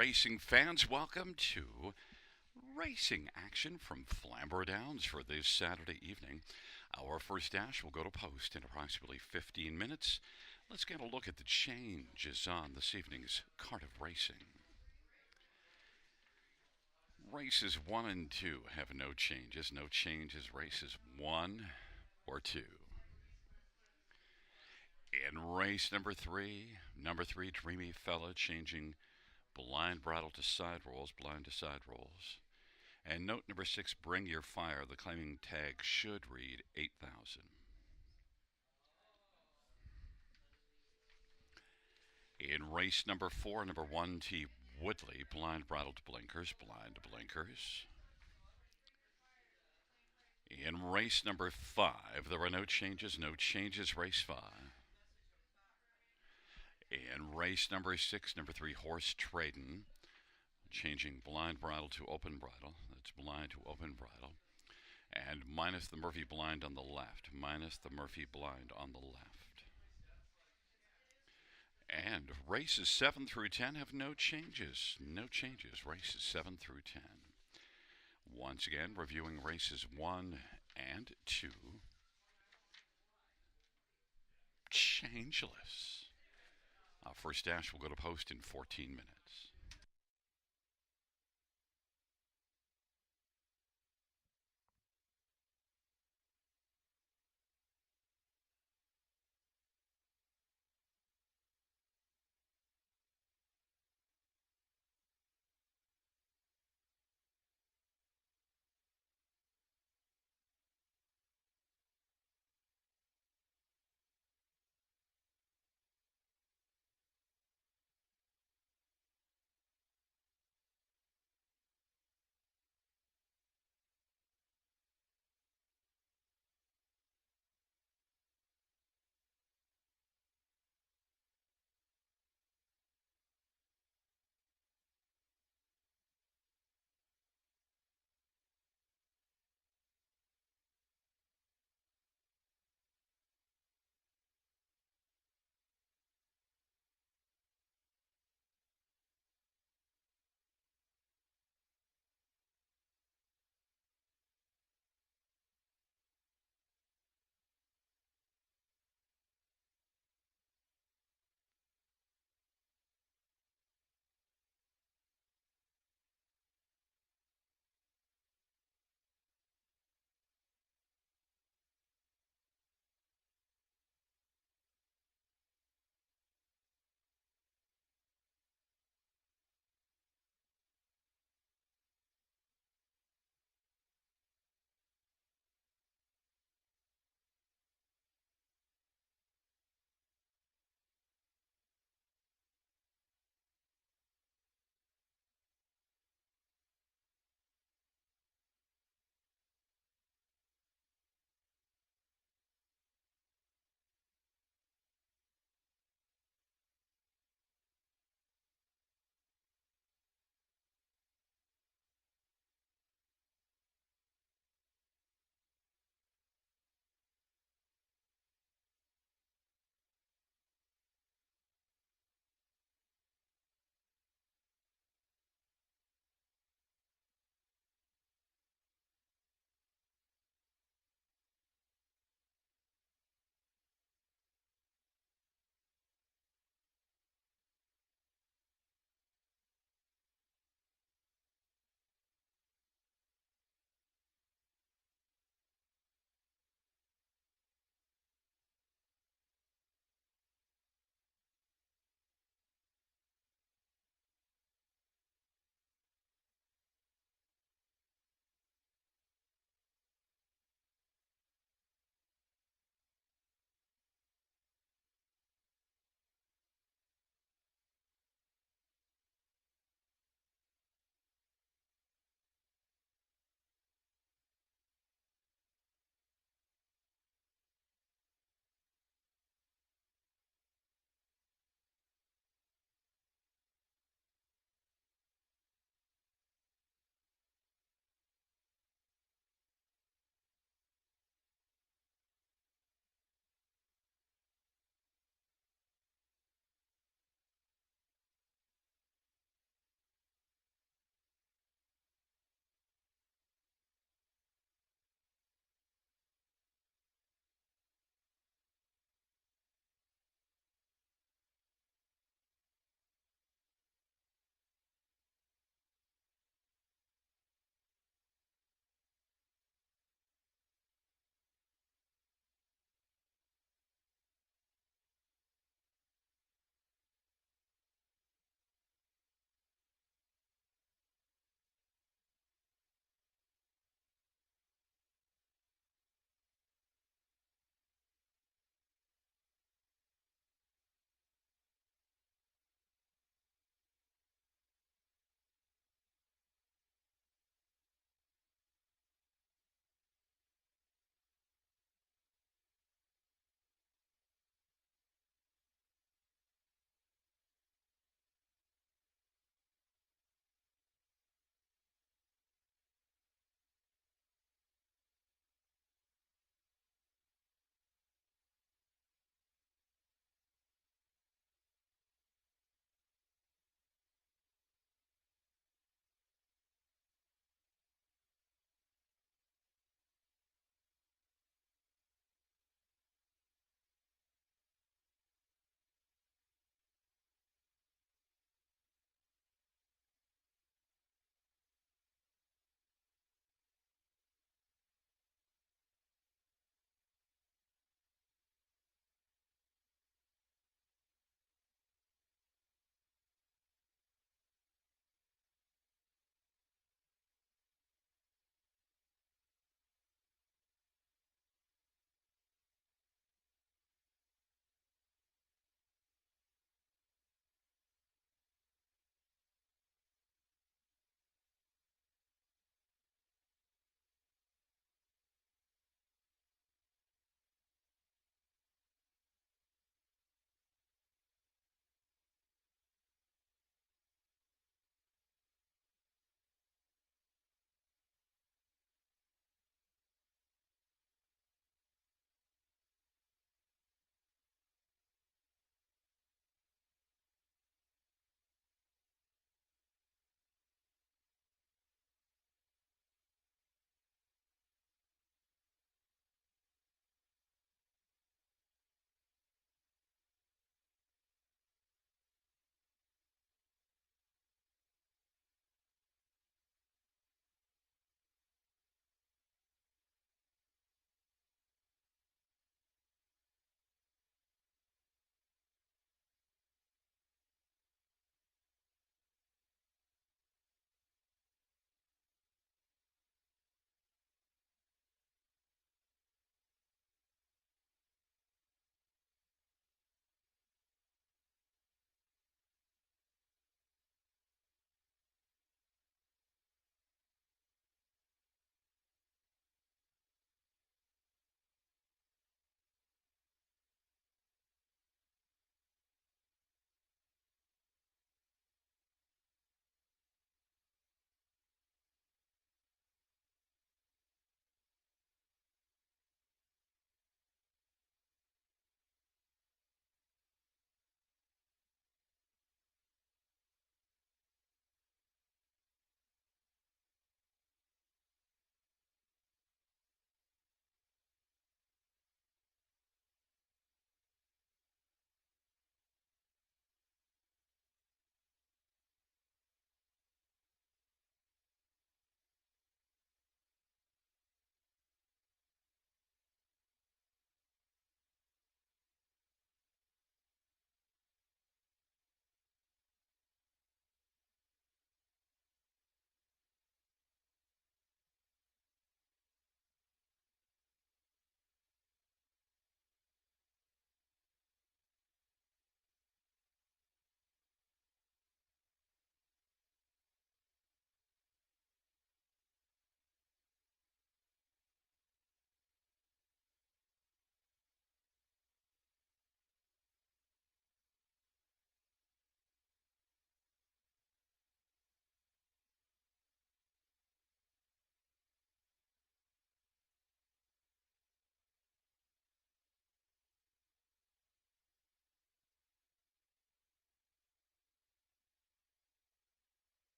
racing fans, welcome to racing action from Flamboro Downs for this Saturday evening. Our first dash will go to post in approximately 15 minutes. Let's get a look at the changes on this evening's card of racing. Races 1 and 2 have no changes. No changes races 1 or 2. In race number three, Dreamy Fella changing blind bridle to side rolls, blind to side rolls. And note number 6, Bring Your Fire. The claiming tag should read 8,000. In race number 4, number 1, T. Woodley, blind bridle to blinkers, blind to blinkers. In race number 5, there are no changes, race 5. In race number 6, number 3, Horse Tradin', changing blind bridle to open bridle. That's blind to open bridle. And minus the Murphy blind on the left. Minus the Murphy blind on the left. And races 7 through 10 have no changes. No changes. Races 7 through 10. Once again, reviewing races 1 and 2. Changeless. First dash will go to post in 14 minutes.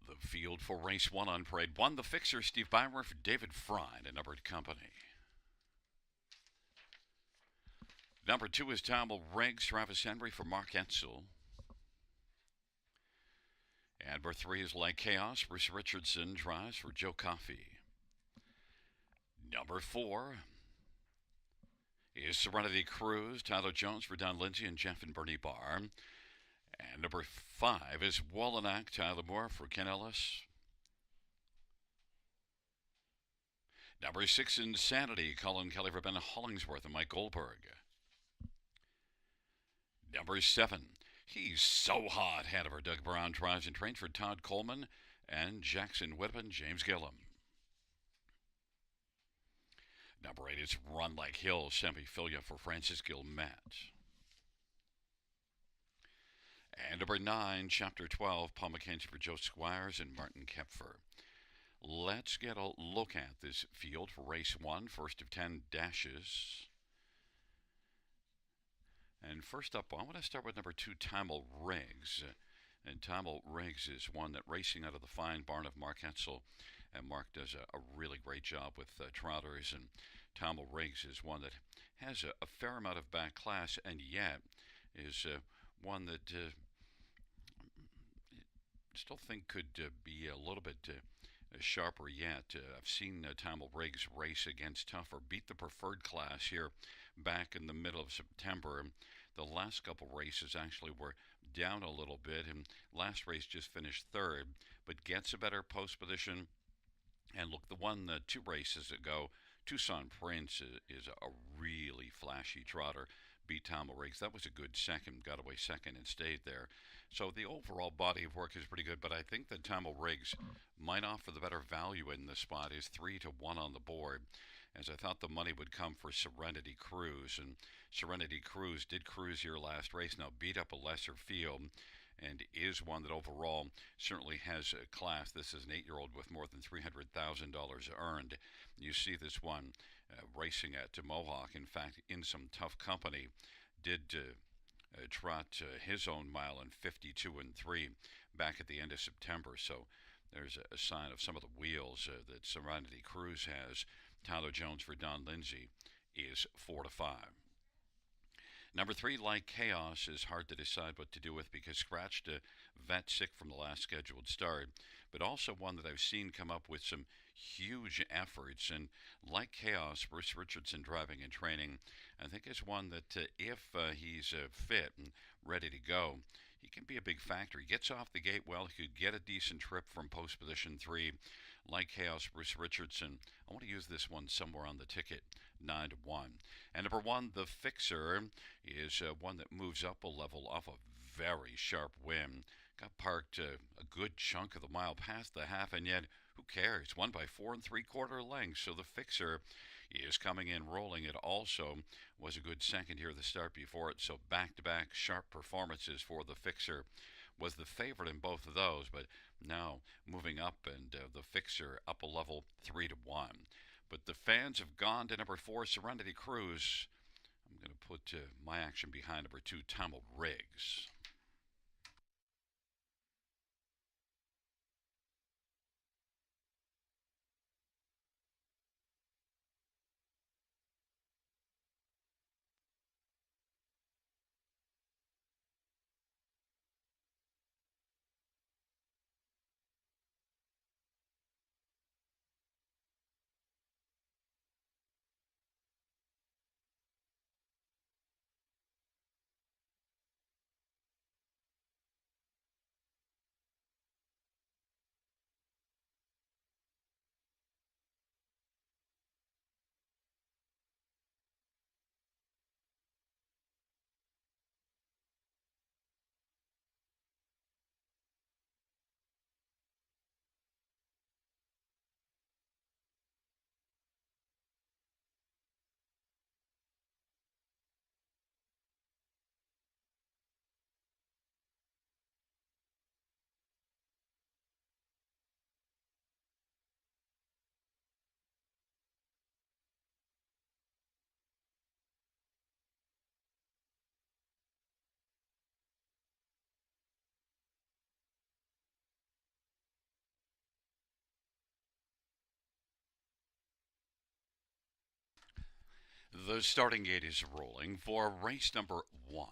The field for race one on parade one. The fixer, Steve Bymer for David Fry and a numbered company. Number two is Tamil Riggs, Travis Henry for Mark Etzel. And number three is Like Chaos, Bruce Richardson drives for Joe Coffey. Number four is Serenity Cruise, Tyler Jones for Don Lindsay and Jeff and Bernie Barr. And number five is Wallanack, Tyler Moore for Ken Ellis. Number six, Insanity, Colin Kelly for Ben Hollingsworth and Mike Goldberg. Number seven, He's So Hot, Hanover, Doug Brown drives and trains for Todd Coleman and Jackson Whitman, James Gillum. Number eight is Run Like Hills, Semphilia for Francis Gilmet. And number nine, Chapter 12, Paul McKenzie for Joe Squires and Martin Kepfer. Let's get a look at this field for race one, first of 10 dashes. And first up, I want to start with number two, Tamil Riggs. And Tamil Riggs is one that racing out of the fine barn of Mark Etzel. And Mark does a really great job with trotters. And Tamil Riggs is one that has a fair amount of back class and yet is one that still think could be a little bit sharper yet. I've seen Tamil Riggs race against tougher, beat the preferred class here back in the middle of September. The last couple races actually were down a little bit, and last race just finished third, but gets a better post position. And look, the one, 2 races ago, Tucson Prince is a really flashy trotter. Beat Tamil Riggs. That was a good second, got away second and stayed there. So the overall body of work is pretty good, but I think that Tamil Riggs might offer the better value in this spot. Is 3-1 on the board, as I thought the money would come for Serenity Cruise. And Serenity Cruise did cruise here last race, now beat up a lesser field, and is one that overall certainly has a class. This is an 8-year-old with more than $300,000 earned. You see this one racing at Mohawk, in fact, in some tough company, did trot his own mile in 52-3 back at the end of September. So there's a sign of some of the wheels that Serenity Cruise has. Tyler Jones for Don Lindsay is 4-5. Number three, Like Chaos, is hard to decide what to do with because scratched a vet sick from the last scheduled start, but also one that I've seen come up with some huge efforts. And Like Chaos, Bruce Richardson driving and training, I think is one that if he's fit and ready to go, he can be a big factor. He gets off the gate well. He could get a decent trip from post position 3. Like Chaos, Bruce Richardson. I want to use this one somewhere on the ticket, 9-1. And number one, The Fixer, is one that moves up a level off a very sharp win. Got parked a good chunk of the mile past the half, and yet who cares? Won by 4 3/4 lengths. So The Fixer is coming in rolling. It also was a good second here at the start before it. So back-to-back sharp performances for The Fixer. Was the favorite in both of those, but now moving up, and The Fixer up a level 3-1. But the fans have gone to number 4, Serenity Cruise. I'm going to put my action behind number 2, Tamil Riggs. The starting gate is rolling for race number 1.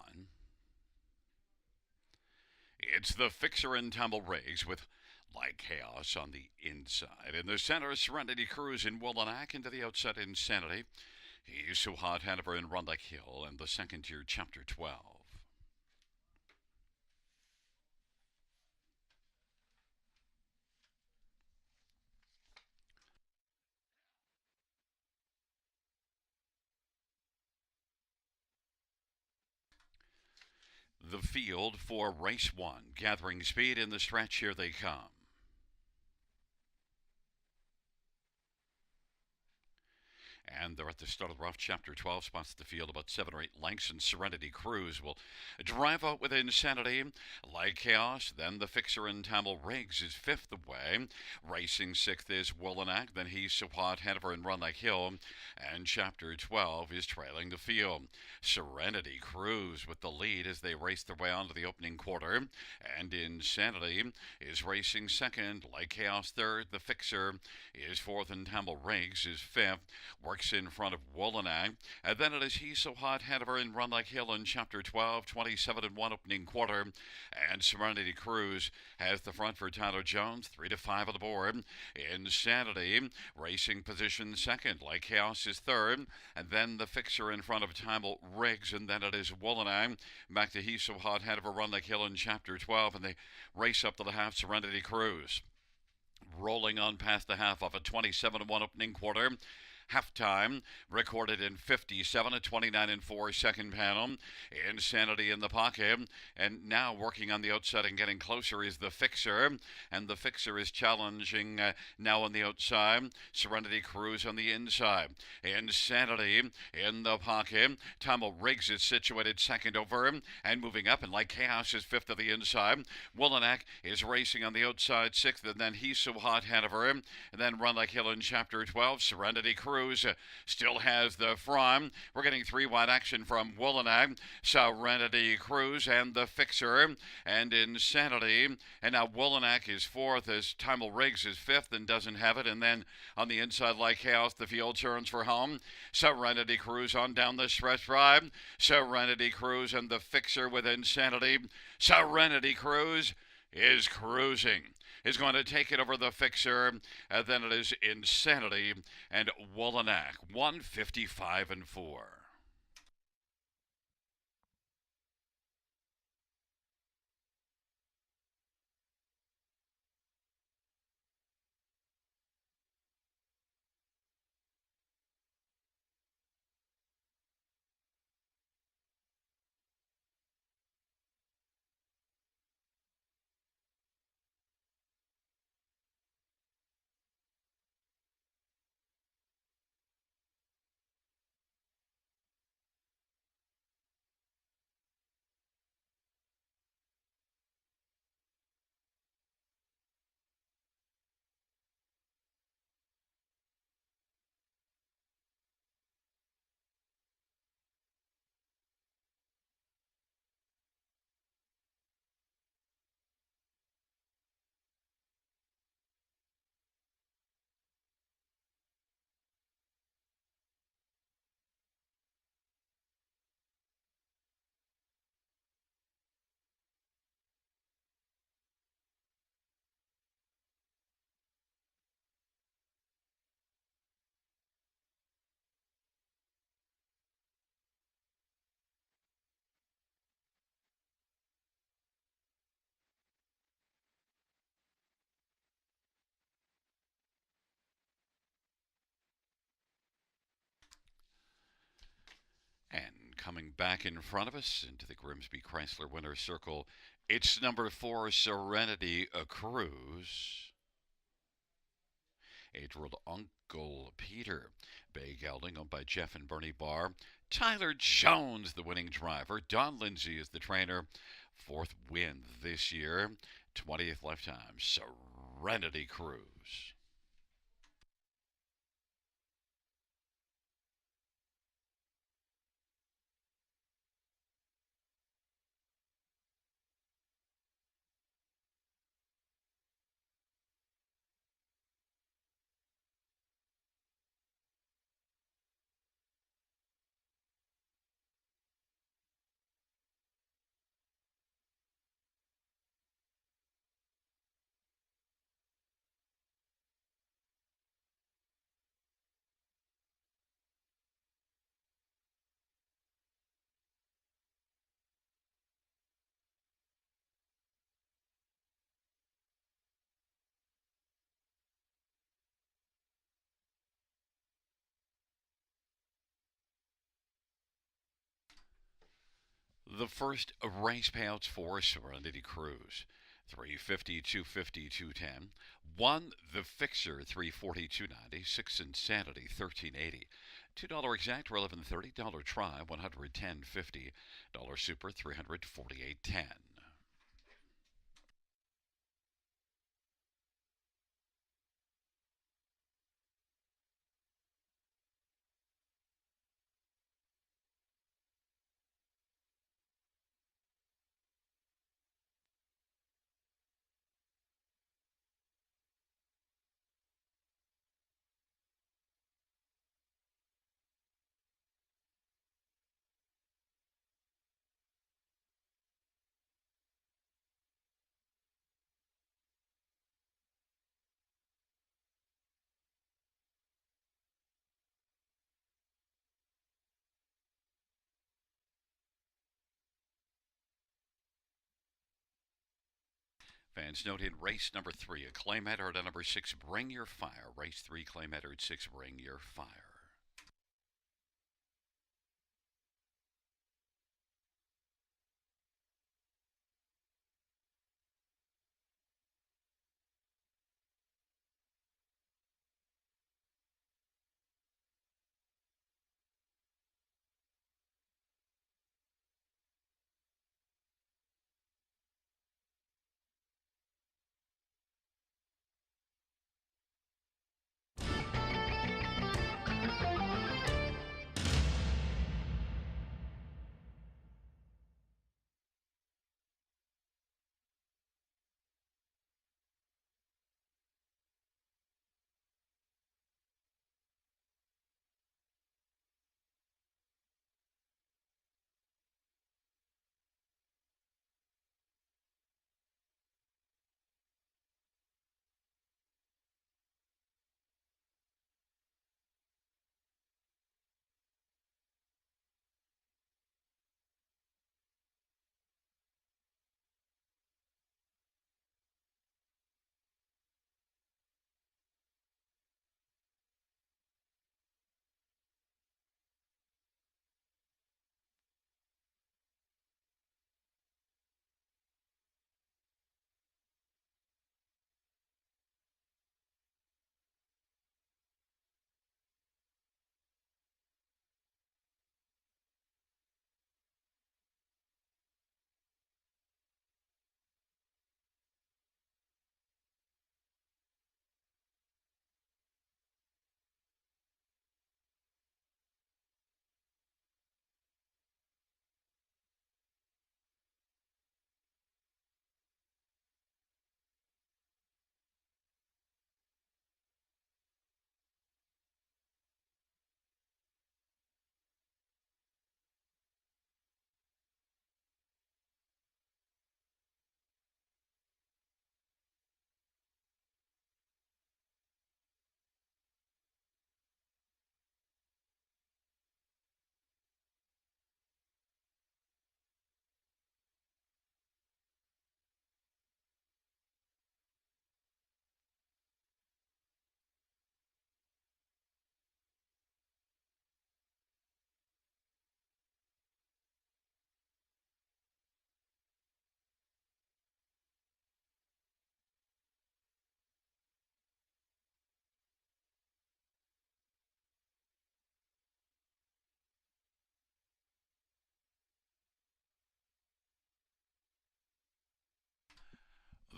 It's the Fixer and Tumble Rigs with Like Chaos on the inside. In the center, Serenity Cruise in Woolanak. Into the outside, Insanity. He's So Hot, Hanover, and Run Like Hill. And the second tier, Chapter 12. The field for race 1. Gathering speed in the stretch. Here they come. And they're at the start of the rough. Chapter 12 spots the field about 7 or 8 lengths, and Serenity Cruise will drive out with Insanity. Like Chaos, then the Fixer and Tamil Riggs is 5th away. Racing 6th is Woolanak, then He's So Hot, Hanover, and Run Like Hill. And Chapter 12 is trailing the field. Serenity Cruise with the lead as they race their way onto the opening quarter. And Insanity is racing 2nd. Like Chaos 3rd. The Fixer is 4th, and Tamil Riggs is 5th. Works in front of Woolanak. And then it is He's So Hot, Hanover, and Run Like Hill in Chapter 12, 27 and 1 opening quarter. And Serenity Cruise has the front for Tyler Jones, 3 to 5 on the board. Insanity racing position 2nd. Like Chaos is 3rd. And then the Fixer in front of Timel Riggs. And then it is Woolanak. Back to He's So Hot, Hanover, Run Like Hill in Chapter 12. And they race up to the half. Serenity Cruise rolling on past the half of a 27 1 opening quarter. Halftime recorded in 57 at 29 and 4 second panel. Insanity in the pocket, and now working on the outside and getting closer is the Fixer, and the Fixer is challenging now on the outside. Serenity Cruise on the inside. Insanity in the pocket. Tamil Riggs is situated 2nd over and moving up, and Like Chaos is 5th of the inside. Woolanak is racing on the outside 6th, and then He's So Hot, Hanover, and then Run Like Hill in Chapter 12. Serenity Cruise still has the front. We're getting 3 wide action from Woolanak, Serenity Cruise, and the Fixer, and Insanity. And now Woolanak is 4th as Timel Riggs is 5th and doesn't have it. And then on the inside, Like Chaos, the field turns for home. Serenity Cruise on down the stretch drive. Serenity Cruise and the Fixer with Insanity. Serenity Cruise is cruising. Is going to take it over the Fixer, and then it is Insanity and Woolanak, 155 and 4. And coming back in front of us into the Grimsby Chrysler Winner's Circle, it's number 4, Serenity Cruise. 8-year-old Uncle Peter. Bay Gelding, owned by Jeff and Bernie Barr. Tyler Jones, the winning driver. Don Lindsay is the trainer. 4th win this year. 20th lifetime. Serenity Cruise. The first race payouts for Serenity Cruise. 350, 250, 210. One, the fixer, 340, 290. Six, Insanity, 1380. $2 exact, 1130. Dollar try, 110.50. Dollar super, 348.10. Fans note in race number 3, a claim header at number 6, Bring Your Fire. Race 3, claim header at 6, Bring Your Fire.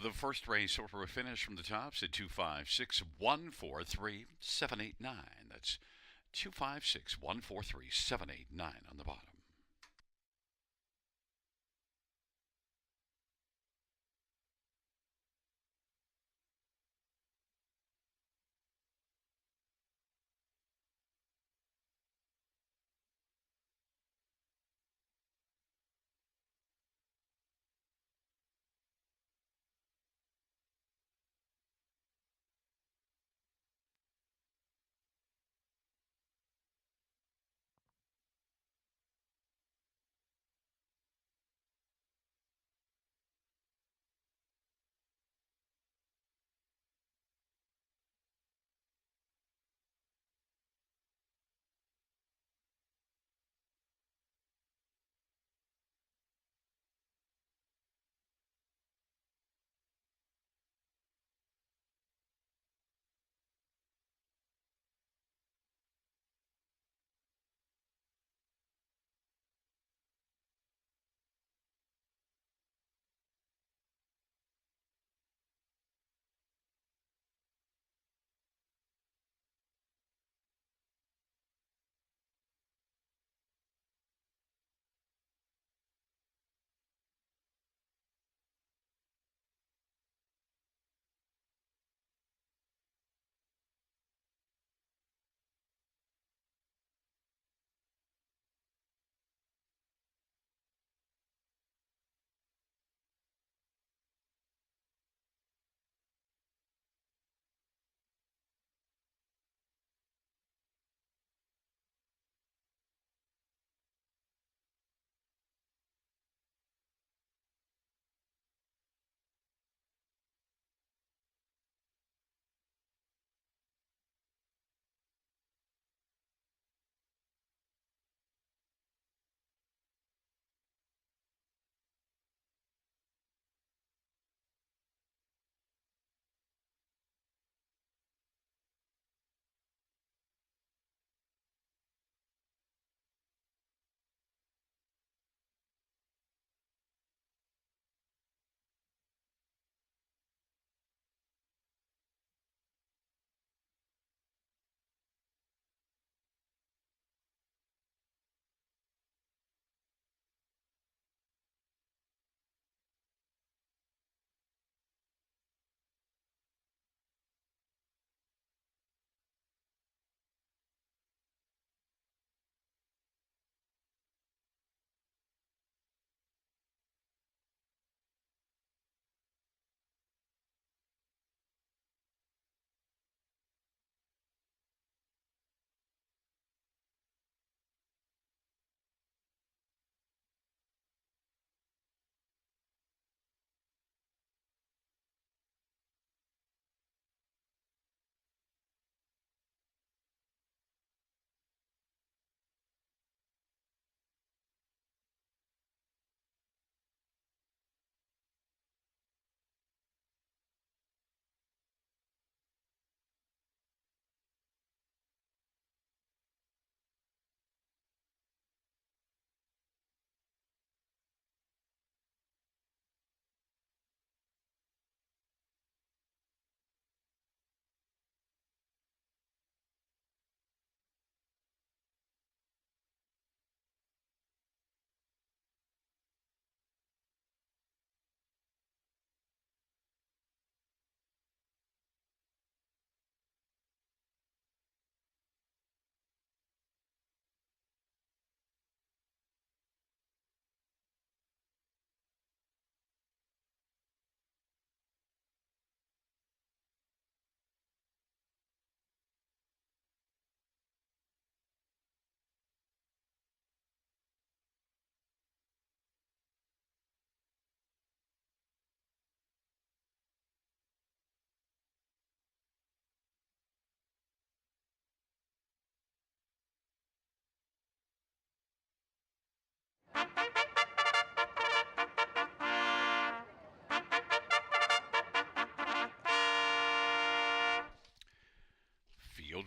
The first race order finish from the tops at 256-143-789. That's 256-143-789 on the bottom.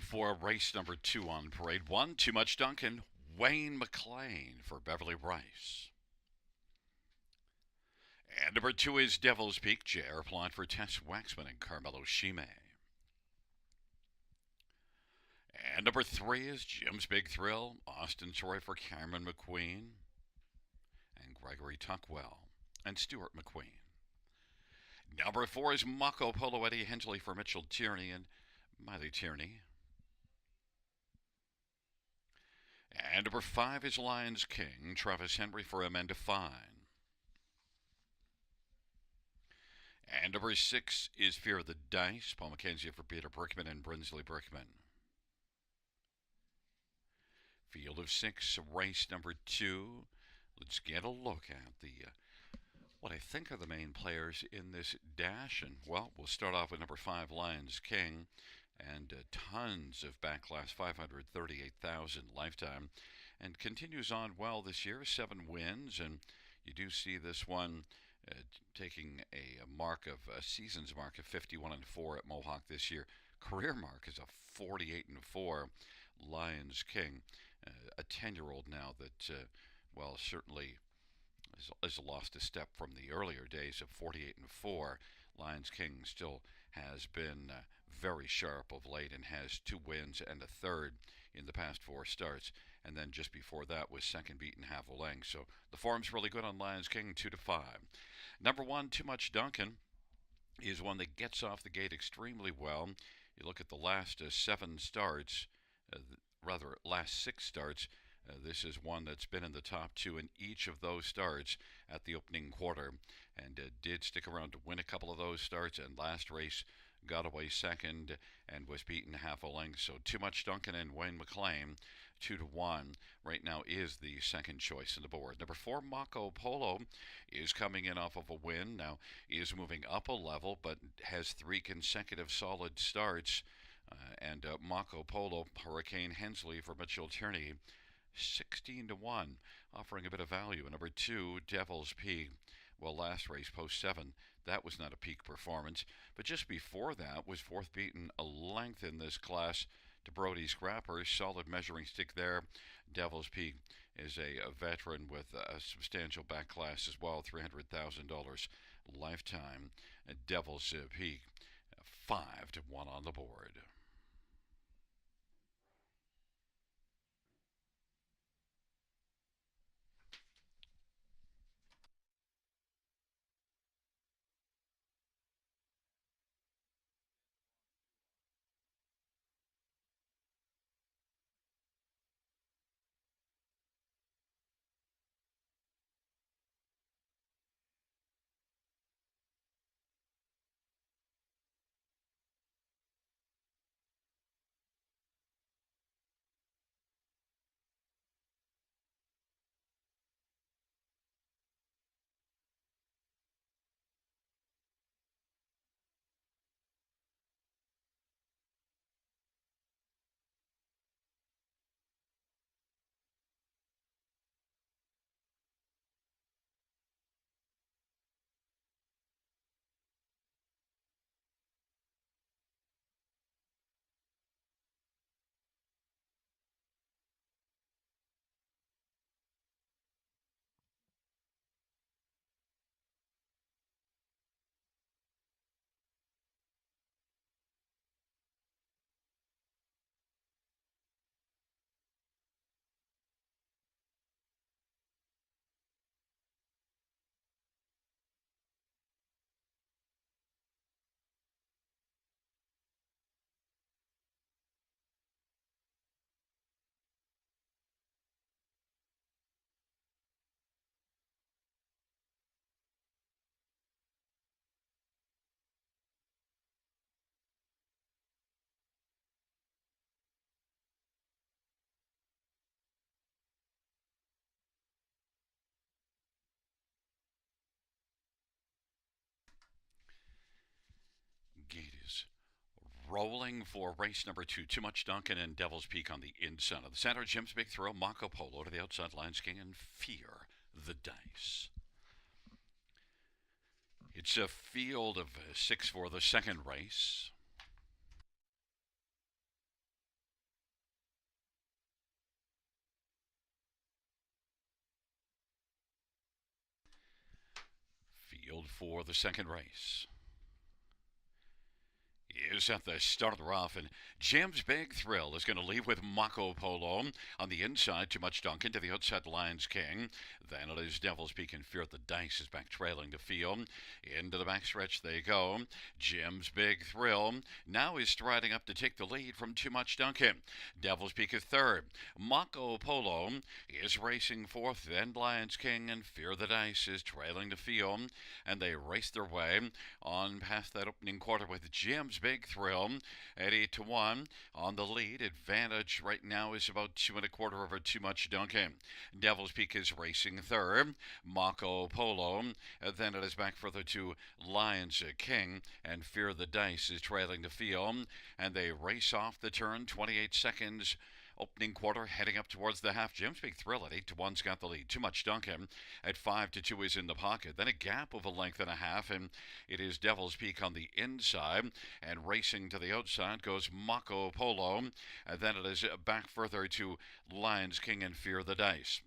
For race number 2 on parade 1, Too Much Duncan, Wayne McLean for Beverly Rice. And number 2 is Devil's Peak, J.R. Plot for Tess Waxman and Carmelo Shime. And number 3 is Jim's Big Thrill, Austin Troy for Cameron McQueen and Gregory Tuckwell and Stuart McQueen. Number 4 is Mako Polo Eddie Hensley for Mitchell Tierney and Miley Tierney. And number 5 is Lions King, Travis Henry for Amanda Fine. And number 6 is Fear of the Dice, Paul McKenzie for Peter Brickman and Brinsley Brickman. Field of 6, race number 2. Let's get a look at the what I think are the main players in this dash. And, well, we'll start off with number 5, Lions King. And tons of backlash, 538,000 lifetime. And continues on well this year, 7 wins. And you do see this one taking a season's mark of 51-4 at Mohawk this year. Career mark is a 48-4 Lions King. A 10-year-old now that, well, certainly has lost a step from the earlier days of 48-4. Lions King still has been very sharp of late and has 2 wins and a third in the past 4 starts. And then just before that was second beaten half a length. So the form's really good on Lions King, 2-5. Number 1, Too Much Duncan, is one that gets off the gate extremely well. You look at the last 7 starts, last 6 starts. This is one that's been in the top 2 in each of those starts at the opening quarter, and did stick around to win a couple of those starts, and last race got away second and was beaten half a length. So Too Much Duncan and Wayne McLean, 2-1, right now is the second choice on the board. Number 4, Mako Polo, is coming in off of a win. Now is moving up a level, but has 3 consecutive solid starts. And Mako Polo, Hurricane Hensley for Mitchell Tierney, 16-1, offering a bit of value. Number 2, Devil's Peak. Well, last race, post 7, that was not a peak performance. But just before that was 4th beaten a length in this class to Brody Scrapper. Solid measuring stick there. Devil's Peak is a veteran with a substantial back class as well, $300,000 lifetime. Devil's Peak, 5-1 on the board. Gate is rolling for race number 2. Too Much Duncan and Devil's Peak on the inside of the center. Jim's Big Throw, Mako Polo to the outside, Lions King and Fear the Dice. It's a field of 6 for the second race. field for the second race is at the start of the rough, and Jim's Big Thrill is going to leave with Mako Polo on the inside. Too Much Duncan to the outside, Lions King. Then it is Devil's Peak and Fear the Dice is back trailing the field. Into the backstretch they go. Jim's Big Thrill now is striding up to take the lead from Too Much Duncan. Devil's Peak is third. Mako Polo is racing fourth. Then Lions King and Fear the Dice is trailing the field, and they race their way on past that opening quarter with Jim's Big Thrill at 8-1 on the lead. Advantage right now is about 2.25 over Too Much Duncan. Devil's Peak is racing third. Mako Polo. Then it is back further to Lions King, and Fear the Dice is trailing the field, and they race off the turn. 28 seconds. Opening quarter, heading up towards the half. Jim's Big Thrill at 8-1's got the lead. Too Much Duncan at 5-2 is in the pocket. Then a gap of a length and a half, and it is Devil's Peak on the inside. And racing to the outside goes Mako Polo. And then it is back further to Lions King and Fear the Dice.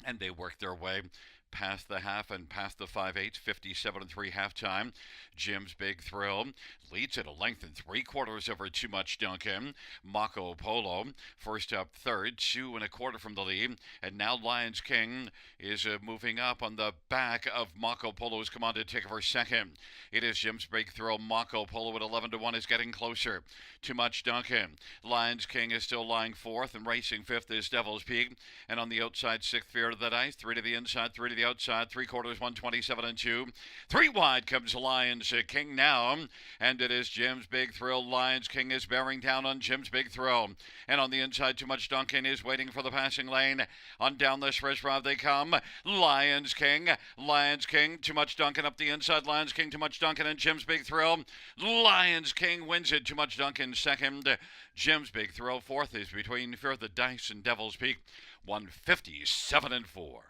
And they work their way past the half and past the 5/8, 57-3 halftime. Jim's Big Thrill leads at a length and 3/4 over Too Much Duncan. Mako Polo first up third, 2.25 from the lead, and now Lions King is moving up on the back of Mako Polo's come on to take over second. It is Jim's Big Thrill. Mako Polo at 11-1 is getting closer. Too Much Duncan. Lions King is still lying fourth, and racing fifth is Devil's Peak, and on the outside sixth, Fear the Dice. 3 to the inside, 3 to the outside, 3/4, 127-2. 3 wide comes Lions King now, and it is Jim's Big Thrill. Lions King is bearing down on Jim's Big Thrill, and on the inside, Too Much Duncan is waiting for the passing lane. On down the stretch drive they come. Lions King, Too Much Duncan up the inside. Lions King, Too Much Duncan, and Jim's Big Thrill. Lions King wins it. Too Much Duncan second. Jim's Big Thrill fourth is between Fear the Dice and Devil's Peak. 157-4.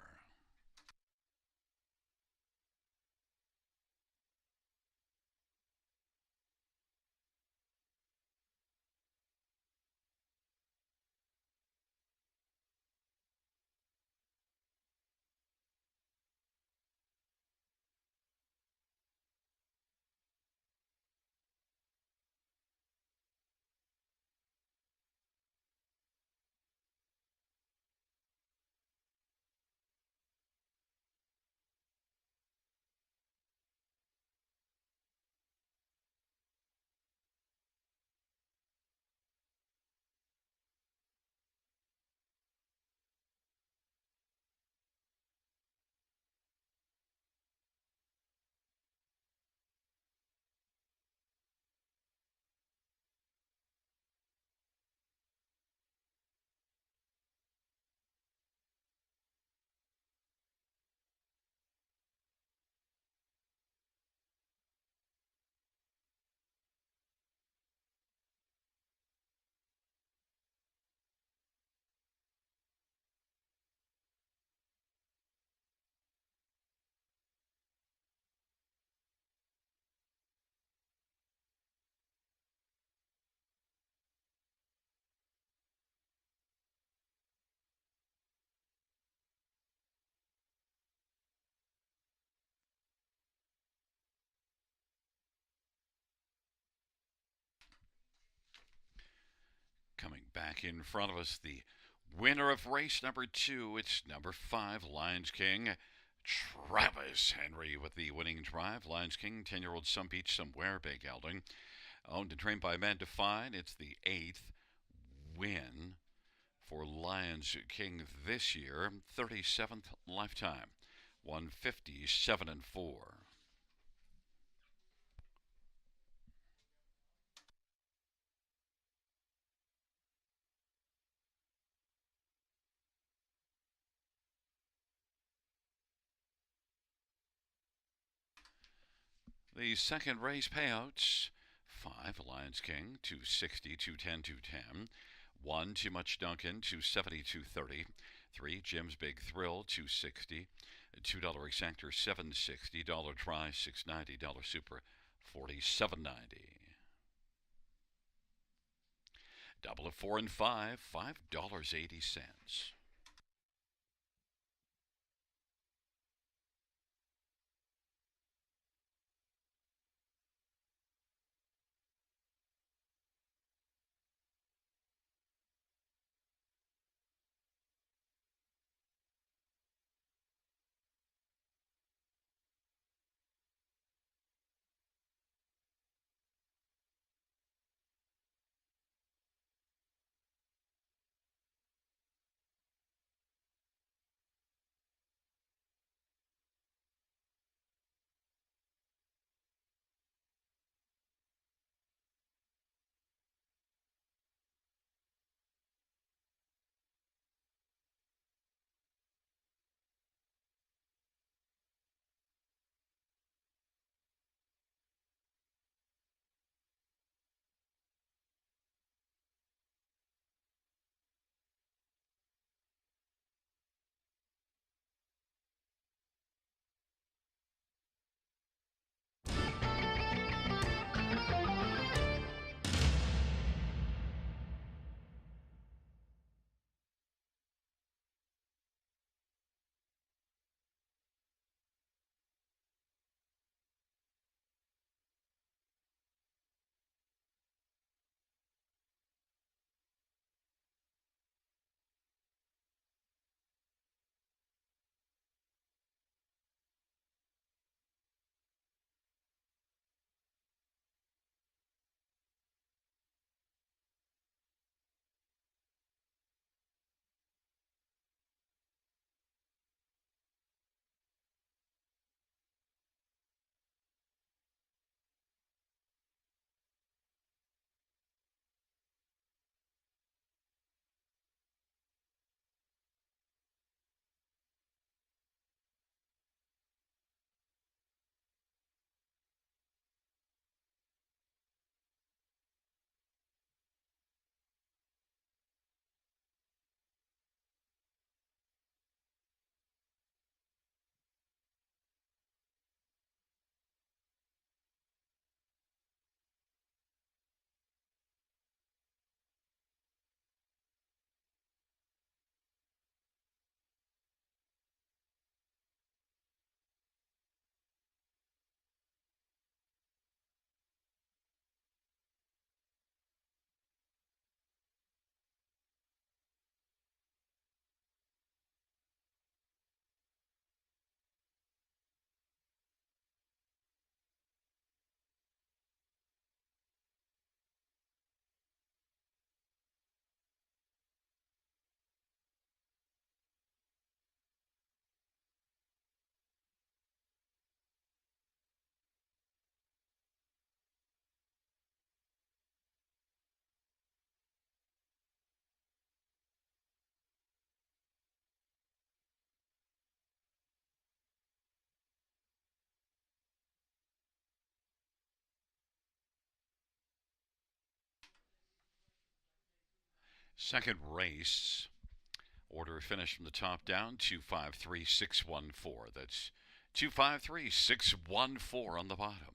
Coming back in front of us, the winner of race number 2, it's number 5, Lions King. Travis Henry with the winning drive. Lions King, 10-year-old Some Beach Somewhere, Bay Gelding. Owned and trained by Amanda Fine. It's the 8th win for Lions King this year. 37th lifetime. 157-4. The second race payouts: 5, Lions King, 260, 210, 210. 1, Too Much Duncan, 270, 230. 3, Jim's Big Thrill, 260. $2 exactor, $760. Dollar try, $690. Dollar super, $47.90. Double of 4 and 5, $5.80. Second race, order finished from the top down, 253614. That's 253614 on the bottom.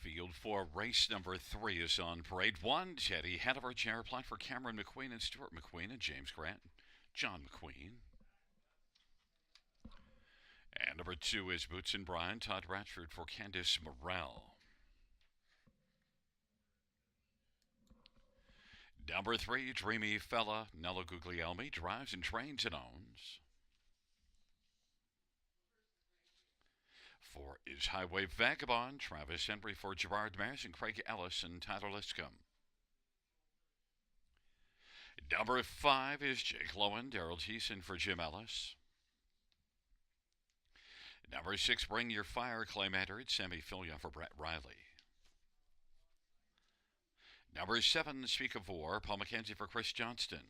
Field 4, race number 3 is on parade. 1, Teddy Hanover, Chair Plot for Cameron McQueen and Stuart McQueen and James Grant, John McQueen. And number 2 is Boots and Brian, Todd Ratchford for Candice Morrell. Number 3, Dreamy Fella, Nello Guglielmi, drives and trains and owns. 4 is Highway Vagabond, Travis Henry for Gerard Mares and Craig Ellis and Tyler Liscombe. Number 5 is Jake Lowen, Daryl Thiessen for Jim Ellis. Number 6, Bring Your Fire, Clay Mandarin, Sammy Filia for Brett Riley. Number 7, Speak of War, Paul McKenzie for Chris Johnston.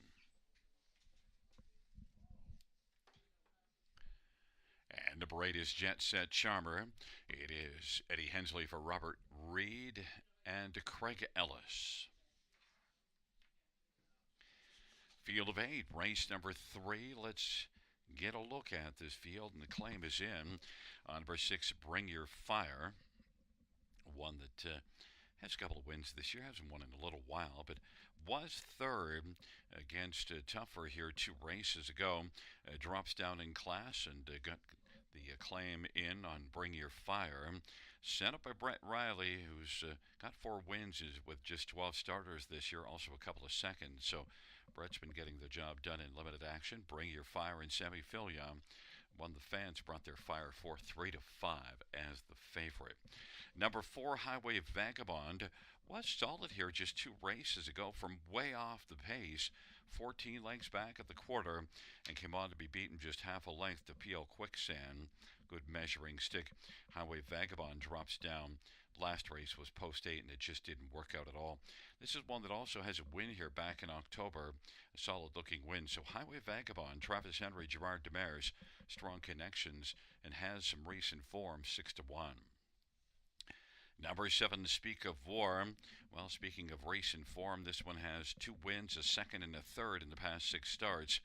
And number 8 is Jet Set Charmer. It is Eddie Hensley for Robert Reed and Craig Ellis. Field of 8, race number 3. Let's get a look at this field, and the claim is in on number 6, Bring Your Fire. One that has a couple of wins this year, hasn't won in a little while, but was third against Tougher here 2 races ago. Drops down in class and got the claim in on Bring Your Fire. Sent up by Brett Riley, who's got 4 wins with just 12 starters this year, also a couple of seconds. So Brett's been getting the job done in limited action. Bring Your Fire and Sammy Filia. One of the fans brought their fire for 3-5 as the favorite. Number 4, Highway Vagabond, was solid here just 2 races ago from way off the pace. 14 lengths back at the quarter and came on to be beaten just half a length to PL Quicksand. Good measuring stick. Highway Vagabond drops down. Last race was post 8 and it just didn't work out at all. This is one that also has a win here back in October, a solid looking win. So Highway Vagabond, Travis Henry, Gerard Demers, strong connections and has some recent form, 6-1. Number 7, Speak of War. Well, speaking of recent form, this one has 2 wins, a second and a third in the past 6 starts.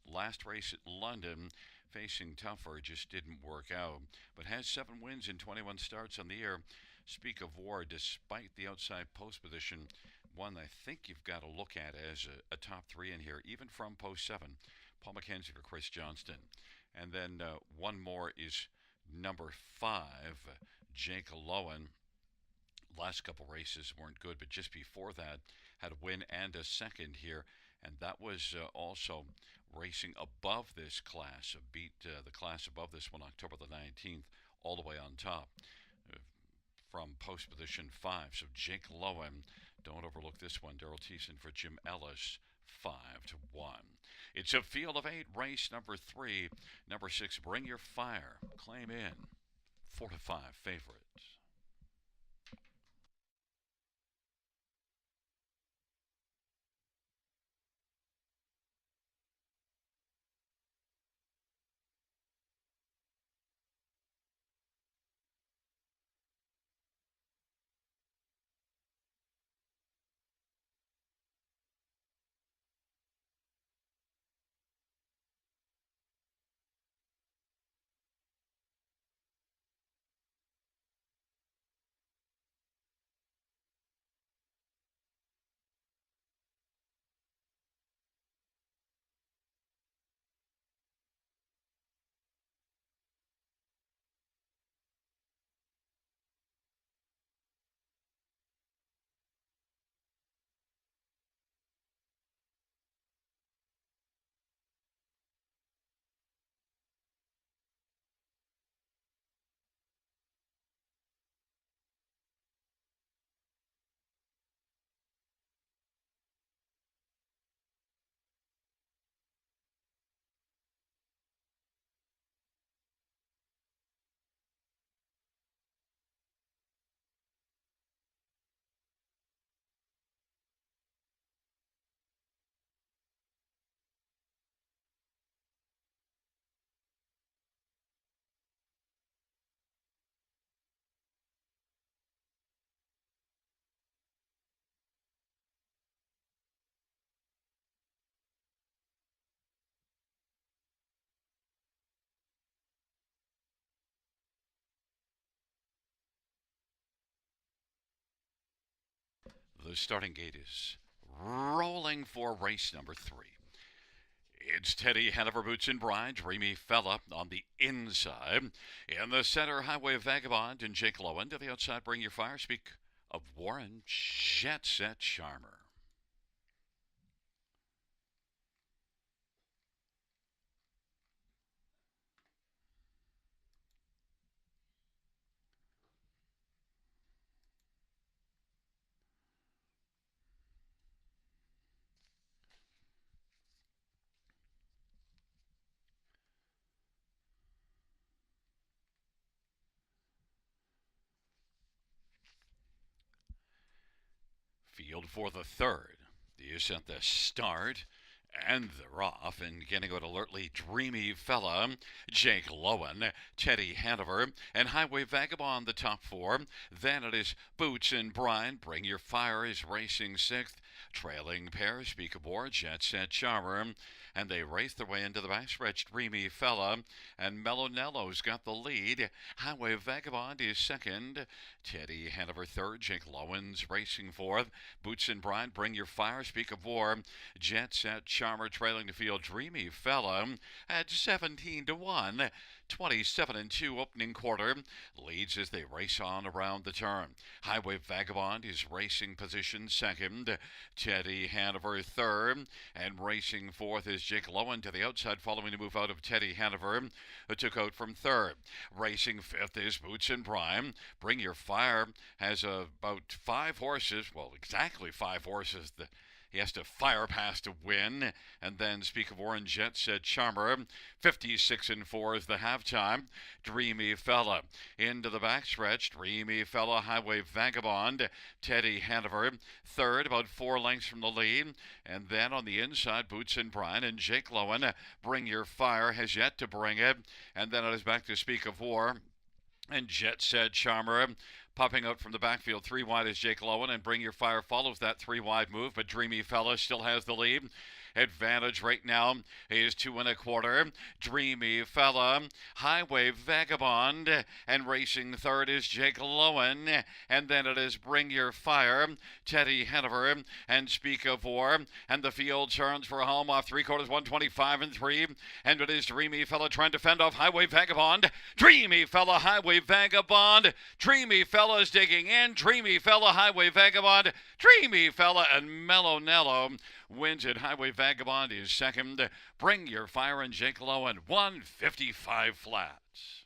Last race at London, facing Tougher, just didn't work out, but has 7 wins in 21 starts on the year. Speak of War, despite the outside post position, one I think you've got to look at as a top 3 in here, even from post 7. Paul McKenzie for Chris Johnston. And then one more is number 5, Jake Lowen. Last couple races weren't good, but just before that had a win and a second here, and that was also racing above this class, beat the class above this one October the 19th, all the way on top from post position 5. So Jake Lowen, don't overlook this one. Daryl Thiessen for Jim Ellis, 5-1. It's a field of 8, race number 3. Number 6, Bring Your Fire, claim in, 4-5 favorites. the starting gate is rolling for race number 3. It's Teddy Hanover Boots and Bride, Dreamy Fella on the inside. In the center, Highway Vagabond and Jake Lowen. To the outside, Bring Your Fire. Speak of Warren, Jet Set Charmer. Field for the third. Is at the start. And they're off and getting out alertly Dreamy Fella, Jake Lowen, Teddy Hanover, and Highway Vagabond the top 4. Then it is Boots and Brine, Bring Your Fire is racing 6th. Trailing pair, Speak of War, Jet Set Charmer. And they race their way into the backstretch, Dreamy Fella, and Mellow Nello's got the lead. Highway Vagabond is second. Teddy Hanover third. Jake Lowen's racing fourth. Boots and Brine, Bring Your Fire, Speak of War, Jet Set Charmer trailing the field. Dreamy Fella at 17-1. 27-2 opening quarter. Leads as they race on around the turn. Highway Vagabond is racing position second. Teddy Hanover third. And racing fourth is Jake Lowen to the outside following the move out of Teddy Hanover, who took out from third. Racing fifth is Boots and Brine. Bring Your Fire has about 5 horses, well, exactly 5 horses that he has to fire past to win. And then Speak of Warren, Jet Set Charmer. 56-4 is the halftime. Dreamy Fella into the backstretch. Dreamy Fella, Highway Vagabond. Teddy Hanover third, about 4 lengths from the lead. And then on the inside, Boots and Brine and Jake Lowen. Bring Your Fire has yet to bring it. And then it is back to Speak of War and Jet Set Charmer. Popping out from the backfield, 3 wide is Jake Lowen, and Bring Your Fire follows that 3 wide move, but Dreamy Fella still has the lead. Advantage right now is 2 1/4. Dreamy Fella, Highway Vagabond, and racing third is Jake Lowen, and then it is Bring Your Fire, Teddy Hanover, and Speak of War, and the field turns for a home off 3/4, 125-3, and it is Dreamy Fella trying to fend off Highway Vagabond. Dreamy Fella, Highway Vagabond. Dreamy Fella is digging in. Dreamy Fella, Highway Vagabond. Dreamy Fella, and Mellow Nello wins it. Highway Vagabond is second. Bring Your Fire and Jake Lowen, 155 flats.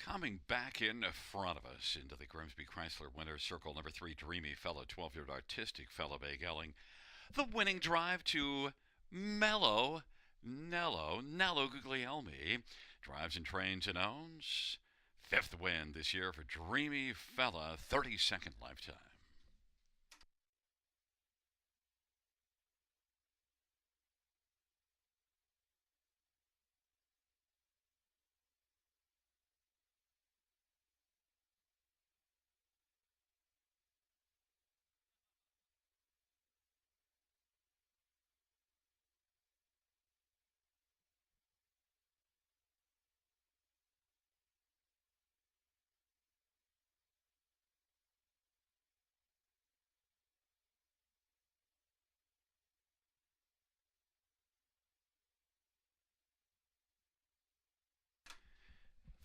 Coming back in front of us into the Grimsby Chrysler Winner's Circle, number 3, Dreamy Fella, 12-year Artistic Fella Bay Gelling. The winning drive to Mellow Nello Guglielmi. Drives and trains and owns. 5th win this year for Dreamy Fella, 32nd lifetime.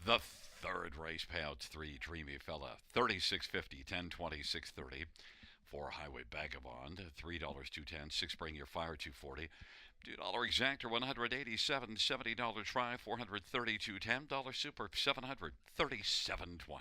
The third race payouts three Dreamy Fella, 36.50, 10.20, 6.30. Four Highway Vagabond, $3 210. Six Bring Your Fire, 240. $2 Exactor, 187. $70 Try, 432. $10 Super, 737.20.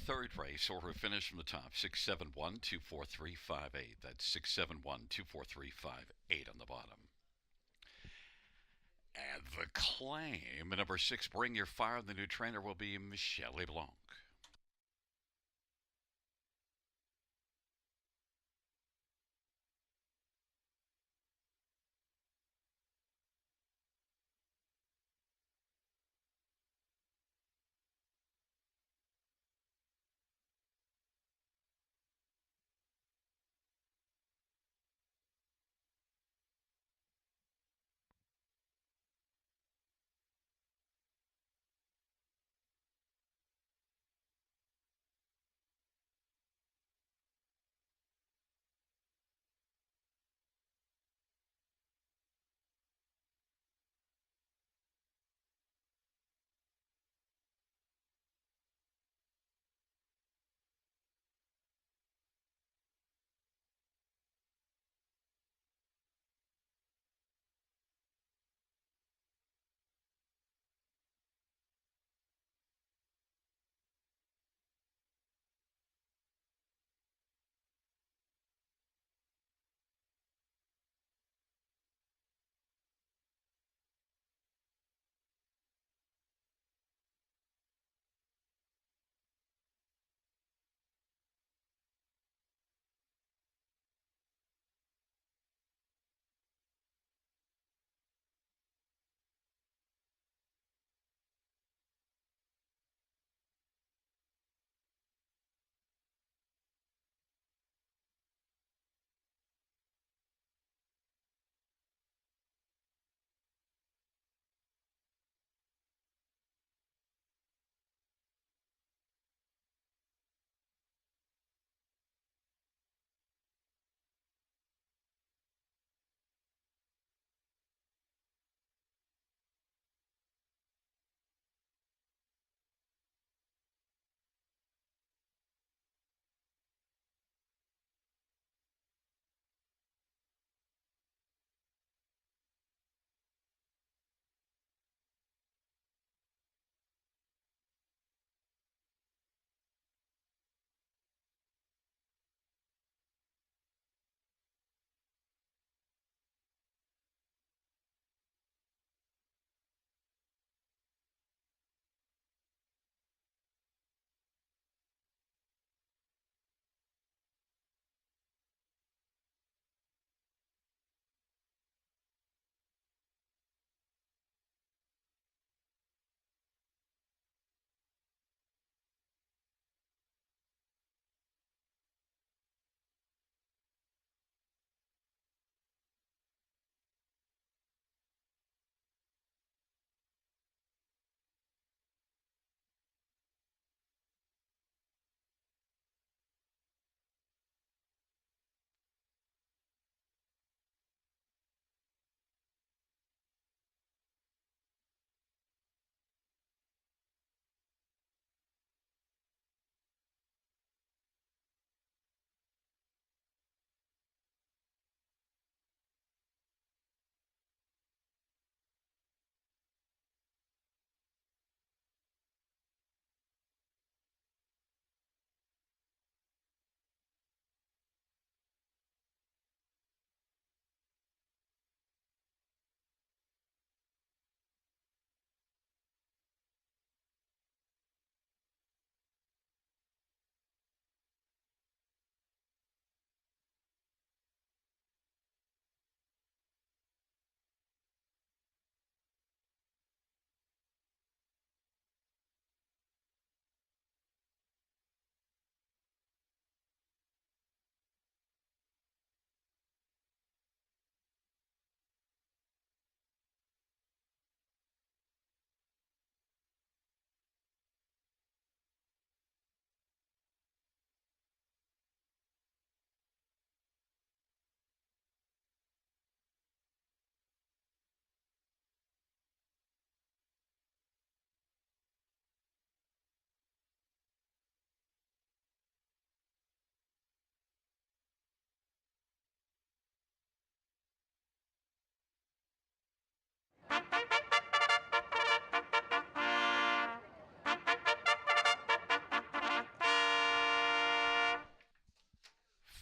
Third race, order of finish from the top, 671 24358. That's 671 24358 on the bottom. And the claim, number six, Bring Your Fire. The new trainer will be Michelle LeBlanc.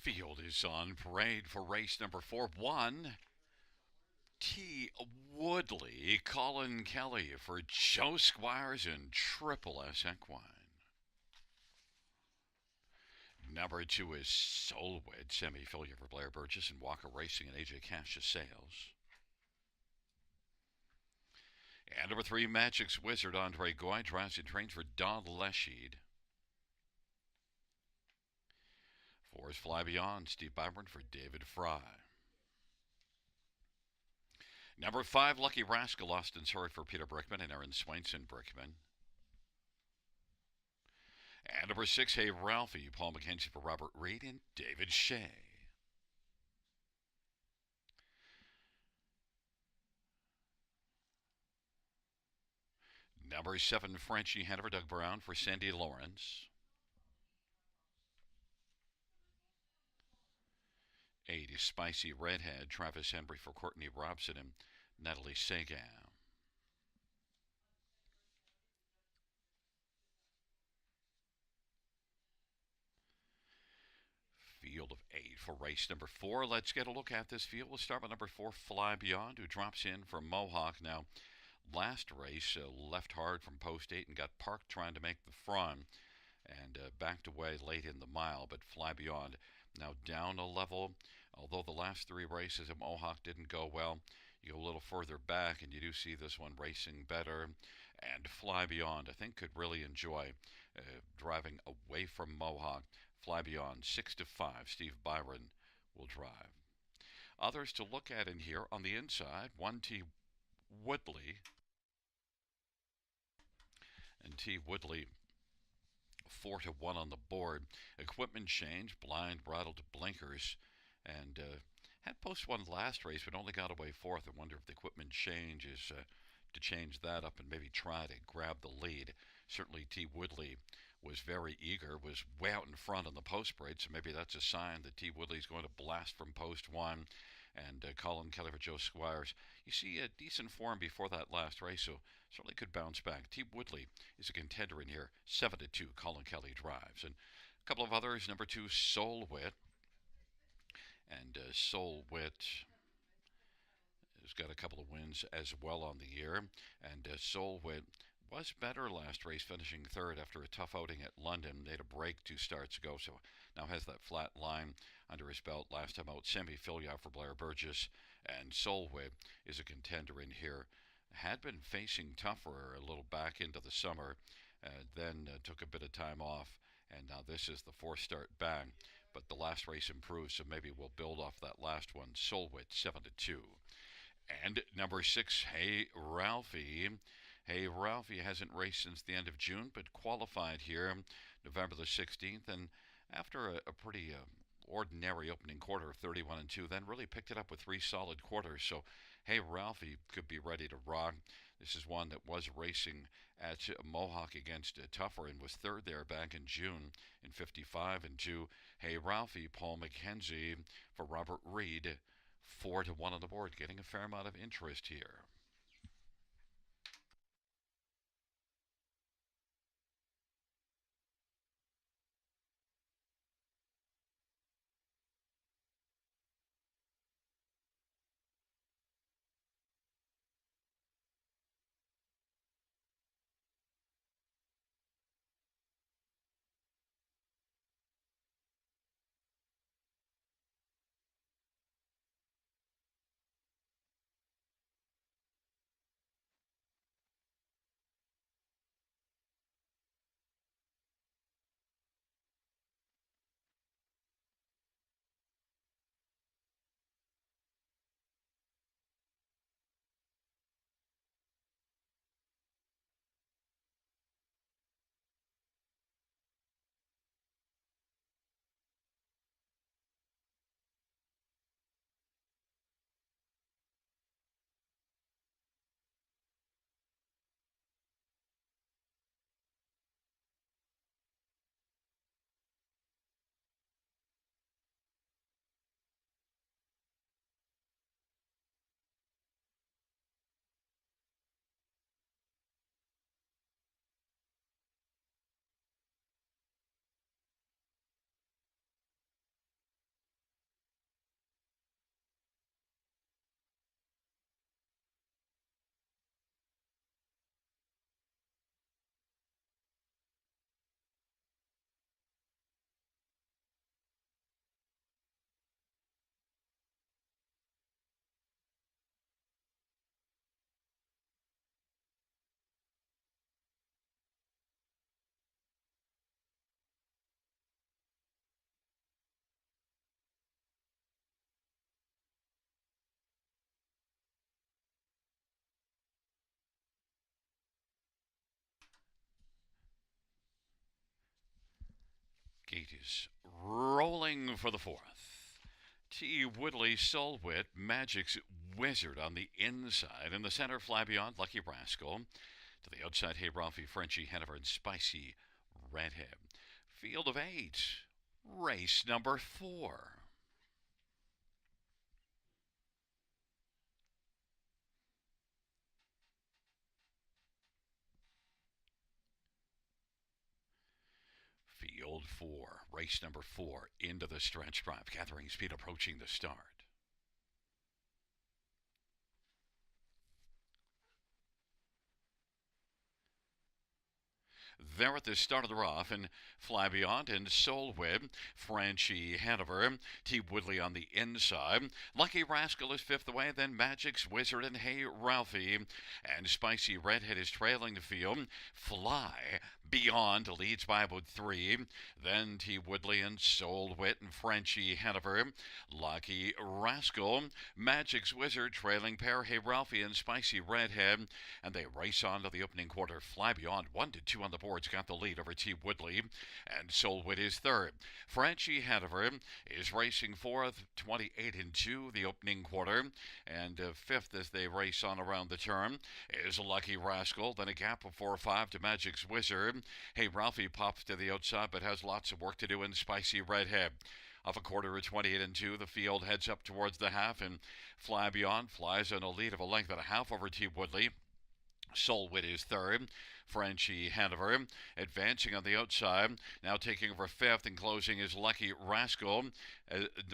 Field is on parade for race number 4. 1, T. Woodley, Colin Kelly for Joe Squires and Triple S Equine. Number 2 is Solwit, Semi-Filia for Blair Burgess and Walker Racing and AJ Cash's Sales. And number 3, Magic's Wizard, Andre Goy, drives and trains for Don Leshied. 4 is Fly Beyond, Steve Byron for David Fry. Number 5, Lucky Rascal, Austin Surrey for Peter Brickman and Aaron Swainson Brickman. And number 6, Hey Ralphie, Paul McKenzie for Robert Reed and David Shea. Number 7, Frenchie Hanover, Doug Brown for Sandy Lawrence. 8 is Spicy Redhead, Travis Henry for Courtney Robson and Natalie Sagan. Field of 8 for race number 4. Let's get a look at this field. We'll start with number 4, Fly Beyond, who drops in from Mohawk. Now, last race left hard from post 8 and got parked trying to make the front and backed away late in the mile, but Fly Beyond now down a level. Although the last 3 races at Mohawk didn't go well, you go a little further back and you do see this one racing better. And Fly Beyond, I think, could really enjoy driving away from Mohawk. Fly Beyond 6 to 5. Steve Byron will drive. Others to look at in here on the inside, 1 T Woodley. And T Woodley 4 to 1 on the board. Equipment change, blind, bridle to blinkers, and had post 1 last race, but only got away 4th. I wonder if the equipment change is to change that up and maybe try to grab the lead. Certainly T Woodley was very eager, was way out in front on the post parade, so maybe that's a sign that T Woodley's going to blast from post 1. And Colin Kelly for Joe Squires. You see a decent form before that last race, so certainly could bounce back. T Woodley is a contender in here. 7 to 2. Colin Kelly drives. And a couple of others. Number 2, Solwit. And Solwit has got a couple of wins as well on the year. And Solwit was better last race, finishing 3rd after a tough outing at London. They had a break 2 starts ago, so now has that flat line under his belt. Last time out, Semi-Filia for Blair Burgess. And Solwit is a contender in here. Had been facing tougher a little back into the summer, then took a bit of time off, and now this is the 4th start back. But the last race improved, so maybe we'll build off that last one. Solwit 7 to 2. And number 6, Hey Ralphie. Hey Ralphie hasn't raced since the end of June, but qualified here November the 16th, and after a pretty ordinary opening quarter of 31 and 2, then really picked it up with 3 solid quarters. So Hey Ralphie could be ready to rock. This is one that was racing at Mohawk against Tougher and was 3rd there back in June in 55 and 2. Hey Ralphie, Paul McKenzie for Robert Reed, 4 to 1 on the board, getting a fair amount of interest here. 8 is rolling for the 4th. T. Woodley, Solwit, Magic's Wizard on the inside. In the center, Fly Beyond, Lucky Rascal. To the outside, Hey Ralphie, Frenchie, Hanover, and Spicy Redhead. Field of 8, race number 4. Field 4, race number 4, into the stretch drive, gathering speed approaching the start. There at the start of the rough, and Fly Beyond and Soulweb, Franchi Hanover, T. Woodley on the inside. Lucky Rascal is fifth away, then Magic's Wizard and Hey Ralphie. And Spicy Redhead is trailing the field. Fly Beyond leads by about 3. Then T. Woodley and Soulwit and Franchi Hanover. Lucky Rascal, Magic's Wizard trailing pair, Hey Ralphie and Spicy Redhead. And they race on to the opening quarter. Fly Beyond 1-2 on the board. Got the lead over T. Woodley, and Solwit is third. Franchi Hanover is racing fourth, 28-2 the opening quarter, and fifth as they race on around the turn is Lucky Rascal. Then a gap of 4 or 5 to Magic's Wizard. Hey Ralphie pops to the outside, but has lots of work to do in Spicy Redhead. Off a quarter of 28-2, the field heads up towards the half, and Fly Beyond flies on a lead of a length and a half over T. Woodley. Solwit is third. Franchi Hanover advancing on the outside. Now taking over fifth and closing is Lucky Rascal.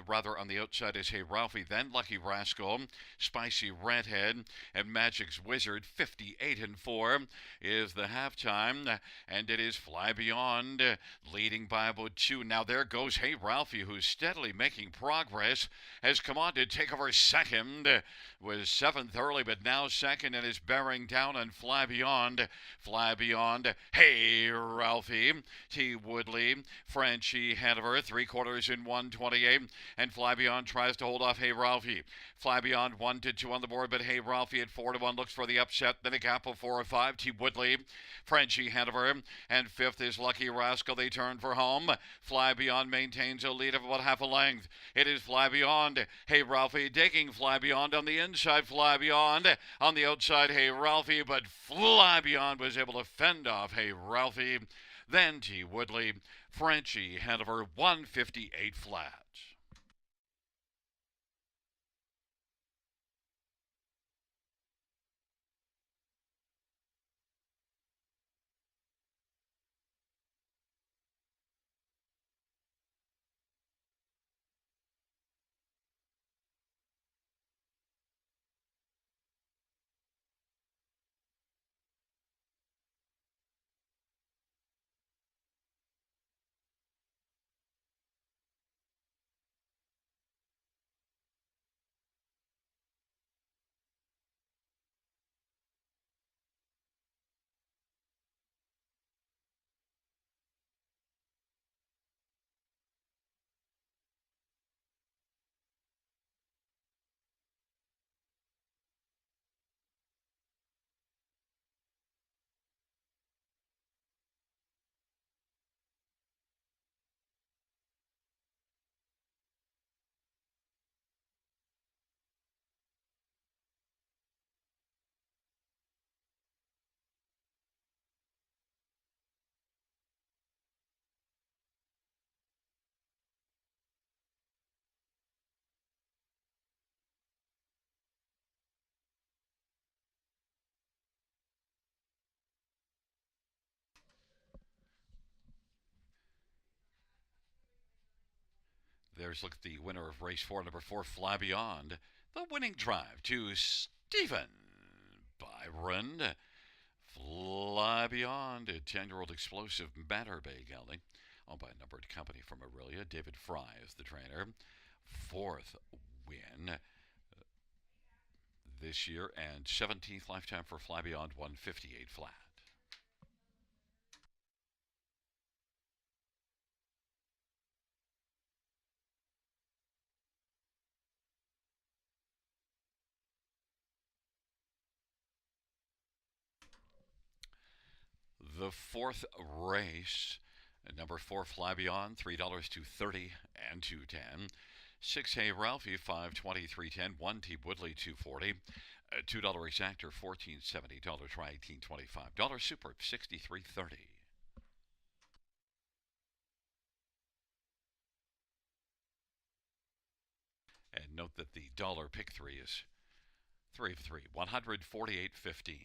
Rather on the outside is Hey Ralphie, then Lucky Rascal, Spicy Redhead, and Magic's Wizard. 58-4 is the halftime, and it is Fly Beyond leading by about 2. Now there goes Hey Ralphie, who's steadily making progress, has come on to take over second. Was 7th early, but now second and is bearing down on Fly Beyond. Fly Beyond, Hey Ralphie, T. Woodley, Franchi Hanover, 3/4 in 128, and Fly Beyond tries to hold off Hey Ralphie. Fly Beyond 1-2 on the board, but Hey Ralphie at 4-1 looks for the upset. Then a gap of 4 or 5. T. Woodley, Franchi Hanover, and fifth is Lucky Rascal. They turn for home. Fly Beyond maintains a lead of about half a length. It is Fly Beyond. Hey Ralphie digging Fly Beyond on the inside. Fly Beyond on the outside. Hey Ralphie, but Fly Beyond was able to fend off Hey Ralphie. Then T. Woodley, Franchi Hanover, 158 flat. There's look at the winner of race 4, number 4, Fly Beyond. The winning drive to Stephen Byron. Fly Beyond, a 10-year-old explosive Matterbay gelding, owned by a numbered company from Aurelia. David Fry is the trainer. 4th win this year and 17th lifetime for Fly Beyond, 158 flat. The 4th race At number 4, Fly Beyond, $3 to 30 and 210. 6 Hey Ralphie, 520, 310. 1 T Woodley, 240. $2 Exactor, 1470. Try, 1825. Dollar Super, 63.30. And note that the dollar pick 3 is 3 of 3, 148.15.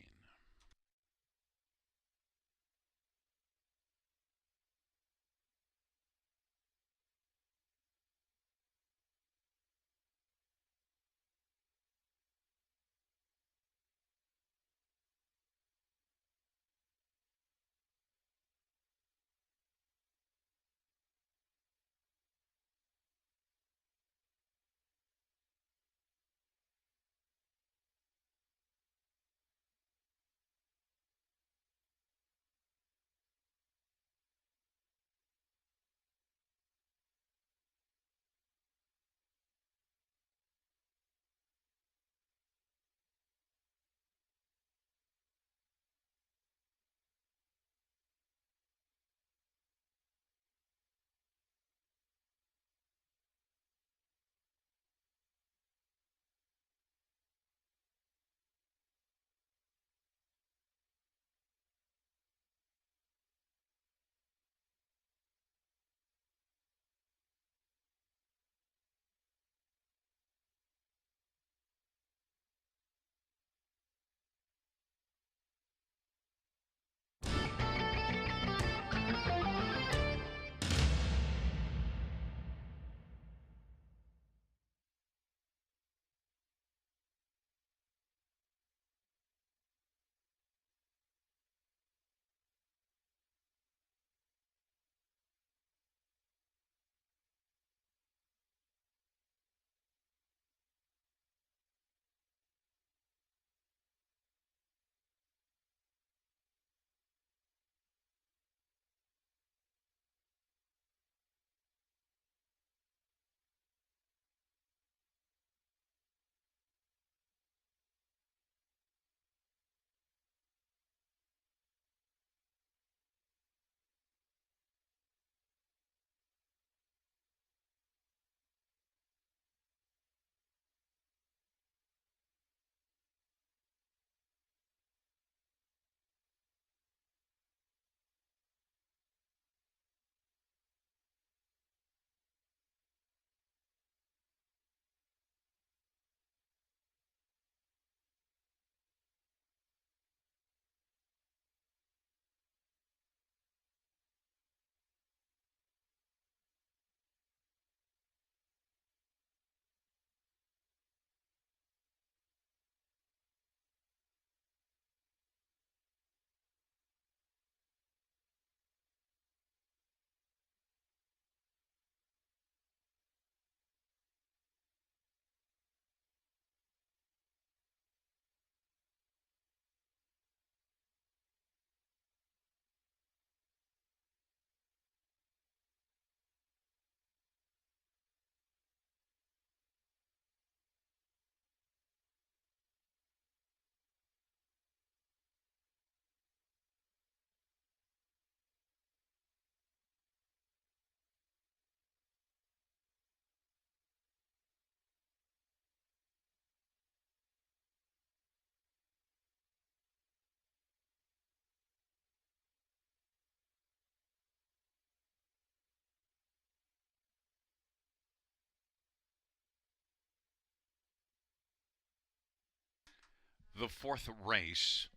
The fourth race,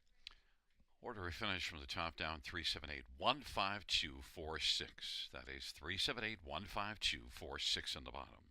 order of finish from the top down, 378-15246. That is 378-15246 in the bottom.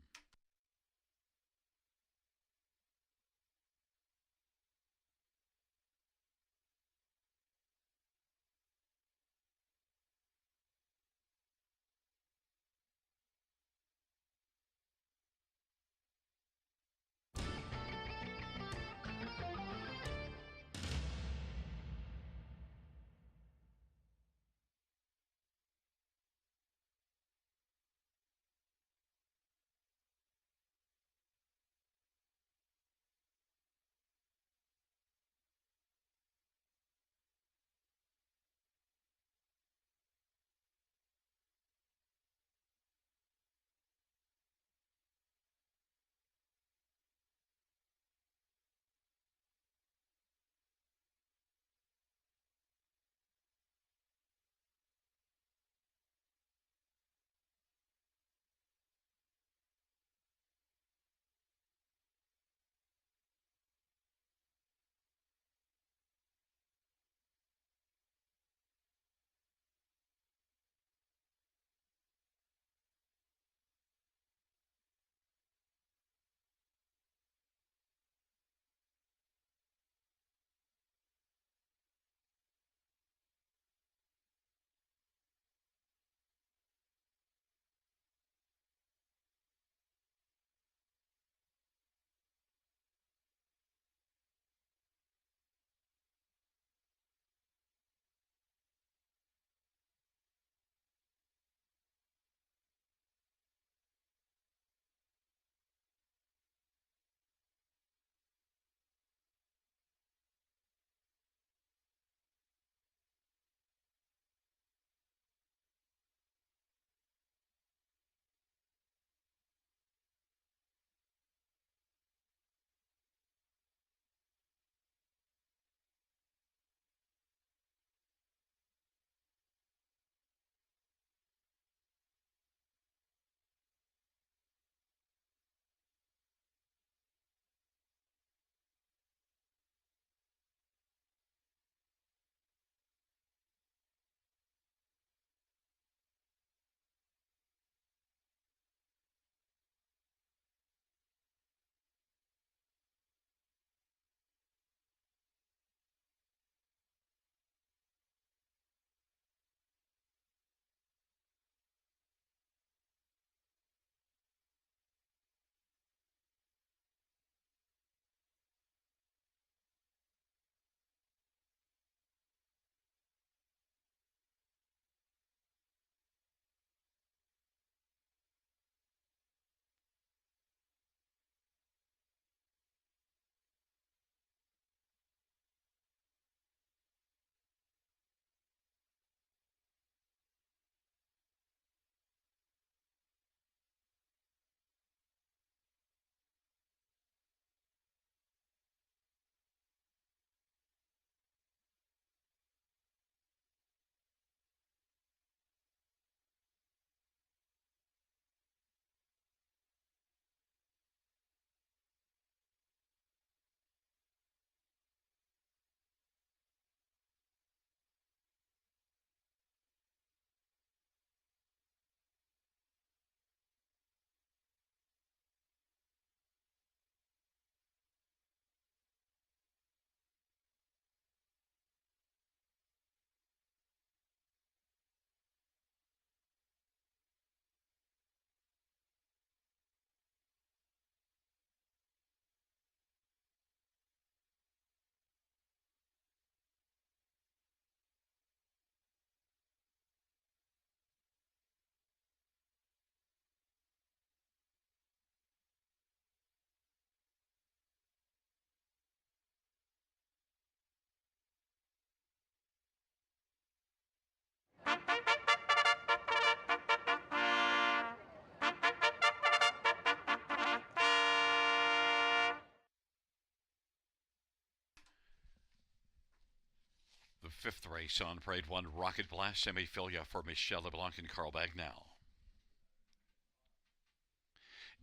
The fifth race on parade one, Rocket Blast Semifilia for Michelle LeBlanc and Carl Bagnall.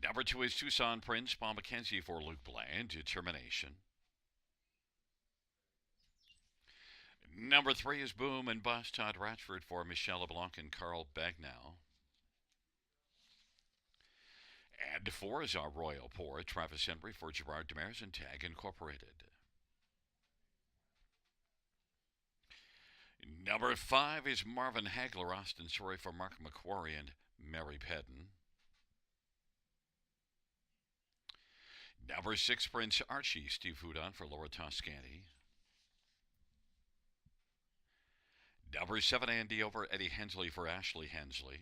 Number two is Tucson Prince, Paul McKenzie for Luke Bland, Determination. Number three is Boom and Bust, Todd Ratchford for Michelle LeBlanc and Carl Bagnall. And four is our Royal Pour, Travis Henry for Gerard Demers and Tag Incorporated. Number five is Marvin Hagler, Austin Story for Mark McQuarrie and Mary Pedden. Number six, Prince Archie, Steve Houdon for Laura Toscani. Number seven, Andy Over, Eddie Hensley for Ashley Hensley.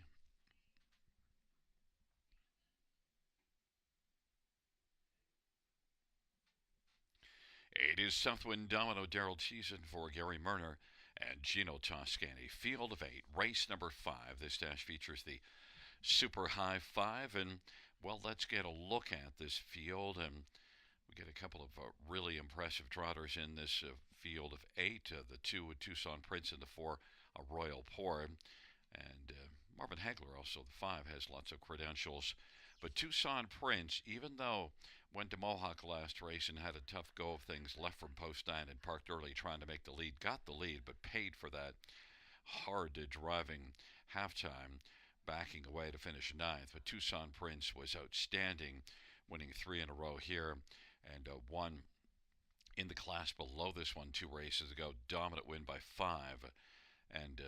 It is Southwind Domino, Daryl Teason for Gary Murner and Gino Toscani. Field of eight, race number five. This dash features the Super High Five, and well, let's get a look at this field, and we get a couple of really impressive trotters in this field of eight. The two with Tucson Prince and the four Royal Pour, and Marvin Hagler, also the five, has lots of credentials. But Tucson Prince, even though went to Mohawk last race and had a tough go of things, left from post 9 and parked early trying to make the lead, got the lead, but paid for that hard driving halftime, backing away to finish ninth. But Tucson Prince was outstanding, winning three in a row here, and won in the class below this one 2 races ago. Dominant win by 5. And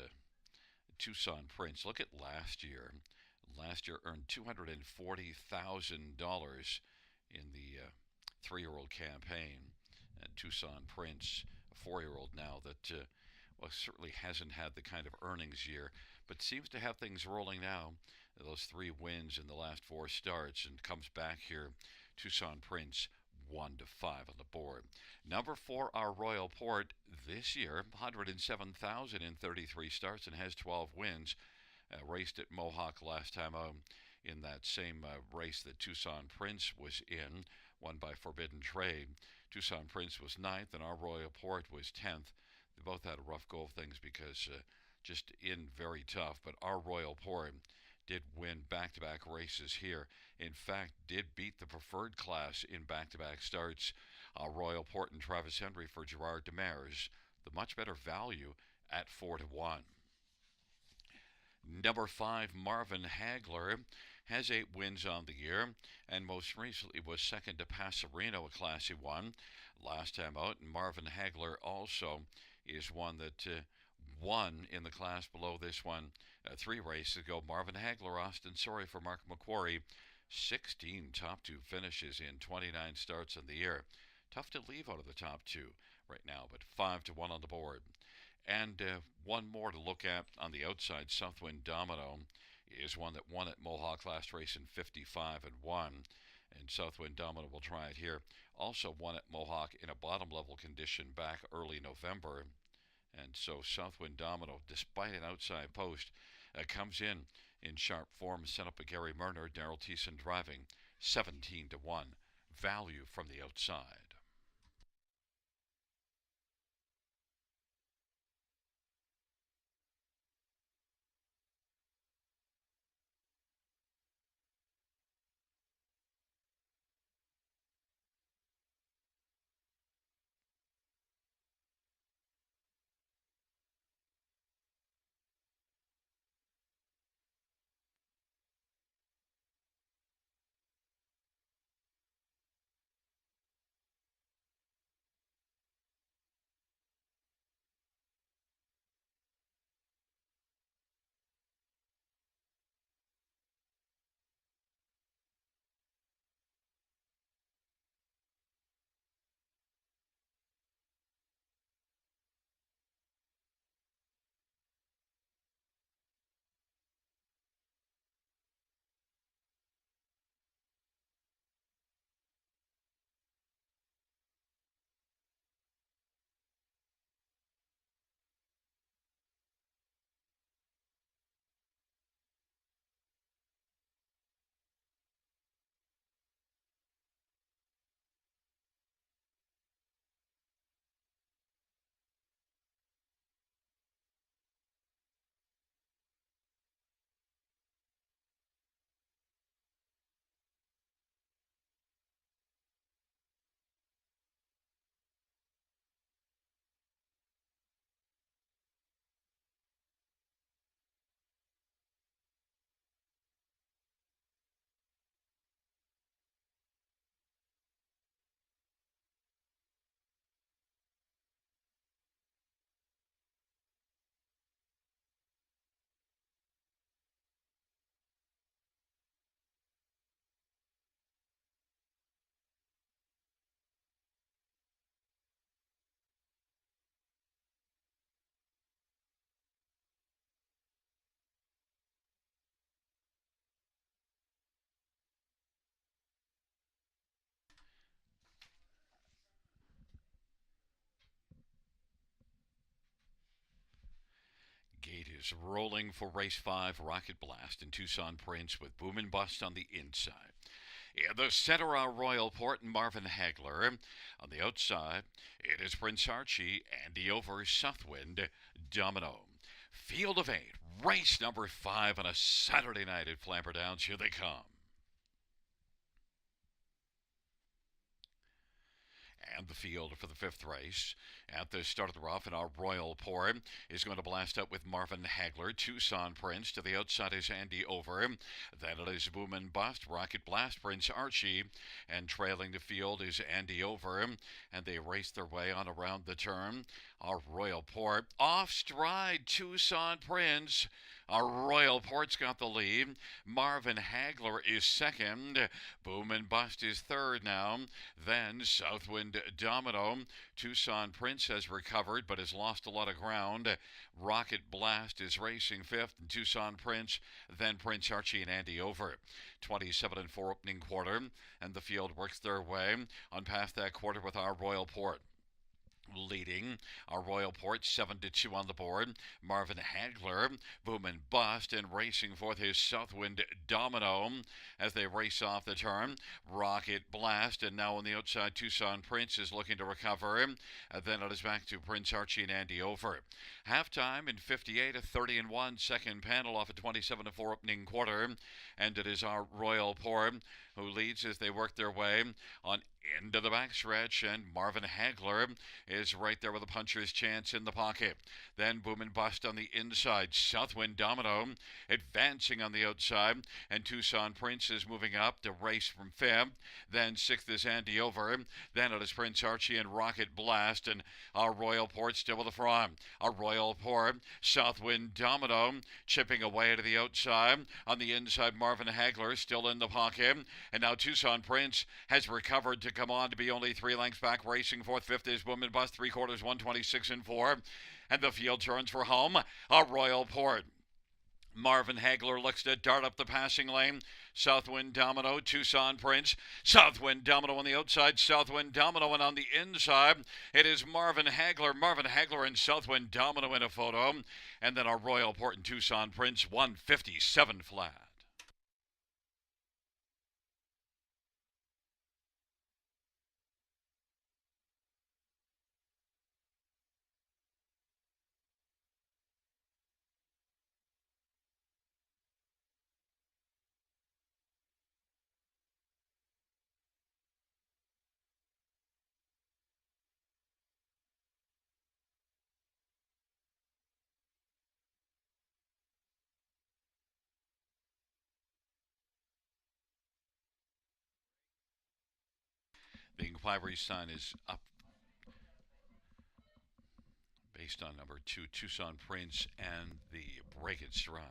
Tucson Prince, look at last year. Last year earned $240,000 in the 3-year-old campaign. And Tucson Prince, a 4-year-old now that well, certainly hasn't had the kind of earnings year, but seems to have things rolling now. Those 3 wins in the last 4 starts, and comes back here. Tucson Prince 1-5 on the board. Number 4, our Royal Port, this year, 107,000 in 33 starts and has 12 wins. Raced at Mohawk last time in that same race that Tucson Prince was in, won by Forbidden Trade. Tucson Prince was 9th and our Royal Port was 10th. They both had a rough go of things because just in very tough, but our Royal Port did win back-to-back races here. In fact, did beat the preferred class in back-to-back starts. Royal Port and Travis Henry for Gerard Demers, the much better value at 4-1. Number 5, Marvin Hagler, has 8 wins on the year, and most recently was second to Passerino, a Class he won last time out. And Marvin Hagler also is one that won in the class below this one 3 races ago. Marvin Hagler, Austin Sorry for Mark McQuarrie, 16 top 2 finishes in 29 starts in the year. Tough to leave out of the top 2 right now, but 5-1 on the board. And one more to look at on the outside, Southwind Domino is one that won at Mohawk last race in 55-1. And Southwind Domino will try it here. Also won at Mohawk in a bottom level condition back early November. And so Southwind Domino, despite an outside post, comes in sharp form. Sent up a Gary Murner, Daryl Teason driving, 17-1. Value from the outside. is rolling for race 5, Rocket Blast, and Tucson Prince with Boom and Bust on the inside. In the center are Royal Port and Marvin Hagler. On the outside, it is Prince Archie, Andy Over, Southwind, Domino. Field of 8, race number 5 on a Saturday night at Flamboro Downs. Here they come. And the field for the 5th race. At the start of the rough, and our Royal Port is going to blast up with Marvin Hagler. Tucson Prince. To the outside is Andy Over. Then it is Boom and Bust, Rocket Blast, Prince Archie. And trailing the field is Andy Over. And they race their way on around the turn. Our Royal Port off stride, Tucson Prince. Our Royal Port's got the lead. Marvin Hagler is second. Boom and Bust is third now. Then Southwind Domino. Tucson Prince has recovered but has lost a lot of ground. Rocket Blast is racing fifth, and Tucson Prince, then Prince Archie and Andy Over. 27 and 4 opening quarter, and the field works their way on past that quarter with our Royal Port leading. Our Royal Port 7-2 on the board. Marvin Hagler, Boom and Bust, and racing forth his Southwind Domino as they race off the turn. Rocket Blast, and now on the outside, Tucson Prince is looking to recover. Then it is back to Prince Archie and Andy Over. Halftime in 58-30-1, second panel off a 27-4 opening quarter, and it is our Royal Port who leads as they work their way on into the backstretch, and Marvin Hagler is right there with a puncher's chance in the pocket. Then Boom and Bust on the inside. Southwind Domino advancing on the outside, and Tucson Prince is moving up to race from fifth. Then sixth is Andy Over. Then it is Prince Archie and Rocket Blast, and our Royal Port still with the front. Our Royal Port, Southwind Domino chipping away to the outside. On the inside, Marvin Hagler still in the pocket, and now Tucson Prince has recovered to come on to be only 3 lengths back. Racing fourth, fifth is Boom and Bust, 3/4, 126 and 4. And the field turns for home. A Royal Port. Marvin Hagler looks to dart up the passing lane. Southwind Domino, Tucson Prince. Southwind Domino on the outside. Southwind Domino, and on the inside, it is Marvin Hagler. Marvin Hagler and Southwind Domino in a photo. And then our Royal Port and Tucson Prince, 157 flat. The inquiry sign is up based on number 2, Tucson Prince, and the Break It Stride.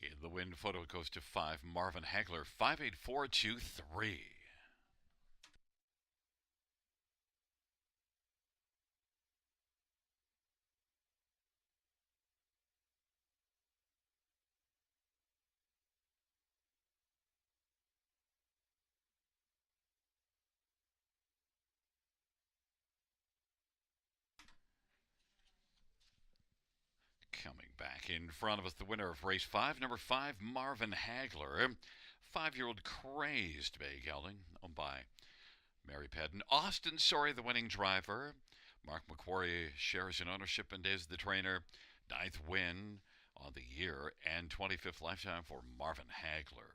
In the win photo goes to 5, Marvin Hagler, 58423. Coming back in front of us, the winner of race 5, number 5, Marvin Hagler. 5-year-old Crazed Bay Gelding, owned by Mary Pedden. Austin Sorry, the winning driver. Mark McQuarrie shares in ownership and is the trainer. 9th win on the year and 25th lifetime for Marvin Hagler.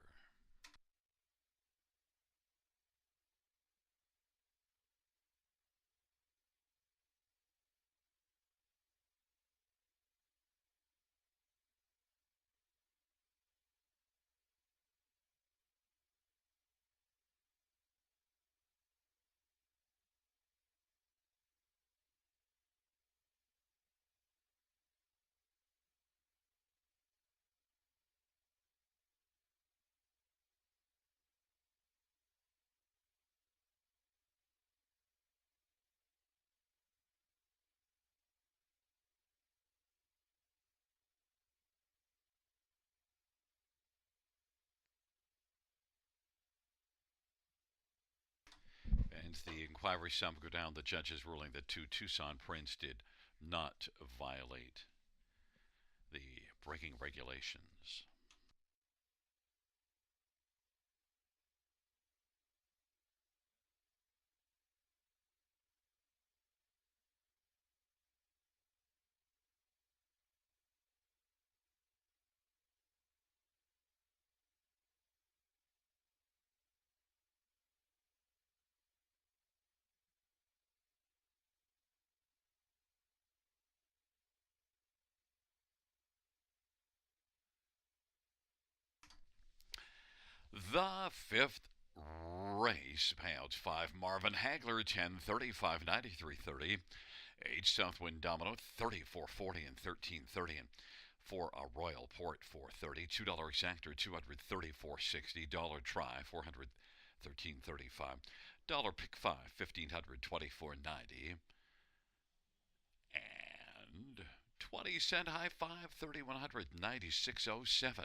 lines. The inquiry sum go down. The judge's ruling that two Tucson prints did not violate the braking regulations. The fifth race, payouts 5 Marvin Hagler 10-35 93-30, 8 Southwind Domino 34-40 and 13-30, and 4 a Royal Port 430, $2 Exactor 234.60, dollar Try 413.35, dollar Pick 5 1524.90, and 20-cent High 5 3196.07.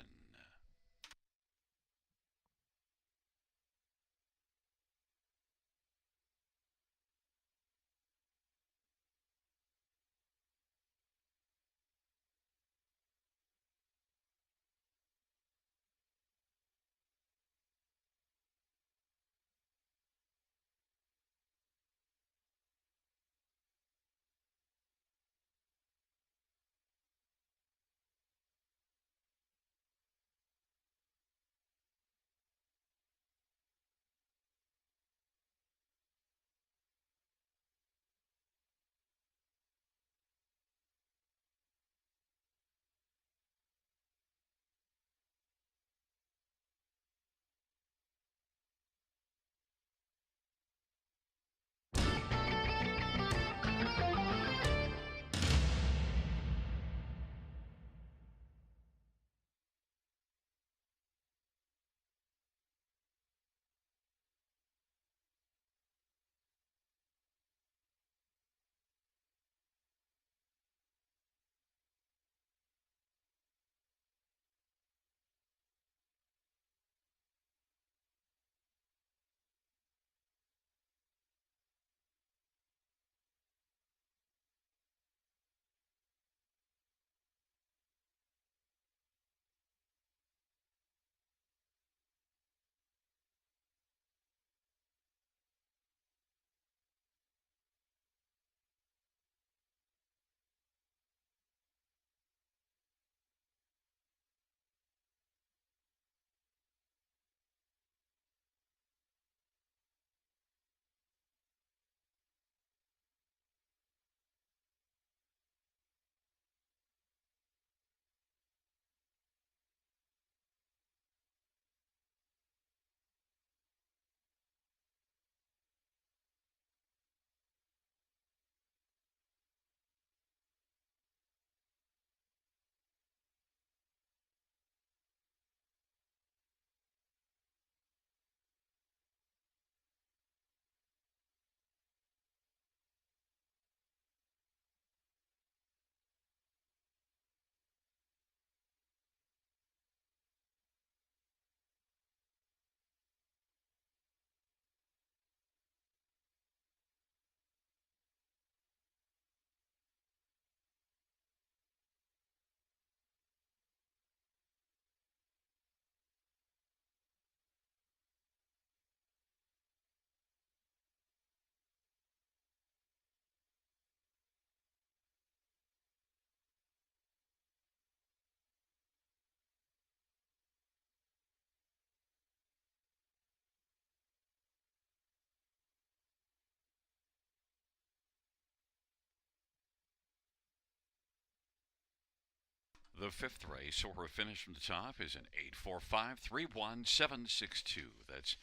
The fifth race, or a finish from the top, is an 845-31762. That's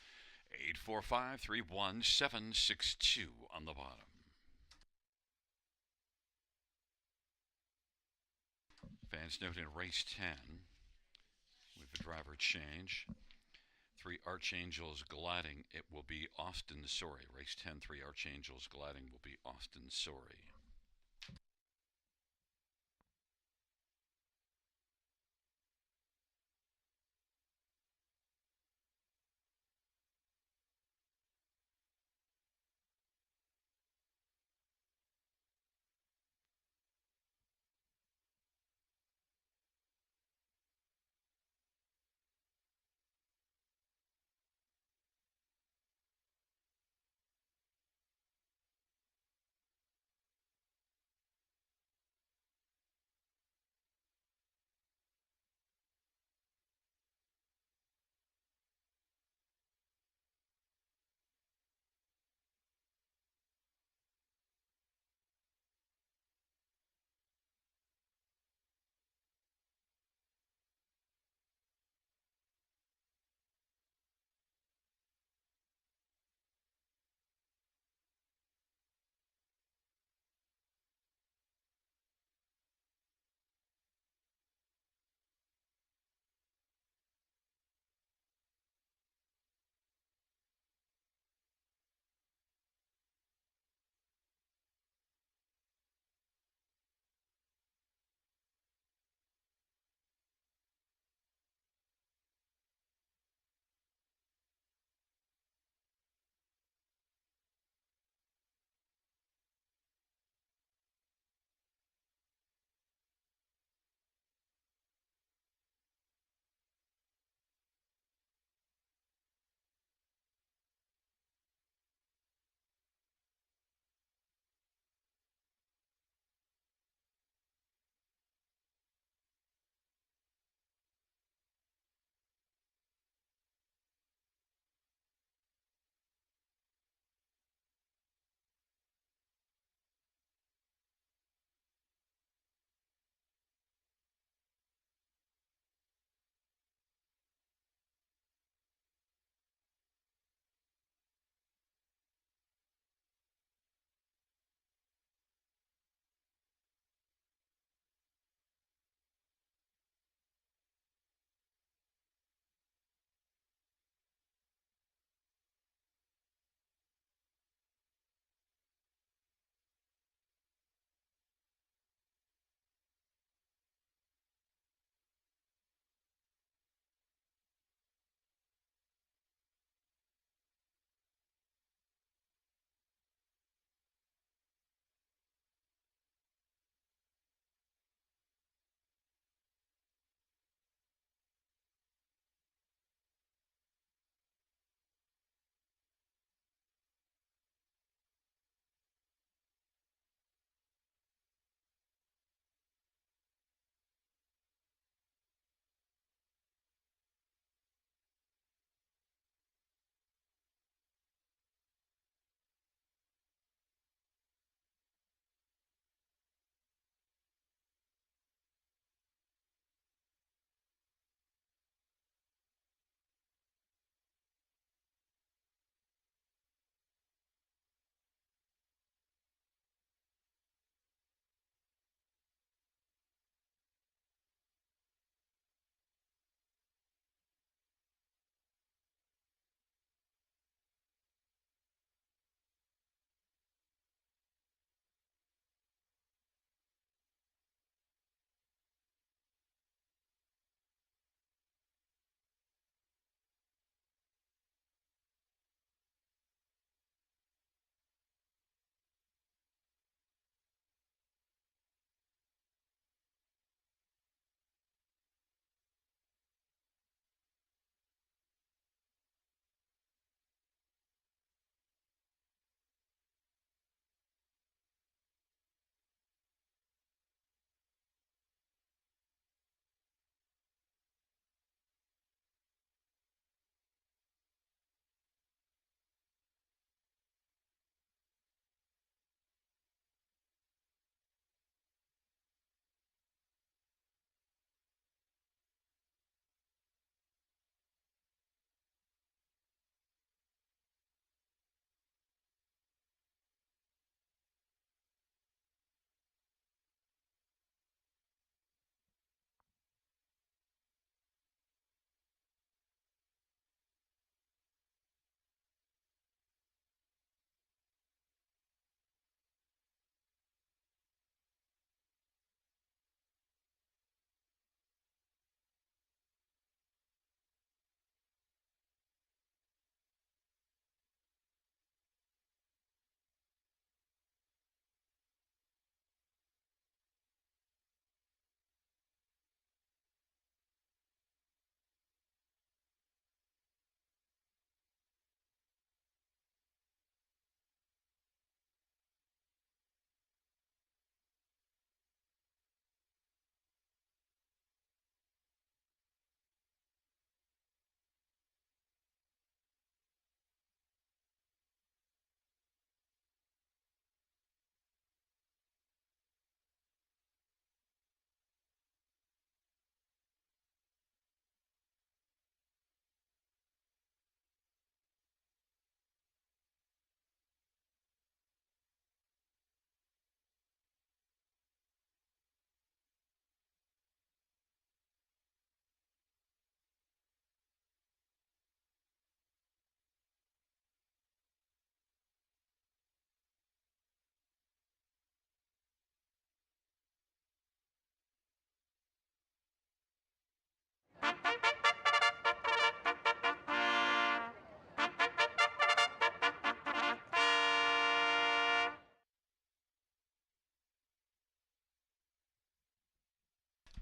845-31762 on the bottom. Fans note in race 10, with the driver change, 3 Archangels gliding, it will be Austin Sorey. Race 10, 3 Archangels gliding will be Austin Sorey.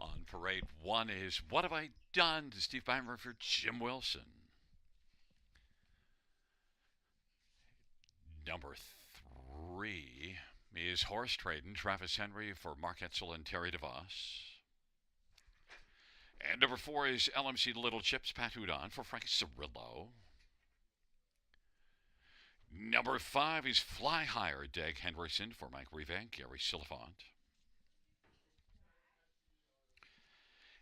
On parade one is What Have I Done to Steve Beimer for Jim Wilson. Number three is Horse Trading, Travis Henry for Mark Etzel and Terry DeVos. And number four is LMC Little Chips, Pat Houdon for Frank Cirillo. Number five is Fly Higher, Dag Henderson for Mike Revan, Gary Silifant.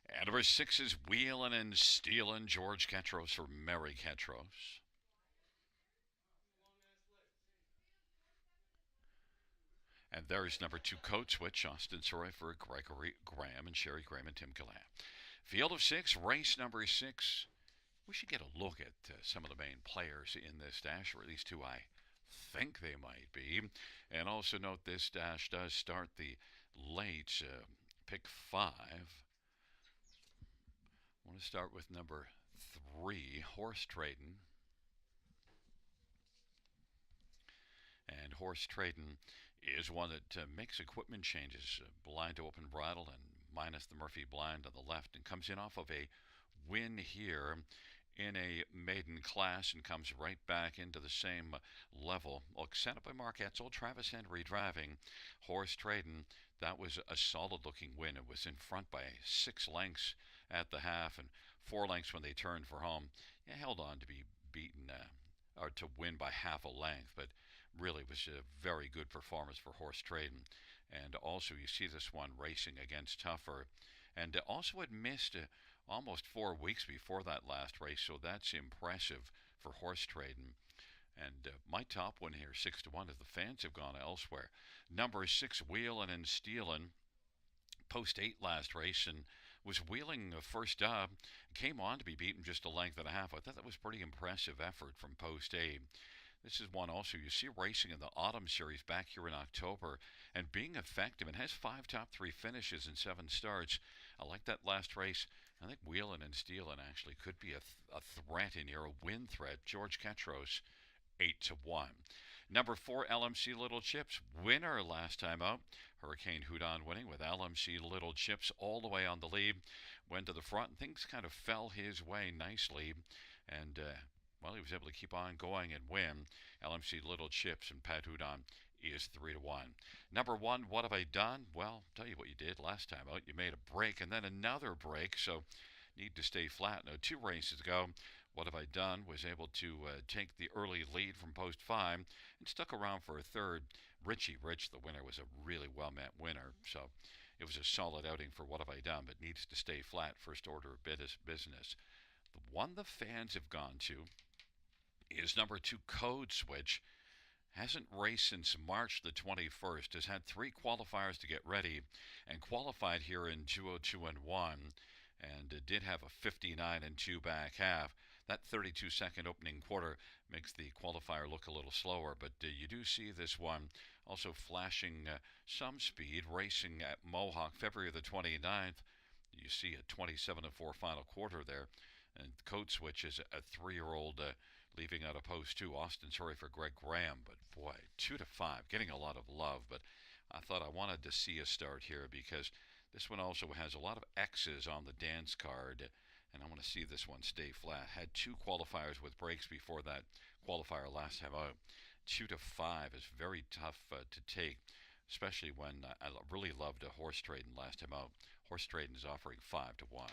And number six is Wheelin' and Stealin', George Ketros for Mary Ketros. And there's number two, Code Switch, Austin Soray for Gregory Graham and Sherry Graham and Tim Gallant. Field of six, race number six. We should get a look at some of the main players in this dash, or at least who I think they might be. And also note this dash does start the late pick five. I want to start with number three, Horse Trading. And Horse Trading is one that makes equipment changes, blind to open bridle and minus the Murphy blind on the left, and comes in off of a win here in a maiden class and comes right back into the same level. Well, set up by Mark Etzel, Travis Henry driving. Horse Trading, that was a solid looking win. It was in front by 6 lengths at the half and 4 lengths when they turned for home. It held on to be beaten or to win by half a length, but really was a very good performance for Horse Trading. And also you see this one racing against tougher, and also had missed almost 4 weeks before that last race, so that's impressive for Horse Trading. And my top one here, 6-1, if the fans have gone elsewhere. Number 6, Wheelin' and Stealin', post 8 last race, and was wheeling first up, came on to be beaten just a length and a half. I thought that was pretty impressive effort from post 8. This is one also you see racing in the Autumn Series back here in October and being effective, and has 5 top 3 finishes and 7 starts. I like that last race. I think Wheelin' and Stealin' actually could be a threat in here, a win threat. George Ketros, 8-1. Number 4, LMC Little Chips, winner last time out. Hurricane Houdon winning with LMC Little Chips all the way on the lead. Went to the front and things kind of fell his way nicely. And, well, he was able to keep on going and win. LMC Little Chips and Pat Houdon is 3-1. Number 1, What Have I Done? Well, I'll tell you what you did last time out. You made a break and then another break, so need to stay flat. Now, 2 races ago, What Have I Done was able to take the early lead from post 5 and stuck around for a third. Richie Rich, the winner, was a really well-met winner, so it was a solid outing for What Have I Done, but needs to stay flat, first order of business. The one the fans have gone to is number 2, Code Switch. Hasn't raced since March the 21st, has had 3 qualifiers to get ready, and qualified here in 2:02.1, and did have a 59-2 back half. That 32-second opening quarter makes the qualifier look a little slower, but you do see this one also flashing some speed, racing at Mohawk February the 29th. You see a 27-4 final quarter there, and Code Switch is a 3-year-old leaving out of post 2. Austin, sorry for Greg Graham, but boy, 2-5, getting a lot of love. But I thought I wanted to see a start here because this one also has a lot of X's on the dance card, and I want to see this one stay flat. Had 2 qualifiers with breaks before that qualifier last time out. 2-5 is very tough to take, especially when I really loved a Horse Trading last time out. Horse Trading is offering 5-1.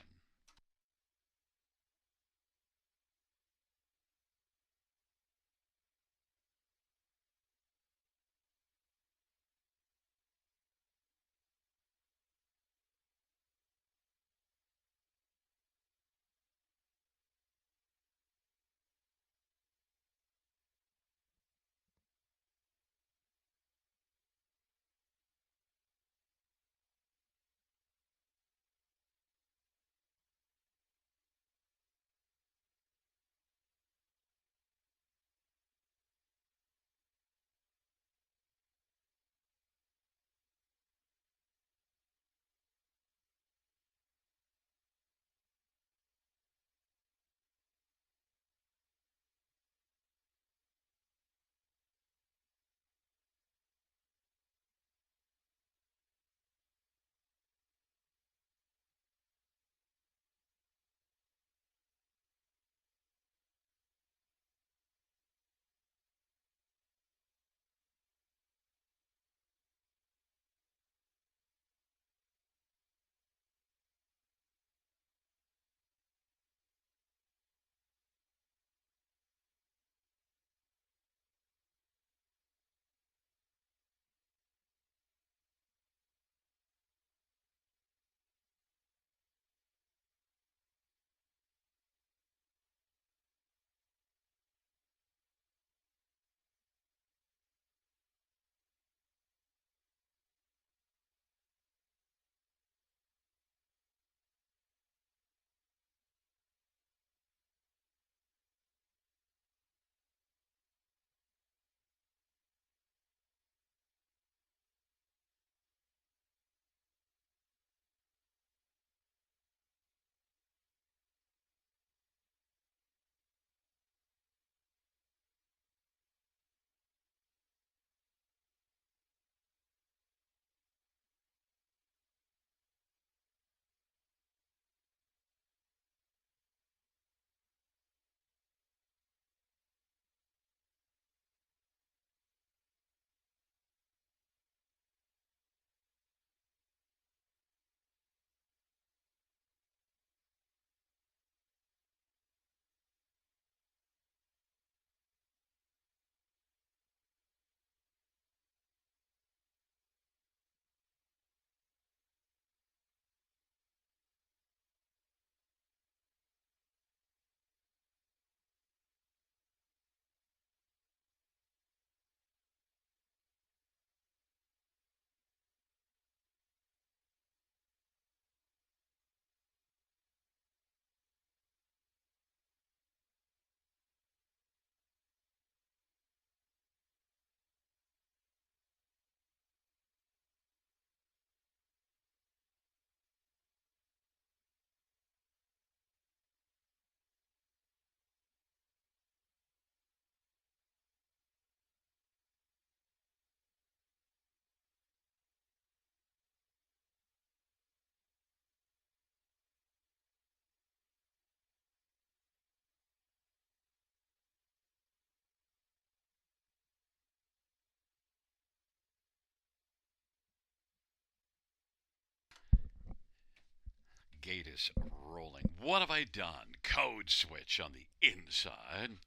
Gate is rolling. What have I done? Code switch on the inside.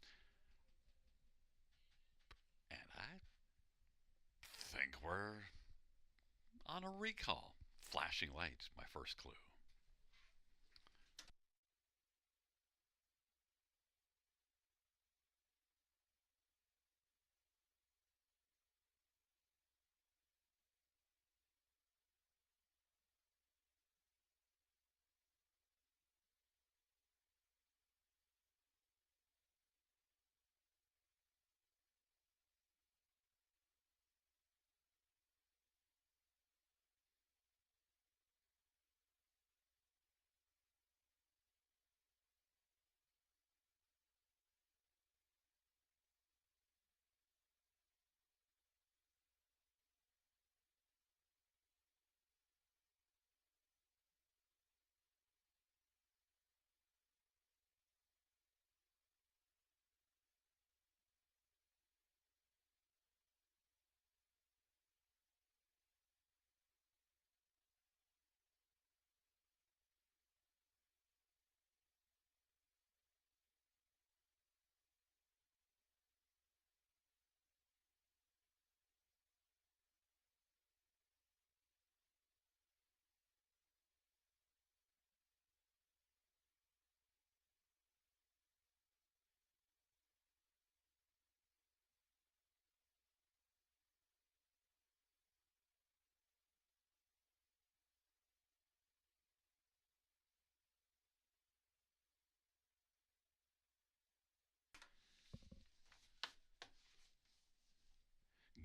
And I think we're on a recall. Flashing lights, my first clue.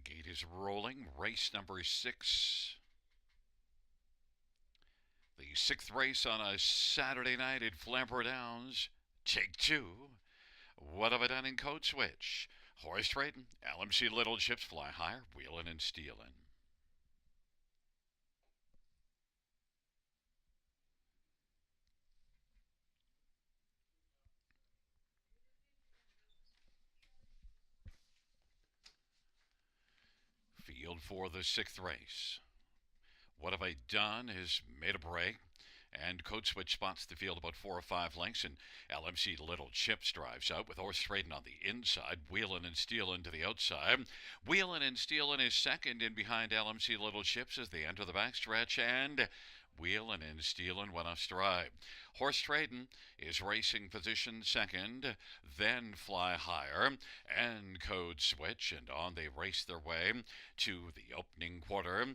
Gate is rolling. Race number 6. The 6th race on a Saturday night at Flamboro Downs. Take 2. What have I done in code switch? Horse trading. LMC Little Chips fly higher. Wheeling and stealing. Field for the 6th race. What have I done is made a break. And Code Switch spots the field about 4 or 5 lengths, and LMC Little Chips drives out with Horse Trading on the inside, Wheeling and Stealing to the outside. Wheeling and Stealing is second in behind LMC Little Chips as they enter the backstretch, and Wheeling and Stealing went off stride. Horse Trading is racing position second, then Fly Higher and Code Switch, and on they race their way to the opening quarter.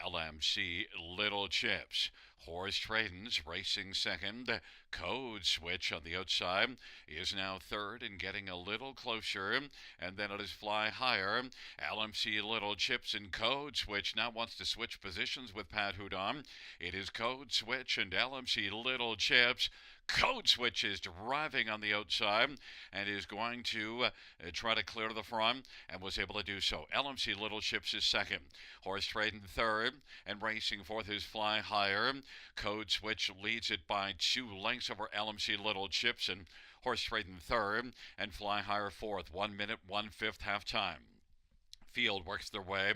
LMC Little Chips. Horse Trading's racing second. Code Switch on the outside is now third and getting a little closer. And then it is Fly Higher. LMC Little Chips and Code Switch now wants to switch positions with Pat Houdon. It is Code Switch and LMC Little Chips. Code Switch is driving on the outside and is going to try to clear the front and was able to do so. LMC Little Chips is second. Horse Trading third and racing fourth is Fly Higher. Code Switch leads it by 2 lengths over LMC Little Chips, and Horse Trading third and Fly Higher fourth. 1 minute, 1/5 halftime. Field works their way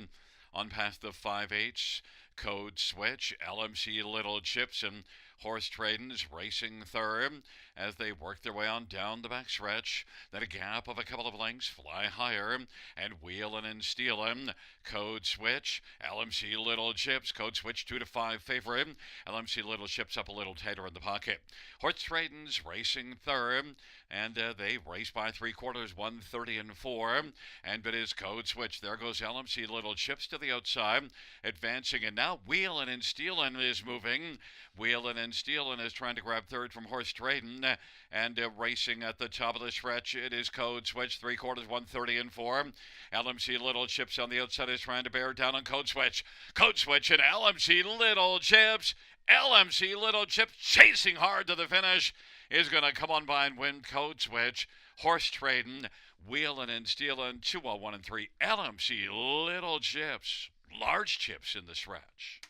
on past the 5/8. Code Switch, LMC Little Chips, and Horse Trading's racing third as they work their way on down the backstretch. Then a gap of a couple of lengths, Fly Higher and Wheeling and Stealing. Code Switch, LMC Little Chips. Code Switch 2-5 favorite. LMC Little Chips up a little tighter in the pocket. Horse Trading's racing third, and they race by 3/4, 1:30 and 4. And it is Code Switch. There goes LMC Little Chips to the outside, advancing, and now Wheeling and Stealing is moving. Wheeling and Stealing is trying to grab third from Horse Trading, and racing at the top of the stretch. It is Code Switch, 3/4, 1:30 and 4. LMC Little Chips on the outside is trying to bear down on Code Switch. Code Switch and LMC Little Chips. LMC Little Chips chasing hard to the finish is going to come on by and win. Code Switch. Horse Trading, Wheeling and Stealing, 201 and 3. LMC Little Chips. Large chips in the stretch.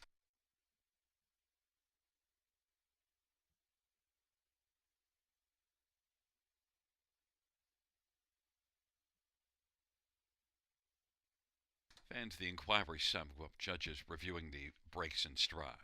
Fans, the inquiry sum of judges reviewing the breaks in stride.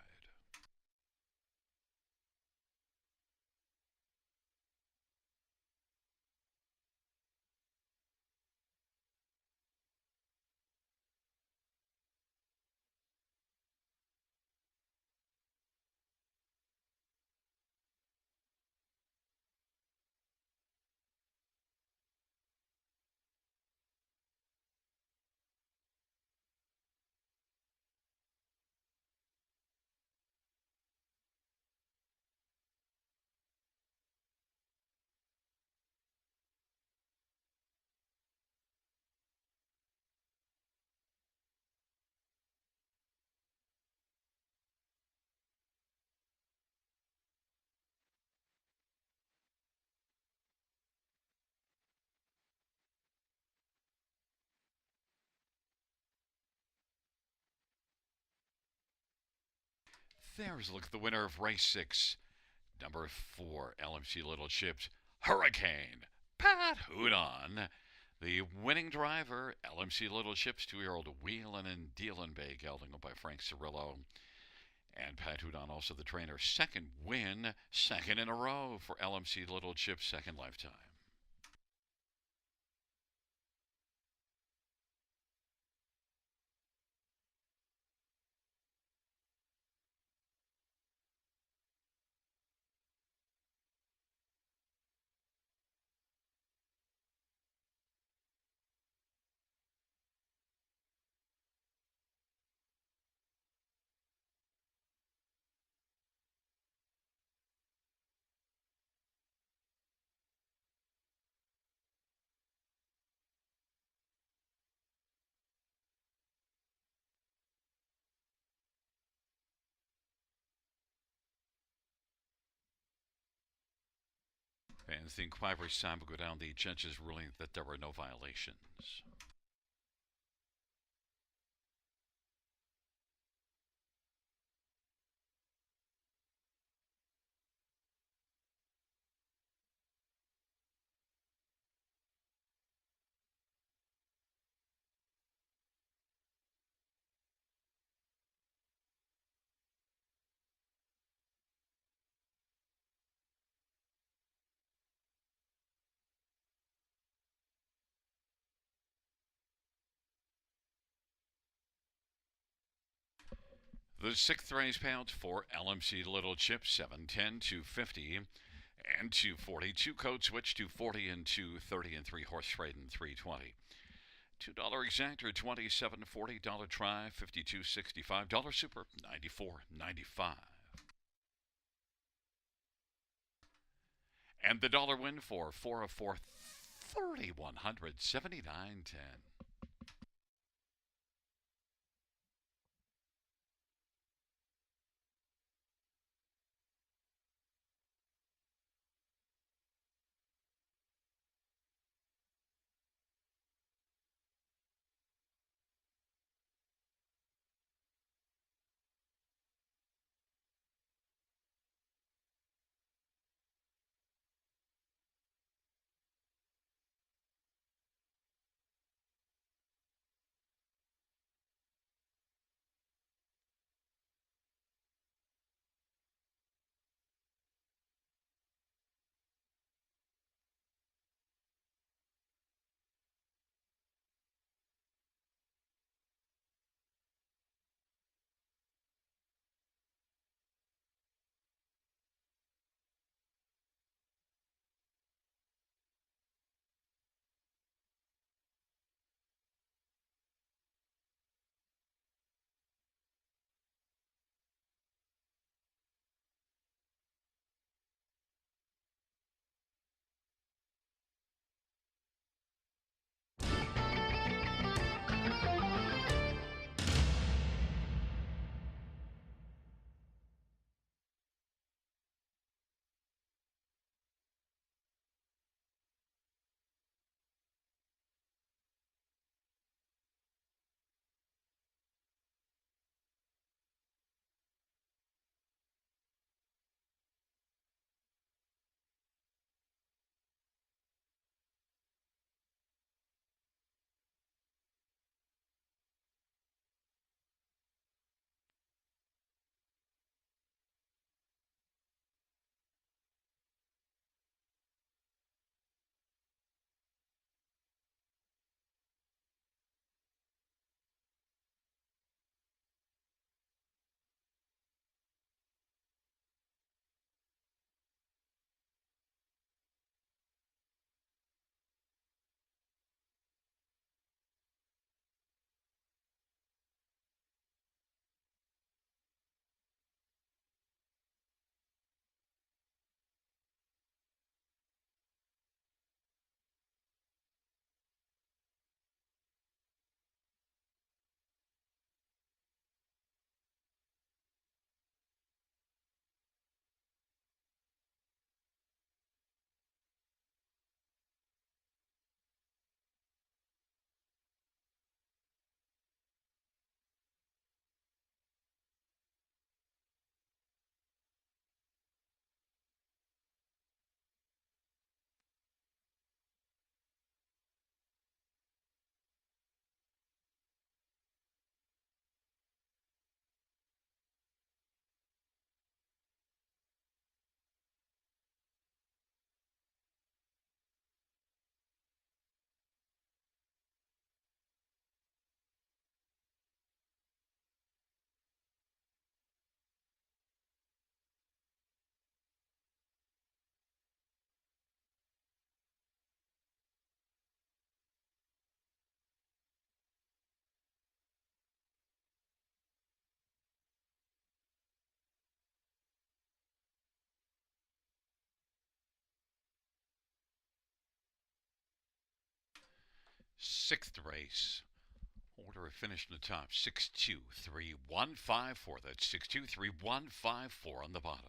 There's a look at the winner of race 6, number 4, LMC Little Chips, Hurricane, Pat Houdon. The winning driver, LMC Little Chips, 2-year-old Wheelin' and Dealin' Bay gelding by Frank Cirillo. And Pat Houdon, also the trainer, second win, second in a row for LMC Little Chips, second lifetime. And the inquiry time will go down the judge's ruling that there were no violations. The sixth race payout for LMC Little Chips, 710, 250, and 240. Two code switch, 240 and 230, and 3 horse trade and 320. $2 exactor, 27.40. Dollar try, 52.65. Dollar super, 94.95. And the dollar win for 4 of 4, 3,100, 79.10. sixth race. Order of finish in the top 623154. That's 623154 on the bottom.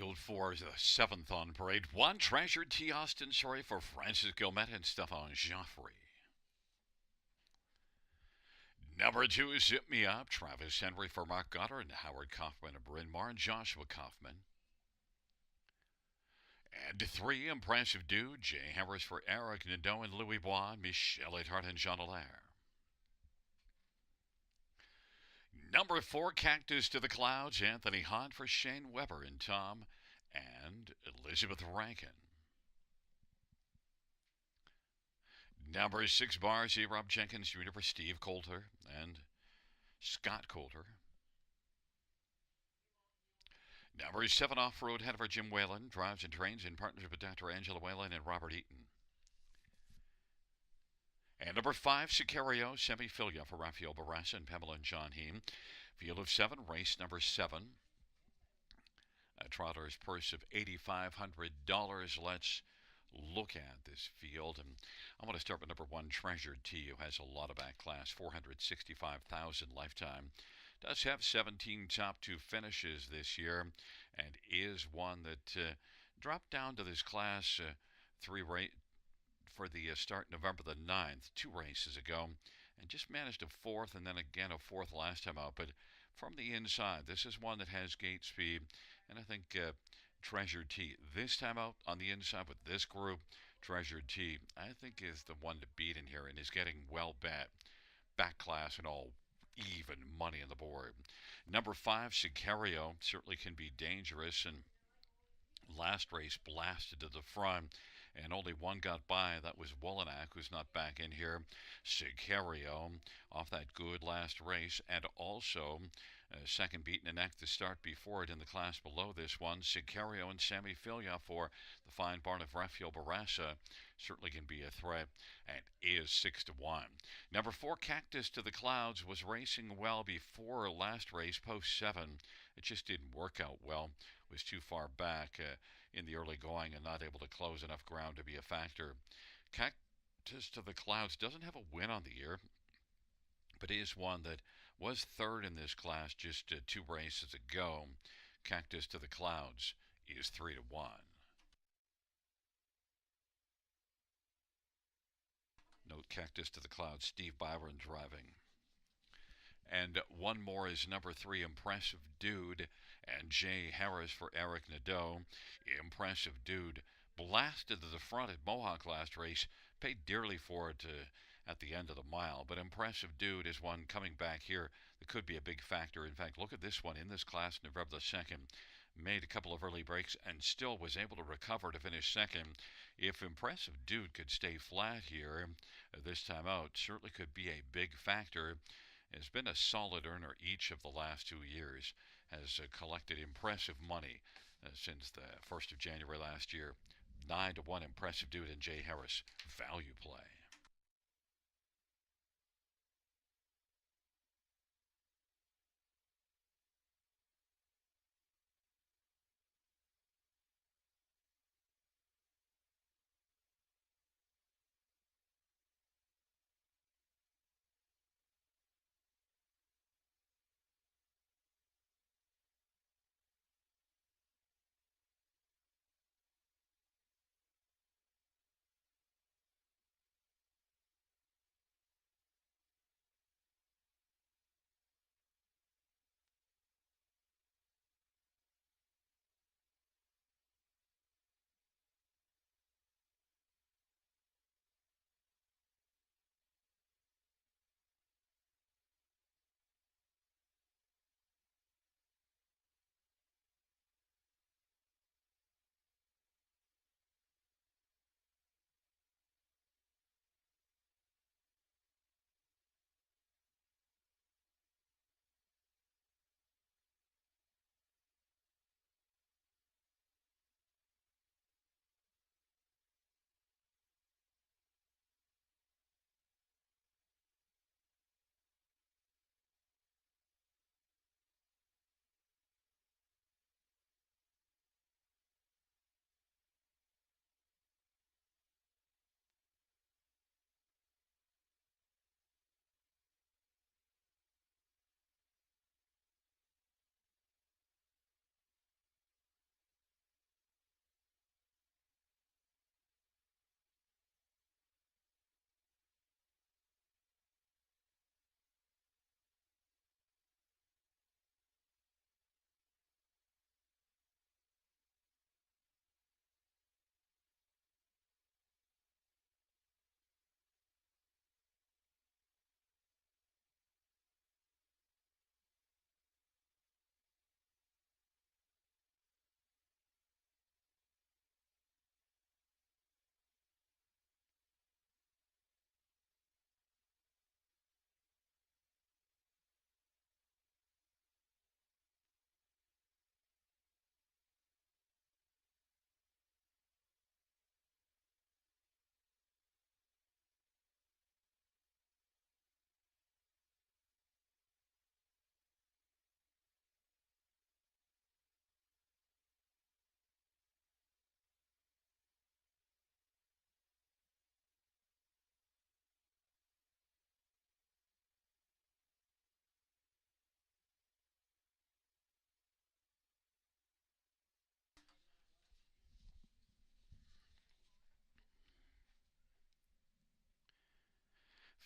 Field 4 is the seventh on parade. One Treasured T. Austin Story for Francis Gilmet and Stefan Joffrey. Number 2 is Zip Me Up. Travis Henry for Mark Goddard and Howard Kaufman of Bryn Mawr and Joshua Kaufman. And 3, Impressive Dude. Jay Harris for Eric Nadeau and Louis Bois, Michelle Earhart and Jean Allaire. Number 4, Cactus to the Clouds. Anthony Hunt for Shane Weber and Tom and Elizabeth Rankin. Number 6, Bars, Rob Jenkins Jr. for Steve Coulter and Scott Coulter. Number 7 off-road head for Jim Whalen. Drives and trains in partnership with Dr. Angela Whalen and Robert Eaton. And number 5, Sicario, Semifilia for Rafael Barassa and Pamela and John Heem. Field of 7, race number 7. A trotter's purse of $8,500. Let's look at this field. And I'm going to start with number 1, Treasured Tea, who has a lot of back class, 465,000 lifetime. Does have 17 top 2 finishes this year, and is one that dropped down to this class 3 for the start November the 9th, 2 races ago, and just managed a 4th and then again a 4th last time out. But from the inside, this is one that has gate speed, and I think Treasured Tea this time out on the inside with this group, Treasured Tea, I think is the one to beat in here and is getting well bet. Back class and all even money on the board. Number 5, Sicario, certainly can be dangerous, and last race blasted to the front, and only one got by. That was Wolenak, who's not back in here. Sicario off that good last race, and also second beaten and neck to start before it in the class below this one. Sicario and Semifilia for the fine barn of Rafael Barassa certainly can be a threat, and is 6-1. Number 4, Cactus to the Clouds, was racing well before last race, post 7. It just didn't work out well. Was too far back in the early going and not able to close enough ground to be a factor. Cactus to the Clouds doesn't have a win on the year, but is one that was third in this class just 2 races ago. Cactus to the Clouds is 3-1. Note Cactus to the Clouds, Steve Byron driving. And one more is number 3, Impressive Dude, and Jay Harris for Eric Nadeau. Impressive Dude blasted to the front at Mohawk last race, paid dearly for it at the end of the mile. But Impressive Dude is one coming back here that could be a big factor. In fact, look at this one in this class, November the 2nd. Made a couple of early breaks and still was able to recover to finish second. If Impressive Dude could stay flat here this time out, certainly could be a big factor. Has been a solid earner each of the last 2 years. Has collected impressive money since the 1st of January last year. 9-1, Impressive Dude and Jay Harris. Value play.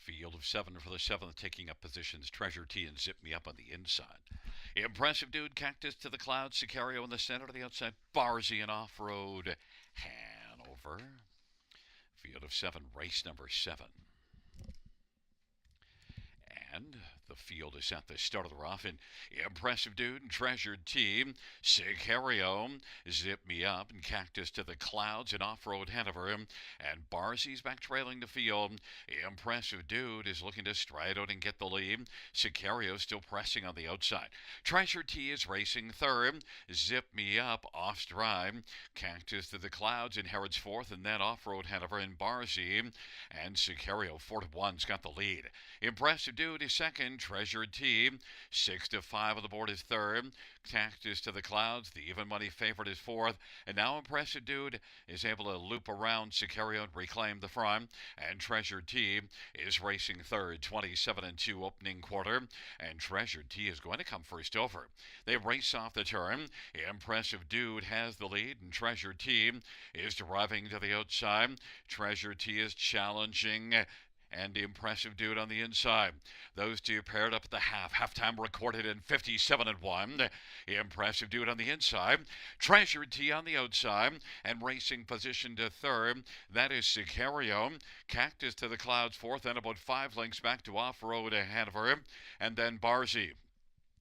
Field of 7 for the 7th, taking up positions. Treasure T and Zip Me Up on the inside. Impressive Dude, Cactus to the Clouds, Sicario in the center to the outside. Barzy and Off-Road, Hanover. Field of 7, race number 7. And the field is at the start of the rough. And Impressive Dude and Treasured Team, Sicario, Zip Me Up, and Cactus to the Clouds and Off-Road Hanover. And Barzy's back trailing the field. Impressive Dude is looking to stride out and get the lead. Sicario still pressing on the outside. Treasure T is racing third. Zip Me Up off stride. Cactus to the Clouds inherits fourth, and then Off-Road Hanover and Barzy. And Sicario 4-1's got the lead. Impressive Dude is second. Treasured T 6-5 on the board is third. Cactus to the Clouds, the even money favorite, is fourth. And now Impressive Dude is able to loop around Sicario and reclaim the front. And Treasured T is racing third, 27-2 opening quarter. And Treasured T is going to come first over. They race off the turn. Impressive Dude has the lead, and Treasured T is driving to the outside. Treasured T is challenging and Impressive Dude on the inside. Those two paired up at the half. Halftime recorded in 57-1. Impressive Dude on the inside. Treasured T on the outside. And racing position to third. That is Sicario. Cactus to the Clouds fourth, and about 5 lengths back to Off-Road Hanover. And then Barzy.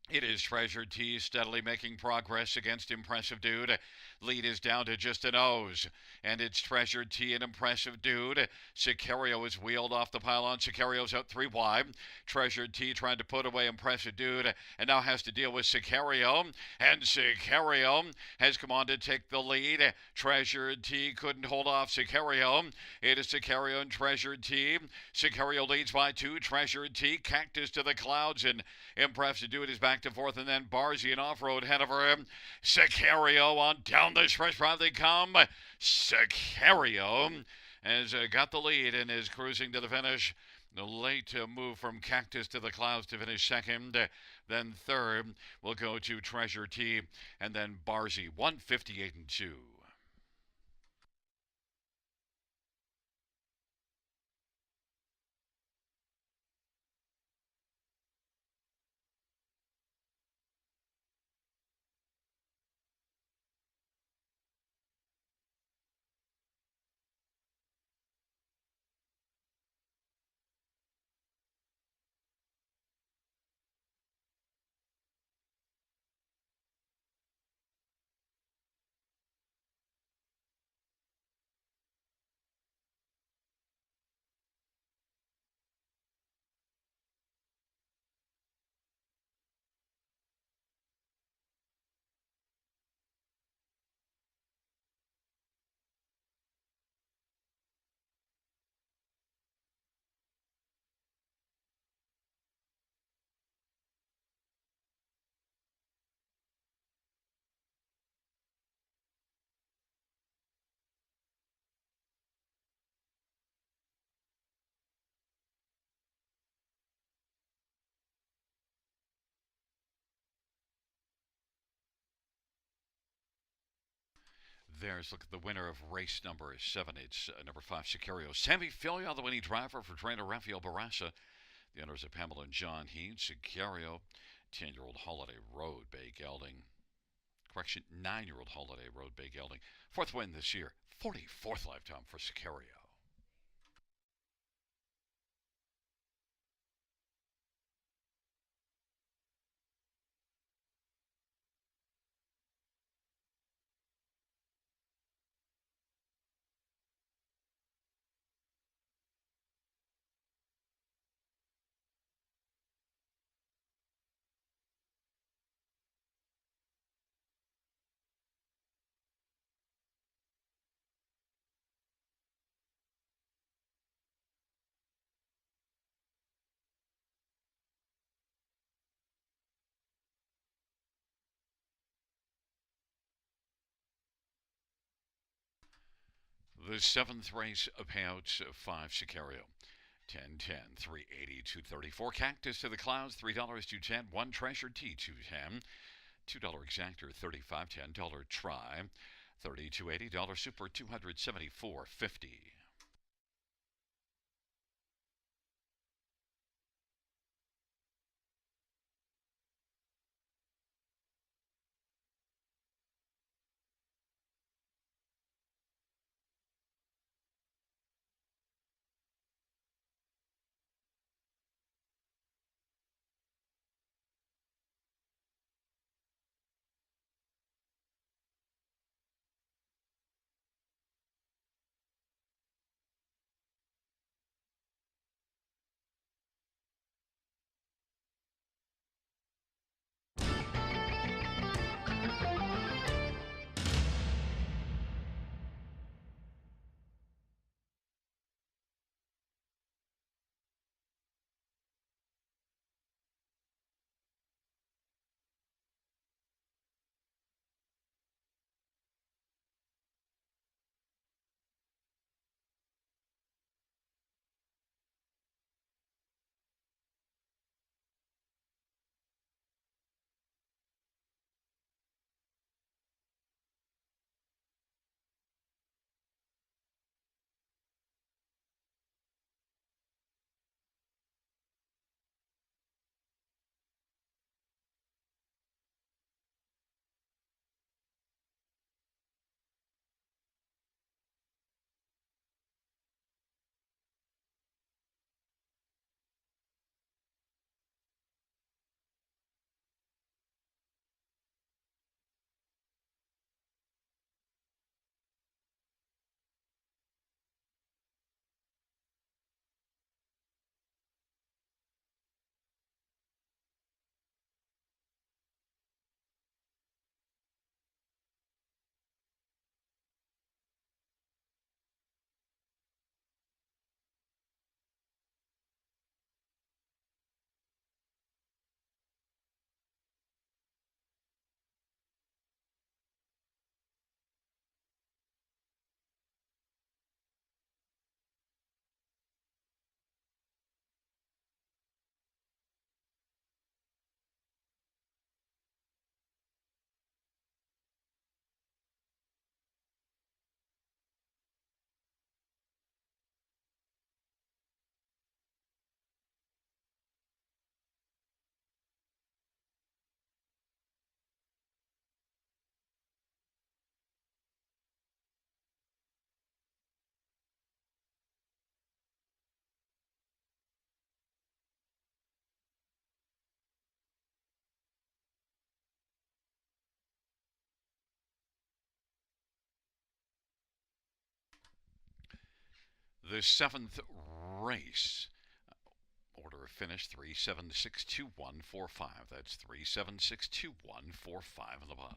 It is Treasured T steadily making progress against Impressive Dude. Lead is down to just a nose. And it's Treasured T and Impressive Dude. Sicario is wheeled off the pylon. Sicario's out 3 wide. Treasured T trying to put away Impressive Dude and now has to deal with Sicario. And Sicario has come on to take the lead. Treasured T couldn't hold off Sicario. It is Sicario and Treasured T. Sicario leads by 2. Treasured T, Cactus to the Clouds, and Impressive Dude is back to fourth, and then Barzy and Off-Road Hanover. Sicario on down the stretch, they come. Sicario has got the lead and is cruising to the finish. The late move from Cactus to the Clouds to finish second. Then third will go to Treasure T, and then Barzy, 158-2. There's look at the winner of race number 7. It's number 5, Sicario. Sammy Filia, the winning driver for trainer Rafael Barassa. The owners of Pamela and John Heen. Sicario, 10-year-old Holiday Road, Bay Gelding. Correction, 9-year-old Holiday Road, Bay Gelding. 4th win this year. 44th lifetime for Sicario. The 7th race of payouts, 5, Sicario. 10-10, 380, 234. Cactus to the Clouds, $3, 210. 1 Treasure T, 210. $2 exactor, 35.10. Try, 32.80. Super, 274.50. the seventh race. Order of finish 3762-145. That's 3762-145 on the bottom.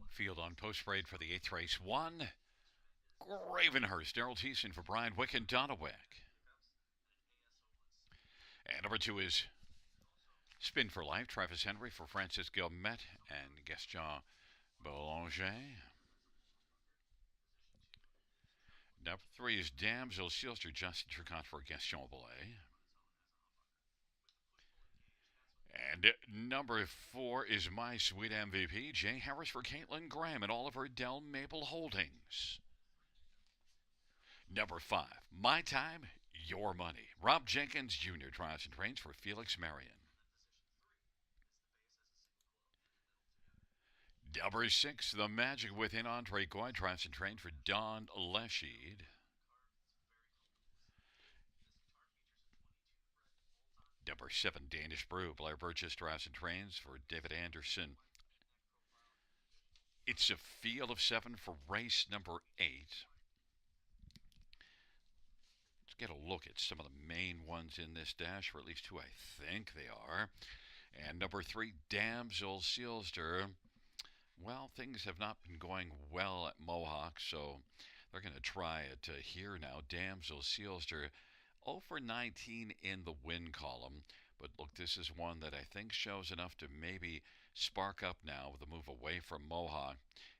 Field on post parade for the eighth race. One, Gravenhurst, Daryl Thiessen for Brian Wick and Donawick. And number two is Spin for Life, Travis Henry for Francis Guillemette and Gaston Boulanger. Number three is Damsel Silster, Justin Tricot for Gaston Belay. And number four is My Sweet MVP, Jay Harris for Caitlin Graham and Oliver Del Maple Holdings. Number five, My Time, Your Money, Rob Jenkins Jr. drives and trains for Felix Marion. Number six, The Magic Within, Andre Goy drives and trains for Don Leshied. Number seven, Danish Brew, Blair Burgess drives and trains for David Anderson. It's a field of seven for race number eight. Let's get a look at some of the main ones in this dash, or at least who I think they are. And number three, Damsel Silster. Well, things have not been going well at Mohawk, so they're going to try it here now. Damsel Silster, 0 for 19 in the win column. But look, this is one that I think shows enough to maybe spark up now with a move away from Mohawk.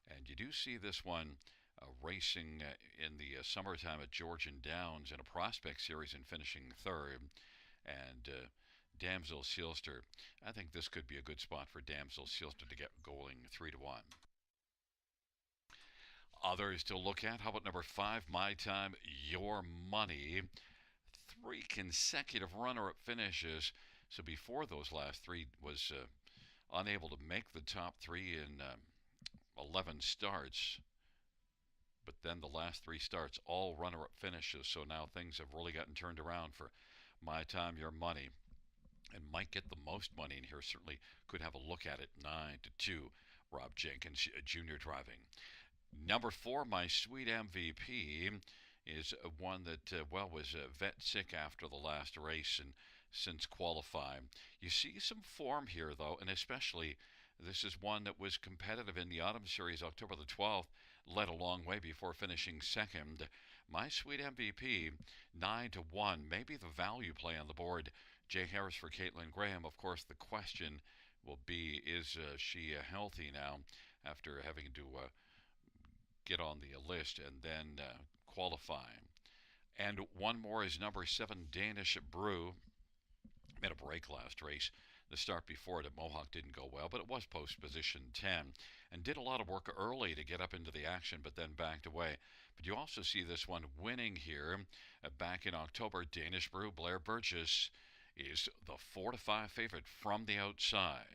And you do see this one racing in the summertime at Georgian Downs in a prospect series and finishing third. And Damsel Silster, I think this could be a good spot for Damsel Silster to get going 3 to 1. Others to look at. How about number five, My Time, Your Money? Three consecutive runner-up finishes. So before those last three was unable to make the top three in 11 starts. But then the last three starts, all runner-up finishes. So now things have really gotten turned around for My Time, Your Money. And might get the most money in here. Certainly could have a look at it. 9 to 2. Rob Jenkins Jr. driving. Number four, My Sweet MVP, is one that, was vet sick after the last race and since qualifying. You see some form here, though, and especially this is one that was competitive in the Autumn Series October the 12th, led a long way before finishing second. My Sweet MVP, 9 to 1, maybe the value play on the board. Jay Harris for Caitlin Graham. Of course, the question will be, is she healthy now after having to get on the list and then qualify? And one more is number seven, Danish Brew. Made a break last race. The start before it at Mohawk didn't go well, but it was post position 10 and did a lot of work early to get up into the action, but then backed away. But you also see this one winning here back in October. Danish Brew, Blair Burgess is the 4 to 5 favorite from the outside.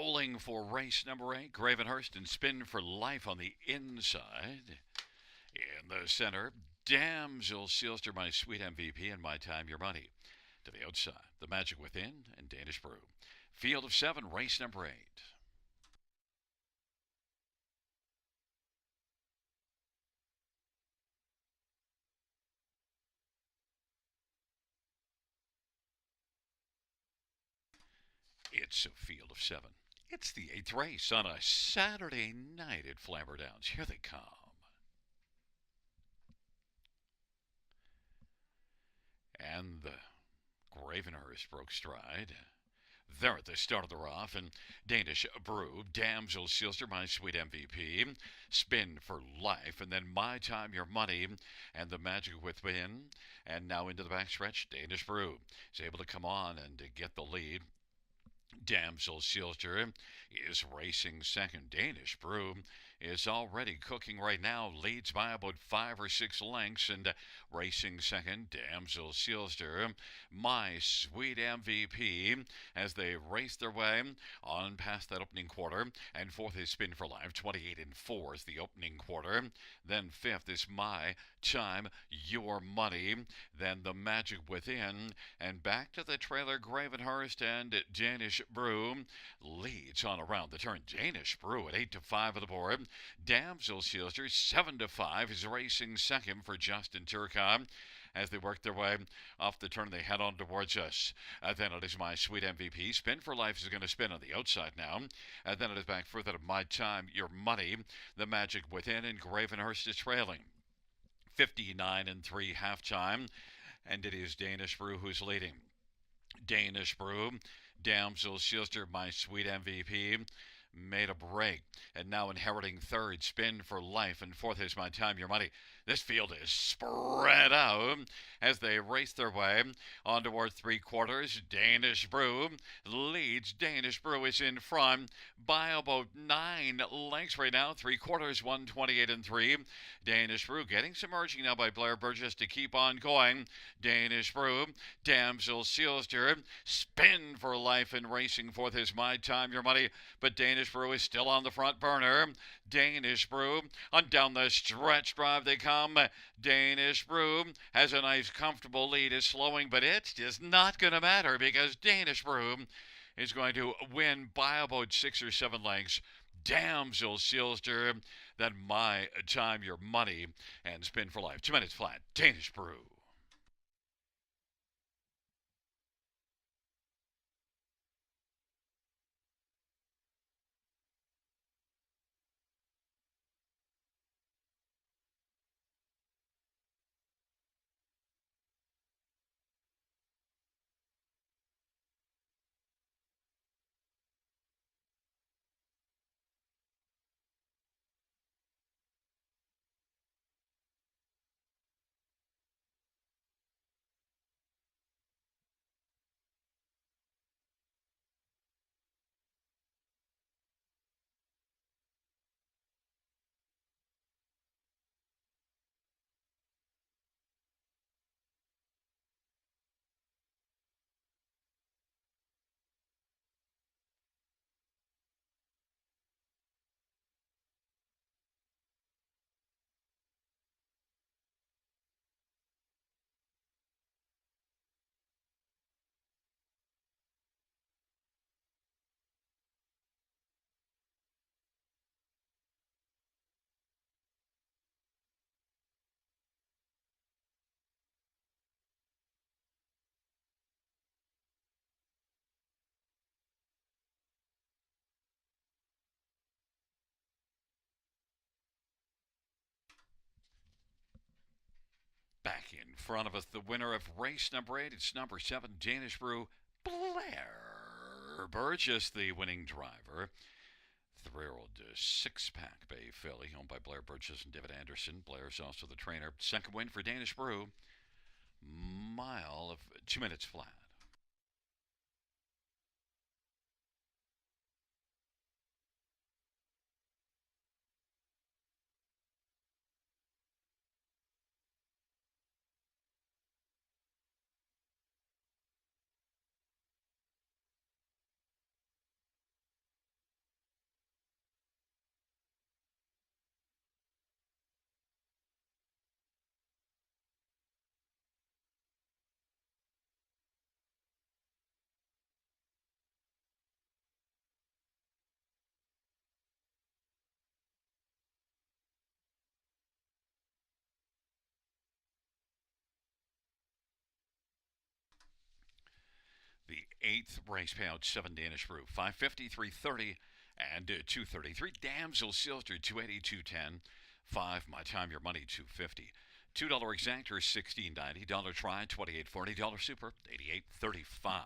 rolling for race number 8. Gravenhurst and Spin for Life on the inside. In the center, Damsel Sealster, My Sweet MVP, and My Time, Your Money. To the outside, The Magic Within and Danish Brew. Field of 7, race number 8. It's a field of 7. It's the 8th race on a Saturday night at Flamboro Downs. Here they come. And the Gravenhurst broke stride. There at the start of the rough, and Danish Brew, Damsel Sealster, My Sweet MVP, Spin for Life, and then My Time, Your Money, and The Magic Within. And now into the backstretch, Danish Brew is able to come on and to get the lead. Damsel Sealster is racing second. Danish Brew is already cooking right now, leads by about 5 or 6 lengths, and racing second, Damsel Sealster, My Sweet MVP, as they race their way on past that opening quarter. And fourth is Spin for Life, 28 and 4 is the opening quarter. Then fifth is My Time, Your Money. Then The Magic Within, and back to the trailer, Gravenhurst and Danish Brew leads on around the turn. Danish Brew at 8 to 5 of the board. Damsel Sealster 7 to 5 is racing second for Justin Turcotte. As they work their way off the turn, they head on towards us. Then it is My Sweet MVP. Spin for Life is going to spin on the outside now. Then it is back further to My Time, Your Money. The Magic Within, and Gravenhurst is trailing. 59 and 3 halftime. And it is Danish Brew who's leading. Danish Brew, Damsel Sealster, My Sweet MVP, made a break, and now inheriting third. Spin for Life, and fourth is My Time, Your Money. This field is spread out as they race their way on towards 3/4. Danish Brew leads. Danish Brew is in front by about 9 lengths right now. 3/4, 128 and 3. Danish Brew getting some urging now by Blair Burgess to keep on going. Danish Brew, Damsel Sealster, Spin for Life, and racing fourth is My Time, Your Money. But Danish Brew is still on the front burner. Danish Brew on down the stretch drive they come. Danish Brew has a nice comfortable lead, is slowing, but it's just not going to matter because Danish Brew is going to win by about 6 or 7 lengths. Damsel Sealster, then My Time, Your Money, and Spin for Life. 2 minutes flat. Danish Brew. Back in front of us, the winner of race number 8. It's number 7, Danish Brew, Blair Burgess, the winning driver. 3-year-old 6-pack bay filly, owned by Blair Burgess and David Anderson. Blair's also the trainer. Second win for Danish Brew. Mile of 2 minutes flat. eighth race payout, 7 Danish Brew, 550, 330, and 233. Damsel Silster, 280, 210. 5 My Time Your Money, 250. $2 exactor, 16.90. Dollar try, 28.40. Dollar super, 88.35.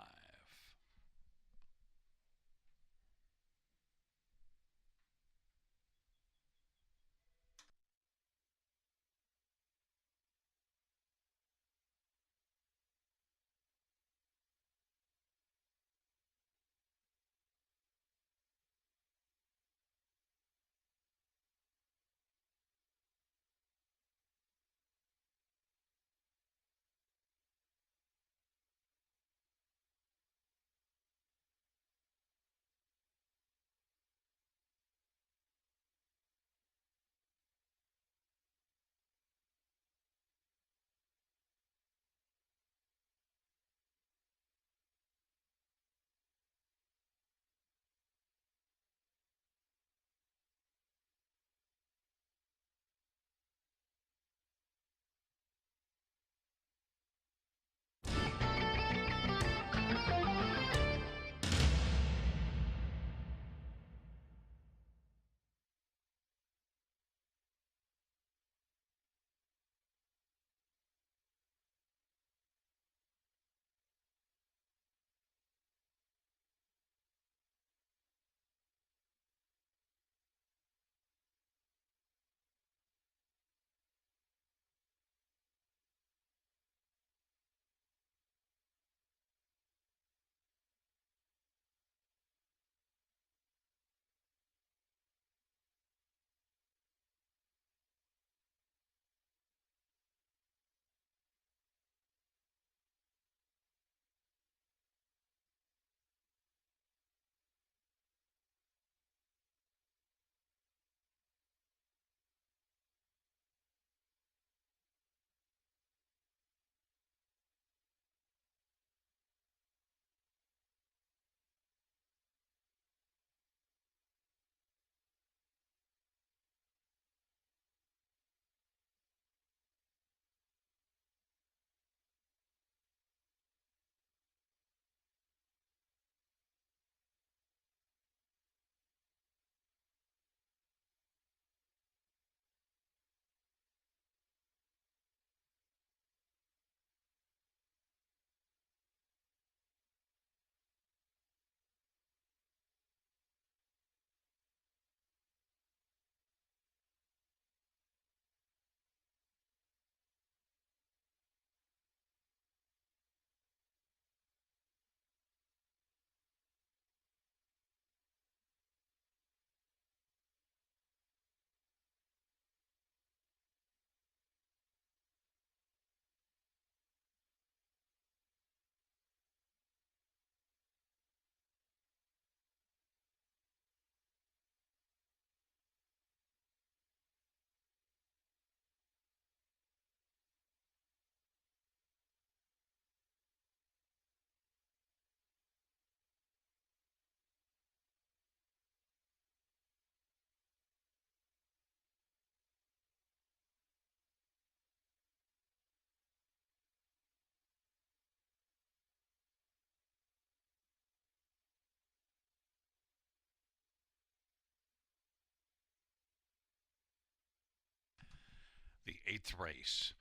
The eighth race.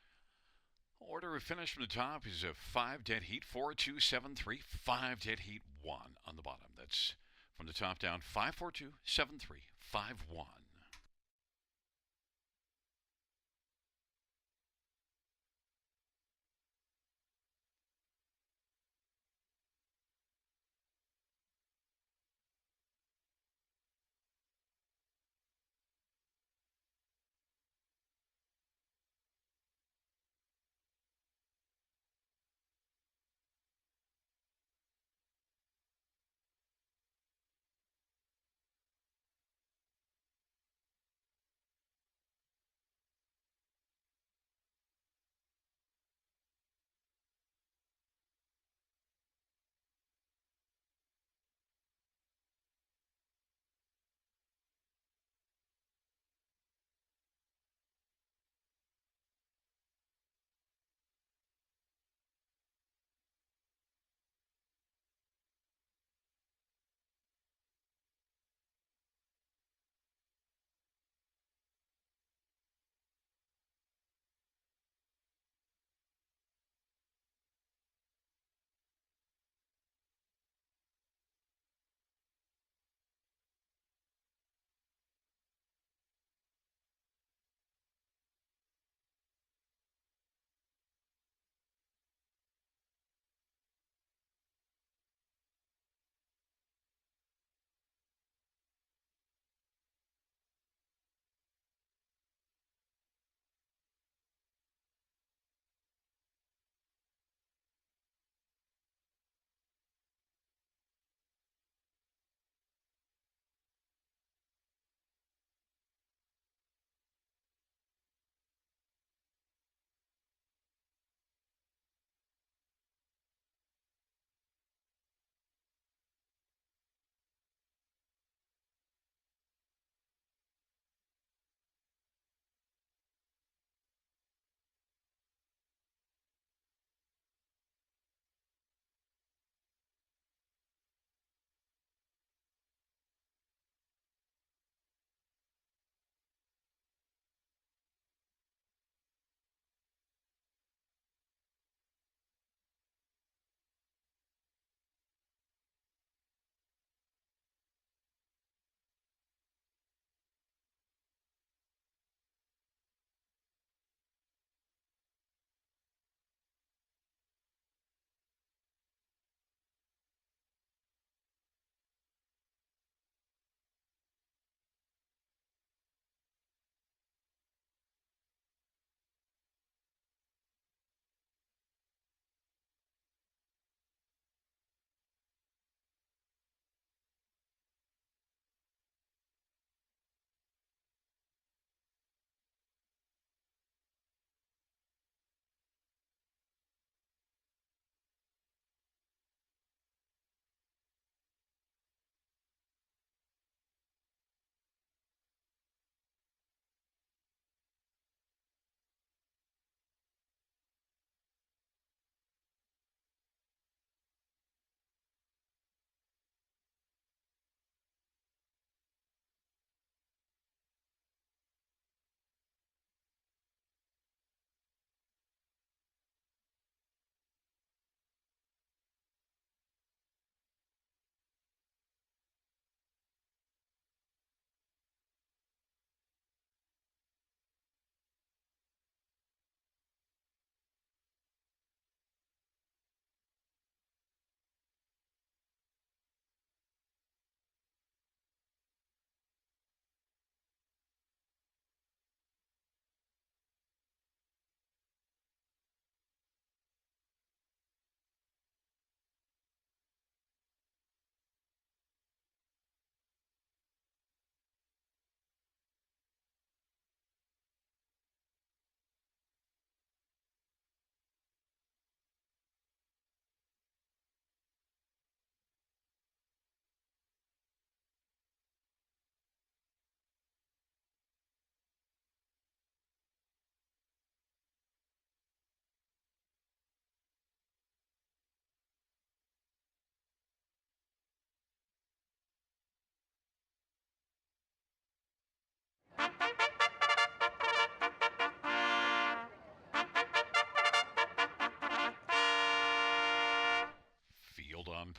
Order of finish from the top is a 5 dead heat, 4 2 7 3, 5 dead heat, 1 on the bottom. That's from the top down, 5 4 2 7 3, 5 1.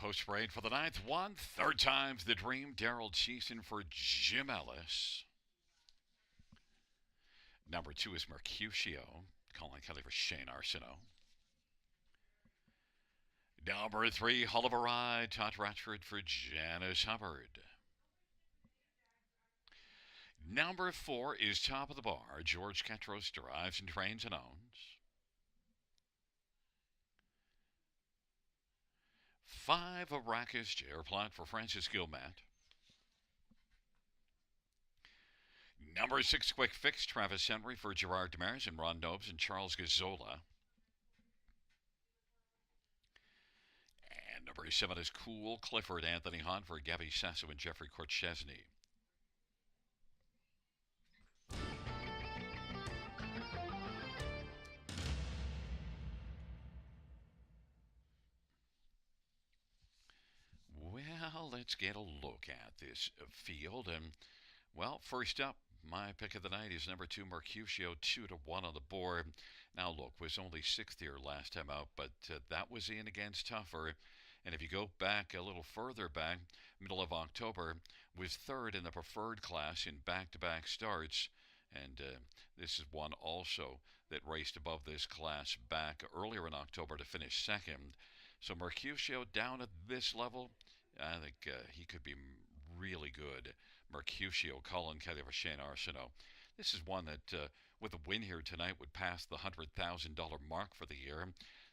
post parade for the ninth one. Third time's the dream. Daryl Cheeson for Jim Ellis. Number 2 is Mercutio. Colin Kelly for Shane Arsenault. Number 3, Hull of a Ride. Todd Ratchford for Janice Hubbard. Number 4 is Top of the Bar. George Ketros drives and trains and owns. 5, Arrakis. J.R. Platt for Francis Gilmat. Number 6, Quick Fix. Travis Henry for Gerard Demers and Ron Nobes and Charles Gazzola. And number 7 is Cool Clifford. Anthony Hahn for Gabby Sasso and Jeffrey Korchesny. Well, let's get a look at this field. And, well, first up, my pick of the night is number 2, Mercutio, 2-1 on the board. Now, look, was only 6th here last time out, but that was in against tougher. And if you go back a little further back, middle of October, was 3rd in the preferred class in back-to-back starts. And this is one also that raced above this class back earlier in October to finish 2nd. So Mercutio down at this level, I think he could be really good. Mercutio, Colin Kelly for Shane Arsenault. This is one that, with a win here tonight, would pass the $100,000 mark for the year.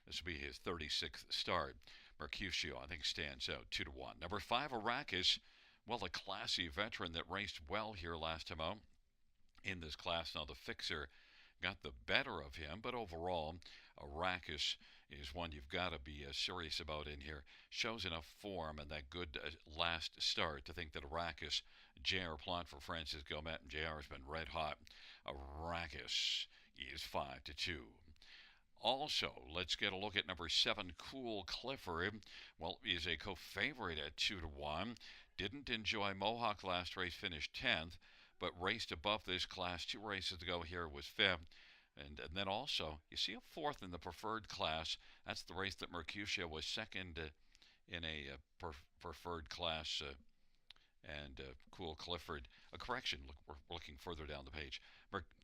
This will be his 36th start. Mercutio, I think, stands out 2-1. Number 5, Arrakis. Well, a classy veteran that raced well here last time out in this class. Now, the fixer got the better of him, but overall, Arrakis is one you've got to be serious about in here. Shows enough form and that good last start to think that Arrakis, J.R. Platt for Francis Gilmet, and J.R. has been red hot. Arrakis is 5-2. Also, let's get a look at number 7, Cool Clifford. Well, is a co-favorite at 2-1. Didn't enjoy Mohawk last race, finished 10th, but raced above this class 2 races ago here, was 5th. And then also, you see a 4th in the preferred class. That's the race that Mercutio was 2nd in a preferred class. And Cool Clifford, a correction, look, we're looking further down the page.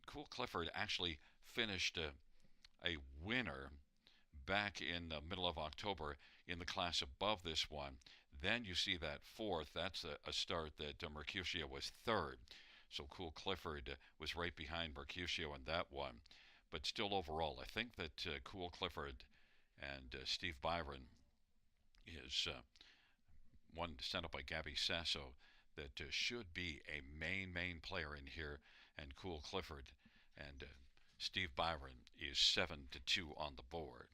Cool Clifford actually finished a winner back in the middle of October in the class above this one. Then you see that 4th, that's a start that Mercutio was 3rd. So Cool Clifford was right behind Mercutio in that one. But still overall, I think that Cool Clifford and Steve Byron is one sent up by Gabby Sasso that should be a main player in here. And Cool Clifford and Steve Byron is 7-2 on the board.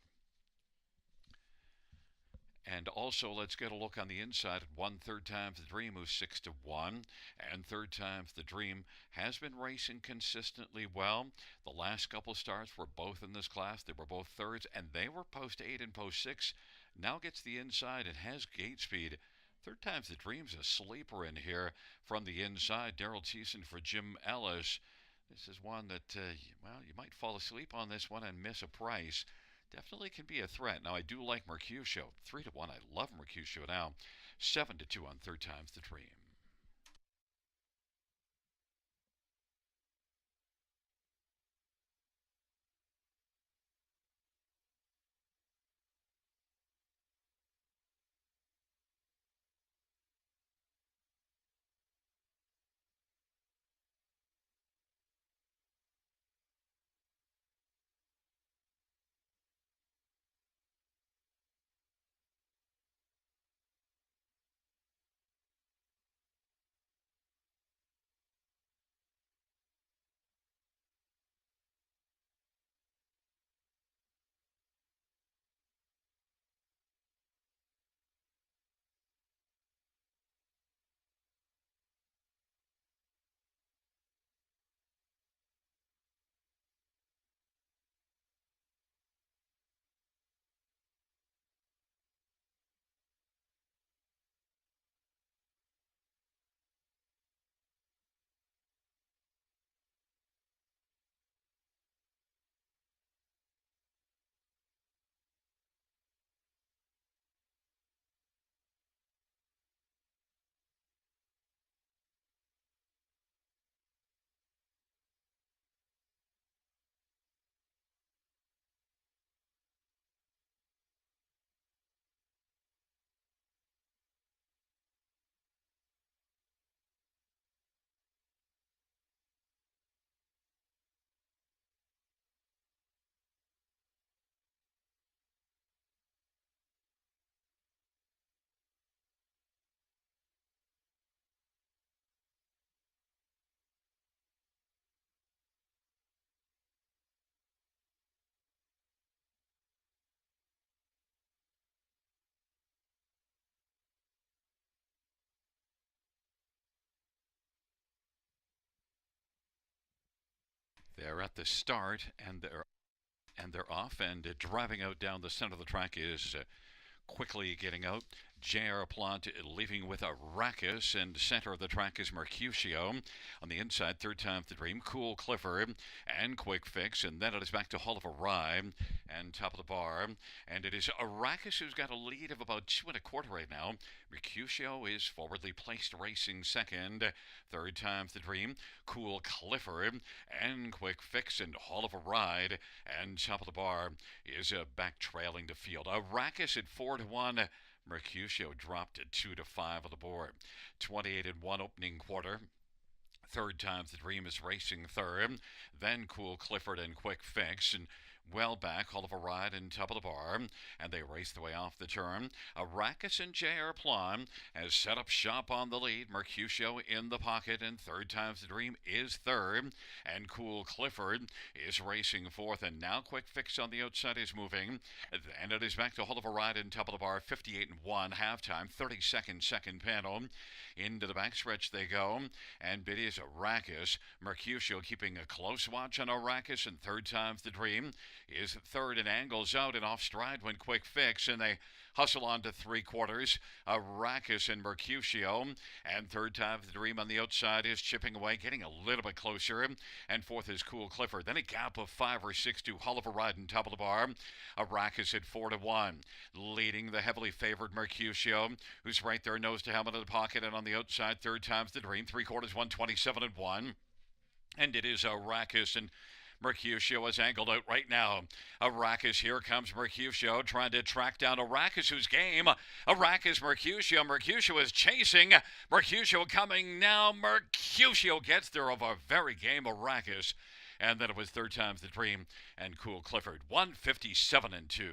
And also, let's get a look on the inside at 1/3 Times the Dream, who's 6-1. And 3rd Times the Dream has been racing consistently well. The last couple starts were both in this class. They were both thirds, and they were post 8 and post 6. Now gets the inside and has gate speed. 3rd Times the Dream's a sleeper in here from the inside. Daryl Cheeson for Jim Ellis. This is one that, well, you might fall asleep on this one and miss a price. Definitely can be a threat. Now, I do like Mercutio. 3-1. I love Mercutio now. 7-2 on 3rd Times the Dream. They're at the start, and they're off, and driving out down the center of the track is quickly getting out. J.R. Plant leaving with Arrakis, and center of the track is Mercutio. On the inside, third time the dream, Cool Clifford and Quick Fix, and then it is back to Hall of a Ride and top of the bar. And it is Arrakis who's got a lead of about 2.25 right now. Mercutio is forwardly placed racing second. Third time's the dream, Cool Clifford and Quick Fix and Hall of a Ride and top of the bar is back trailing the field. Arrakis at 4-1. Mercutio dropped at 2-5 on the board. 28-1 opening quarter. Third time's the dream is racing third. Then Cool Clifford and Quick Fix, and well back, Hall of a Ride and top of the bar, and they race the way off the turn. Arrakis and J.R. Plum has set up shop on the lead. Mercutio in the pocket, and third time's the dream is third, and Cool Clifford is racing fourth, and now Quick Fix on the outside is moving. And it is back to Hall of a Ride and top of the bar, 58-1 halftime, 32nd second panel. Into the backstretch they go, and it is Arrakis. Mercutio keeping a close watch on Arrakis, and third time's the dream is third and angles out and off stride when Quick Fix, and they hustle on to three quarters. Arrakis and Mercutio, and third time the dream on the outside is chipping away, getting a little bit closer, and fourth is Cool Clifford. Then a gap of 5 or 6 to Hall of a Ride and top of the bar. Arrakis at 4-1, leading the heavily favored Mercutio, who's right there, nose to helmet in the pocket, and on the outside, third time's the dream, three quarters, 127-1. And it is Arrakis, and Mercutio is angled out right now. Arrakis, here comes Mercutio, trying to track down Arrakis, who's game. Arrakis, Mercutio. Mercutio is chasing. Mercutio coming now. Mercutio gets there over very game Arrakis. And then it was third time's the dream and Cool Clifford. 157-2.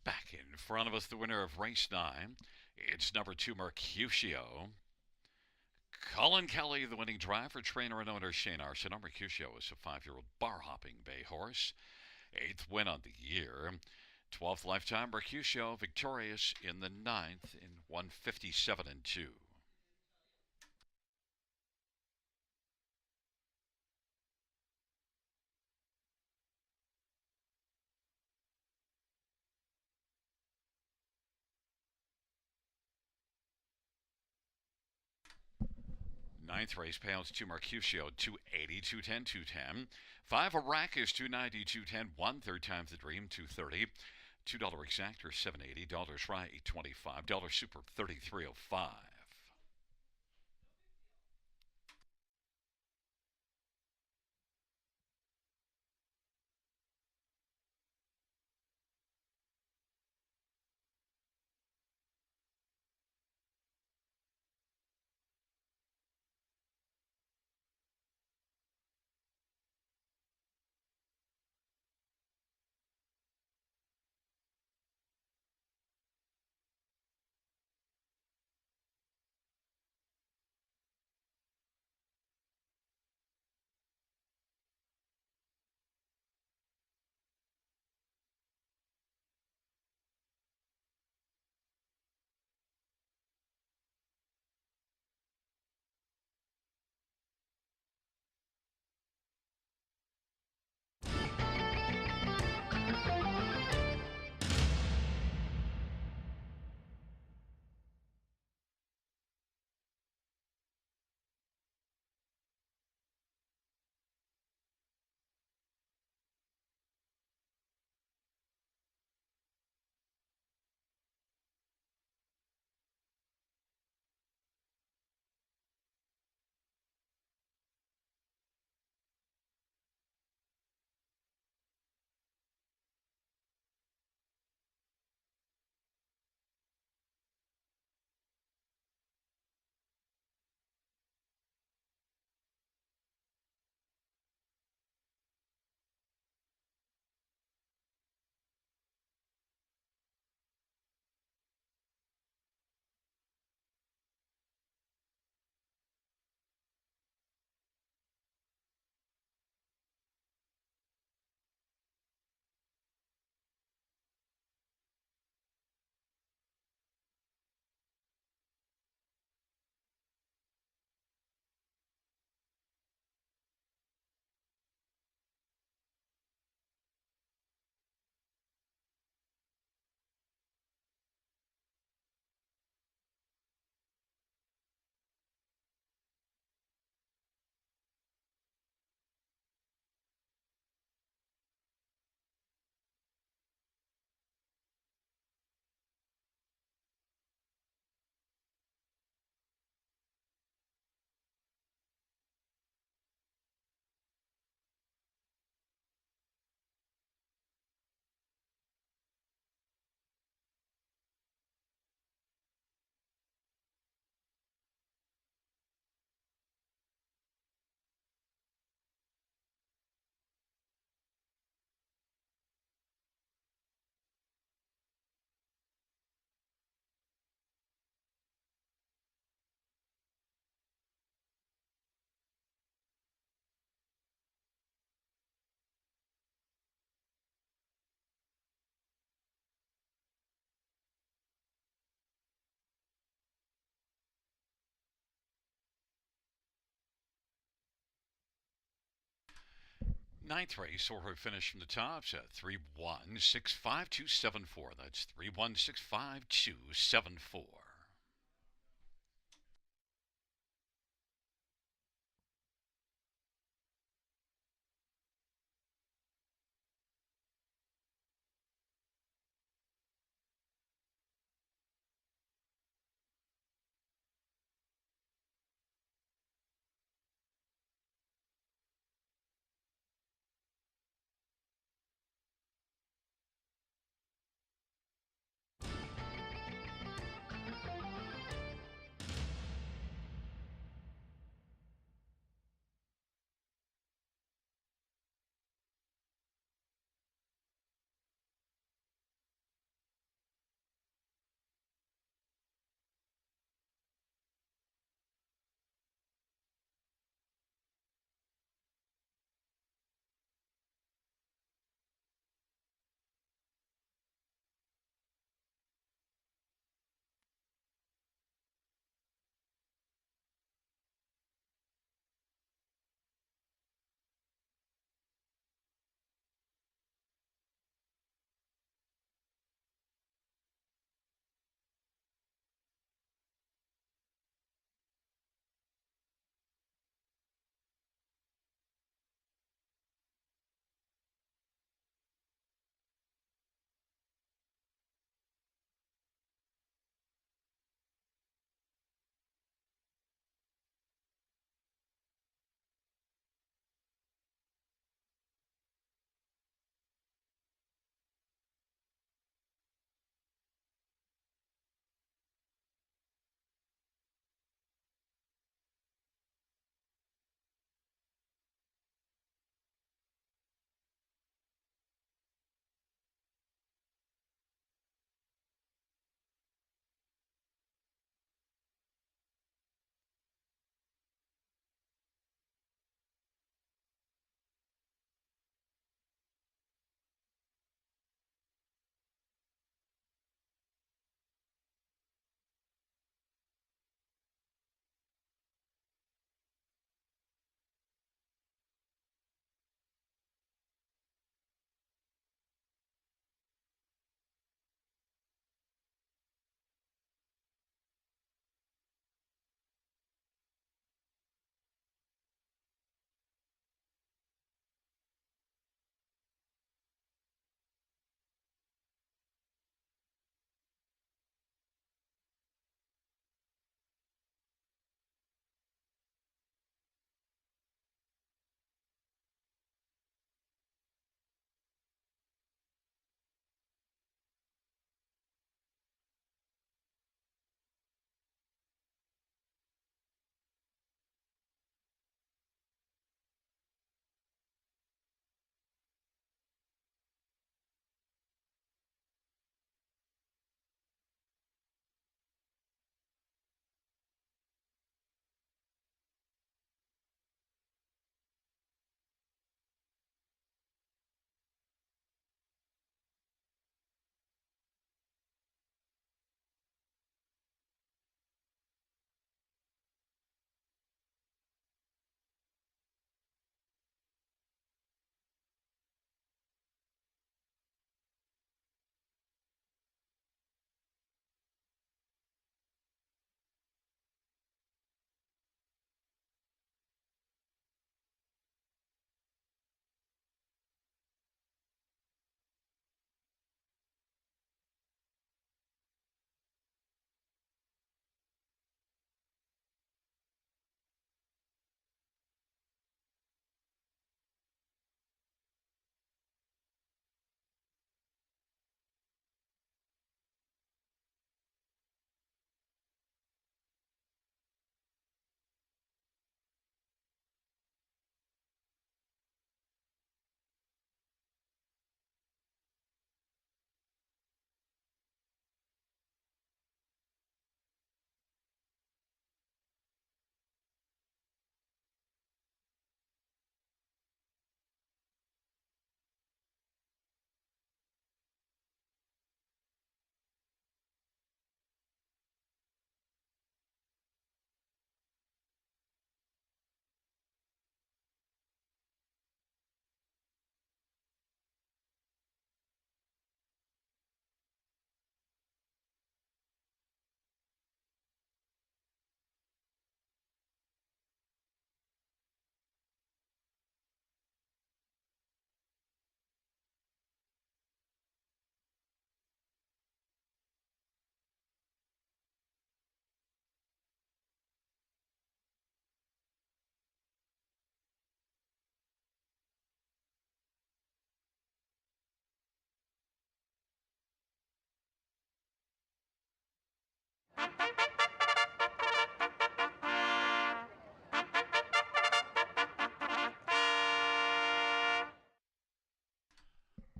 Back in front of us, the winner of race 9. It's number 2, Mercutio. Colin Kelly, the winning driver, trainer and owner Shane Arsenault. Mercutio is a 5-year-old bar-hopping bay horse. 8th win on the year. 12th lifetime, Mercutio victorious in the 9th in 157-2. Ninth race payouts to Mercutio, 280, 210, 210. 5 Arrakis, 290, 210. 1 third time's the dream, 230. $2 exactor, $780. Try, $825. Super, $33.05. Ninth race, or her finish from the tops at 3-1-6-5-2-7-4. That's 3-1-6-5-2-7-4.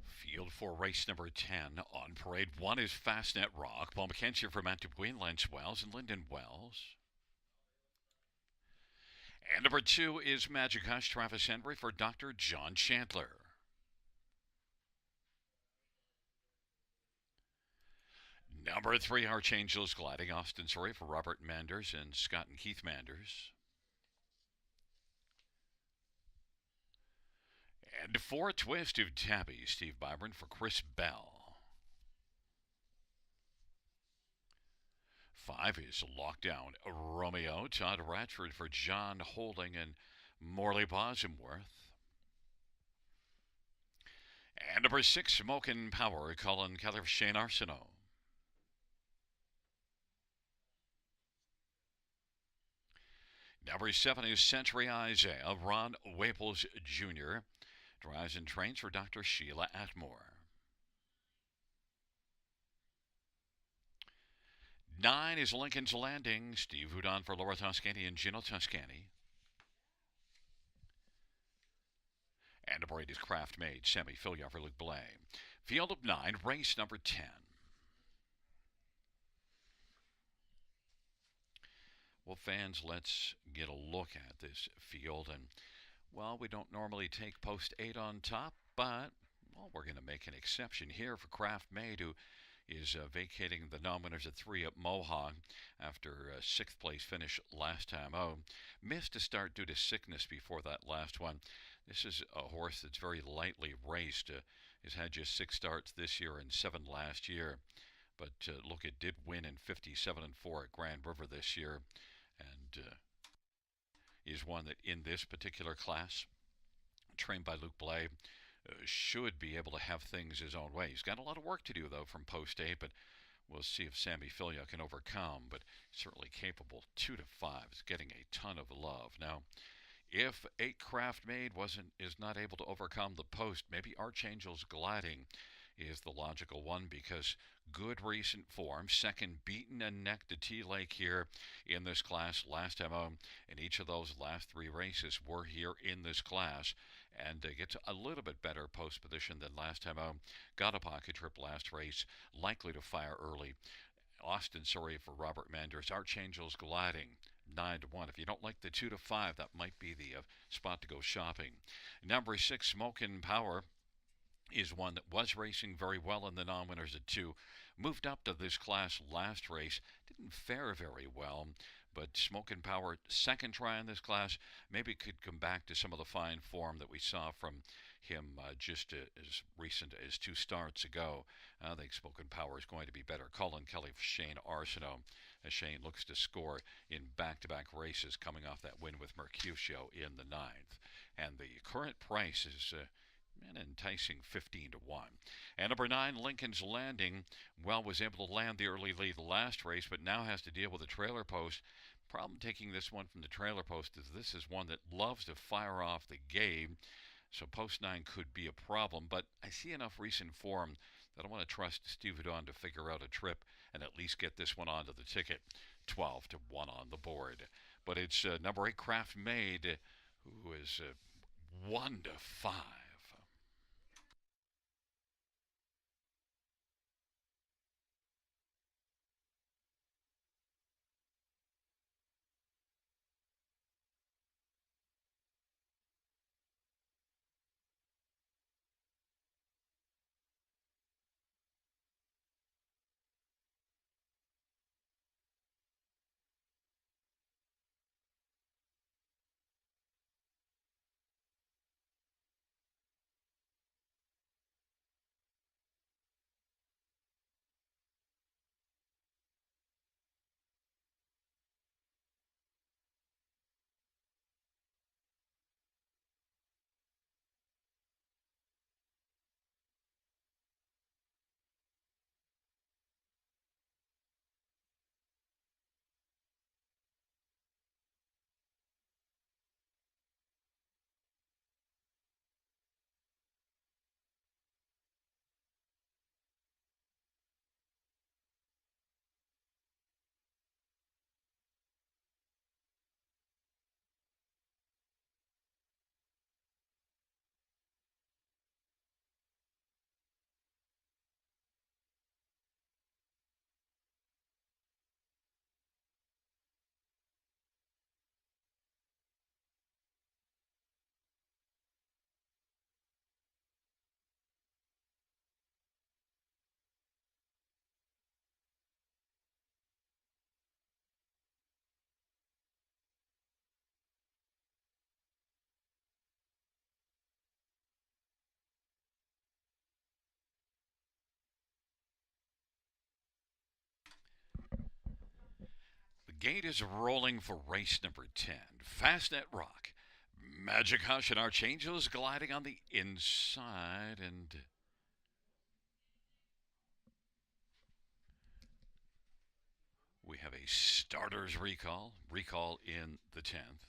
Field for race number 10 on parade. One is Fastnet Rock, Paul McKenzie for Matt Dubuin, Lance Wells, and Lyndon Wells. And number 2 is Magic Hush, Travis Henry for Dr. John Chandler. Number 3, Archangels Gliding, Austin Surrey for Robert Manders and Scott and Keith Manders. And 4, Twist of Tabby, Steve Byron for Chris Bell. 5 is Lockdown Romeo, Todd Ratchford for John Holding and Morley Bosworth. And number 6, Smokin' Power, Colin Keller for Shane Arsenault. Number 7 is Century Isaiah, Ron Waples Jr. Drives and trains for Dr. Sheila Atmore. 9 is Lincoln's Landing, Steve Houdon for Laura Toscani and Gino Toscani. And number 8 is Craft Made, Sammy Fillion for Luke Blay. Field of 9, race number 10. Well, fans, let's get a look at this field. And, well, we don't normally take post 8 on top, but, well, we're going to make an exception here for Craft Made, who is vacating the non-winners at 3 at Mohawk after a 6th place finish last time. Oh, missed a start due to sickness before that last one. This is a horse that's very lightly raced. Has had just 6 starts this year and 7 last year. But look, it did win in 57 and 4 at Grand River this year, and is one that in this particular class, trained by Luke Blay, should be able to have things his own way. He's got a lot of work to do, though, from post 8, but we'll see if Sammy Fillion can overcome, but certainly capable. 2 to 5 is getting a ton of love. Now, if 8 Craft Made is not able to overcome the post, maybe Archangel's Gliding is the logical one, because good recent form, second beaten and neck to T-Lake here in this class last time home, and each of those last 3 races were here in this class, and gets a little bit better post position than last time home. Got a pocket trip last race, likely to fire early. Austin Surrey for Robert Manders. Archangel's Gliding, 9 to 1. If you don't like the 2 to 5, that might be the spot to go shopping. Number 6, Smokin' Power, is one that was racing very well in the non-winners at 2. Moved up to this class last race. Didn't fare very well, but Smokin' Power, second try in this class, maybe could come back to some of the fine form that we saw from him just as recent as 2 starts ago. I think Smokin' Power is going to be better. Colin Kelly for Shane Arsenault, as Shane looks to score in back-to-back races coming off that win with Mercutio in the 9th. And the current price is an enticing 15 to 1. And number 9, Lincoln's Landing, well, was able to land the early lead the last race, but now has to deal with a trailer post. Problem taking this one from the trailer post is this is one that loves to fire off the game, so post 9 could be a problem, but I see enough recent form that I want to trust Steve Houdon to figure out a trip and at least get this one onto the ticket. 12 to 1 on the board. But it's number 8, Craft Made, who is 1 to 5. Gate is rolling for race number 10. Fastnet Rock. Magic Hush and Archangels gliding on the inside, and we have a starter's recall. Recall in the 10th.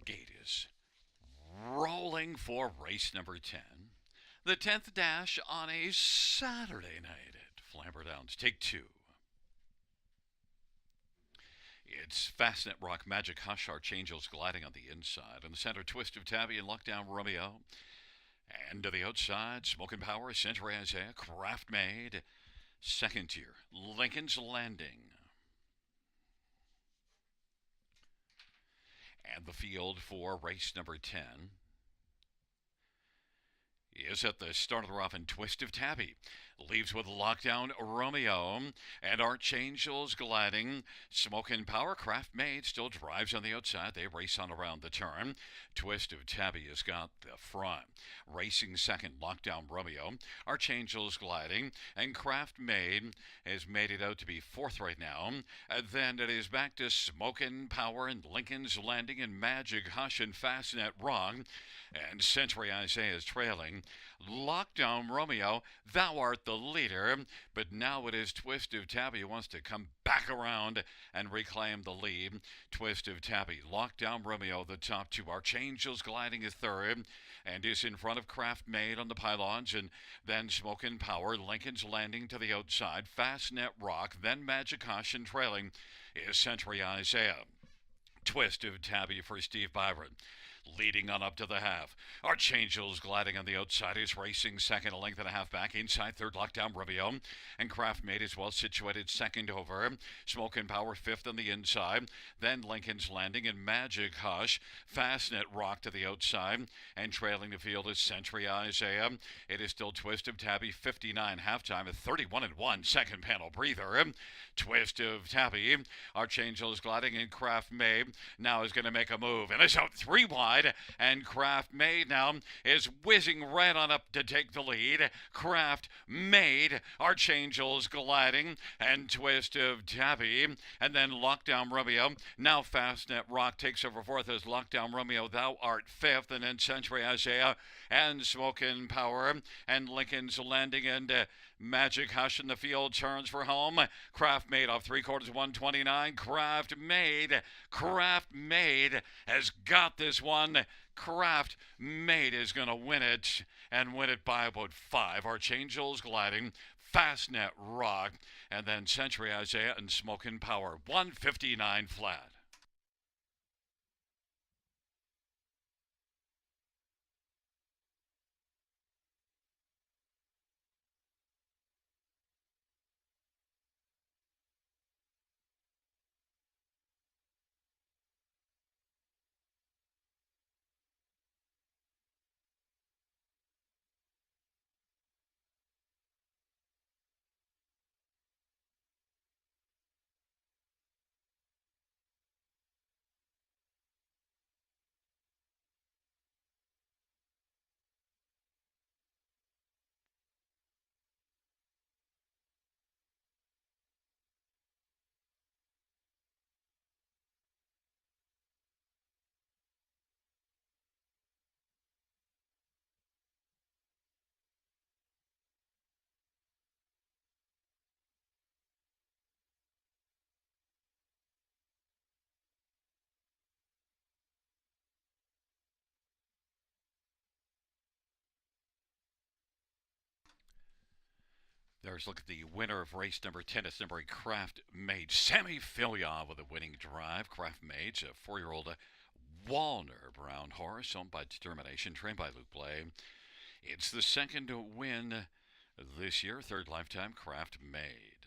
Gate is rolling for race number 10. The 10th dash on a Saturday night at Flamboro Downs. Take 2. It's Fastnet Rock, Magic Hush, Archangels gliding on the inside. In the center, Twist of Tabby and Lockdown Romeo. And to the outside, Smoking Power, Century Isaiah, Craft Made. Second tier, Lincoln's Landing. And the field for race number 10 is at the start of the rough and Twist of Tabby. Leaves with Lockdown Romeo and Archangels gliding. Smokin' Power, Craft Made still drives on the outside. They race on around the turn. Twist of Tabby has got the front. Racing second, Lockdown Romeo. Archangels gliding. And Craft Made has made it out to be fourth right now. And then it is back to Smokin' Power and Lincoln's Landing and Magic Hush and Fastnet Rock. And Century Isaiah is trailing. Lockdown Romeo, thou art the leader, but now it is Twist of Tabby who wants to come back around and reclaim the lead. Twist of Tabby, Lockdown Romeo, the top two. Archangels gliding a third and is in front of Craft Made on the pylons, and then Smokin' Power, Lincoln's Landing to the outside, Fastnet Rock, then Magic Hush, and trailing is Century Isaiah. Twist of Tabby for Steve Byron. Leading on up to the half. Archangels gliding on the outside is racing second, a length and a half back. Inside third, Lockdown Romeo. And Craft Made is well situated second over. Smokin' Power fifth on the inside. Then Lincoln's Landing and Magic Hush. Fastnet Rock to the outside. And trailing the field is Century Isaiah. It is still Twist of Tabby, 59 halftime at 31-1. Second panel breather. Twist of Tabby. Archangels gliding and Craft Made now is going to make a move. And it's out 3 wide. inside, and Craft Made now is whizzing right on up to take the lead. Craft Made, Archangel's gliding, and Twist of Tabby, and then Lockdown Romeo. Now Fastnet Rock takes over fourth as Lockdown Romeo, Thou Art fifth, and then Century Isaiah and Smokin' Power, and Lincoln's Landing, and Magic Hush in the field turns for home. Craft Made off 3/4, 129. Craft Made has got this one. Craft Made is going to win it, and win it by about 5. Archangel's Gliding, Fastnet Rock, and then Century Isaiah and Smokin' Power. 159 flat. There's a look at the winner of race number 10. It's number 8, Craft Made. Sammy Filia with a winning drive. Craft Made, a 4-year-old Walner Brown horse, owned by Determination, trained by Luke Blay. It's the second win this year, third lifetime, Craft Made.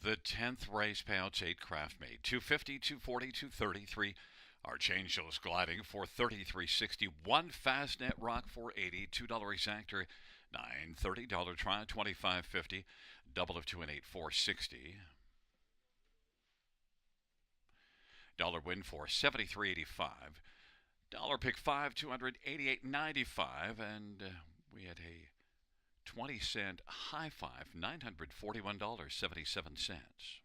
The 10th race payouts 8, Craft Made. 250, 240, 233. Archangel's Gliding, 430, 360. 1 Fastnet Rock, 480. $2 exactor, $930. Dollar try, 25.50. Double of 2 and 8, 460. Dollar win for 73.85. Dollar pick 5, 288.95. And we had a 20-cent high five, $941.77.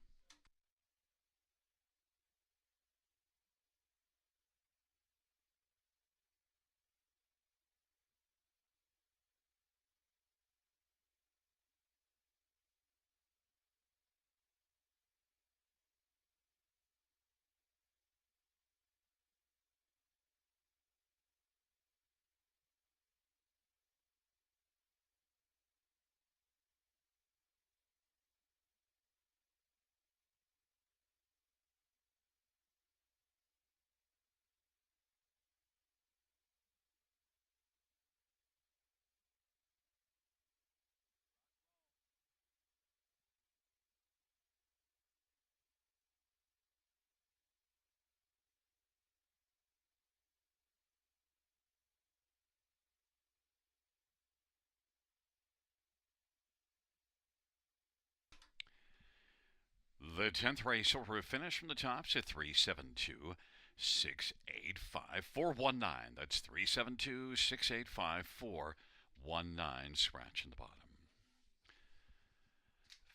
The 10th race over finish from the tops at 372. 685 419. That's 372 685 419. Scratch in the bottom.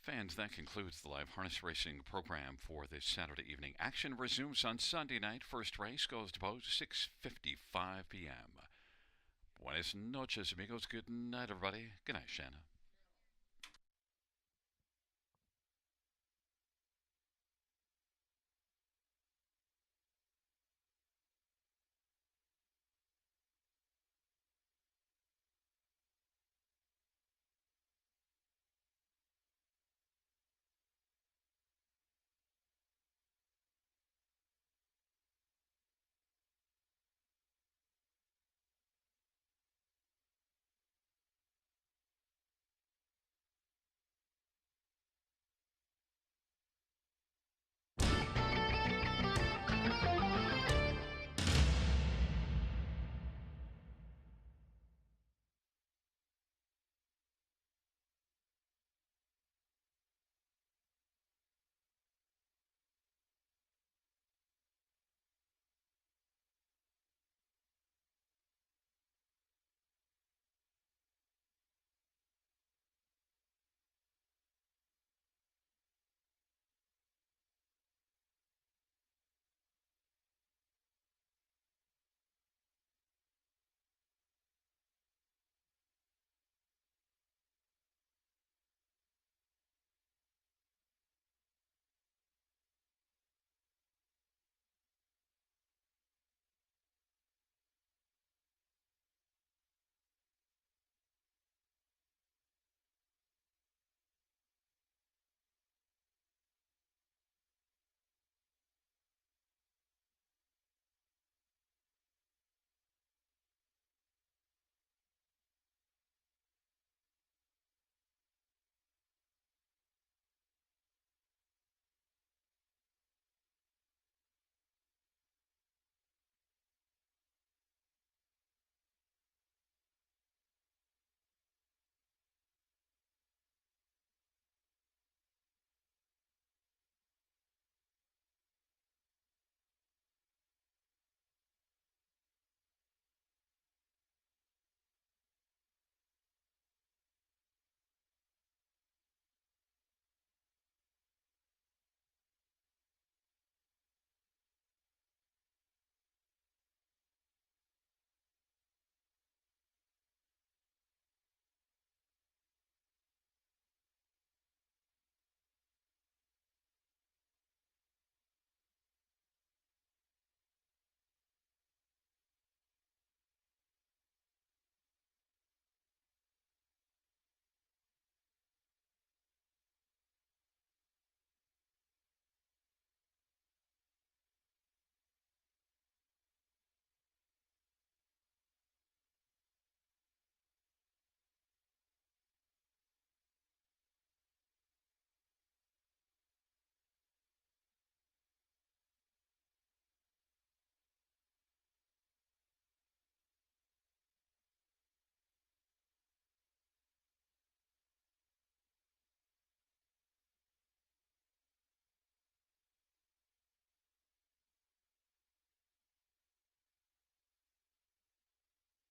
Fans, that concludes the live harness racing program for this Saturday evening. Action resumes on Sunday night. First race goes to post 6:55 p.m. Buenas noches, amigos. Good night, everybody. Good night, Shanna.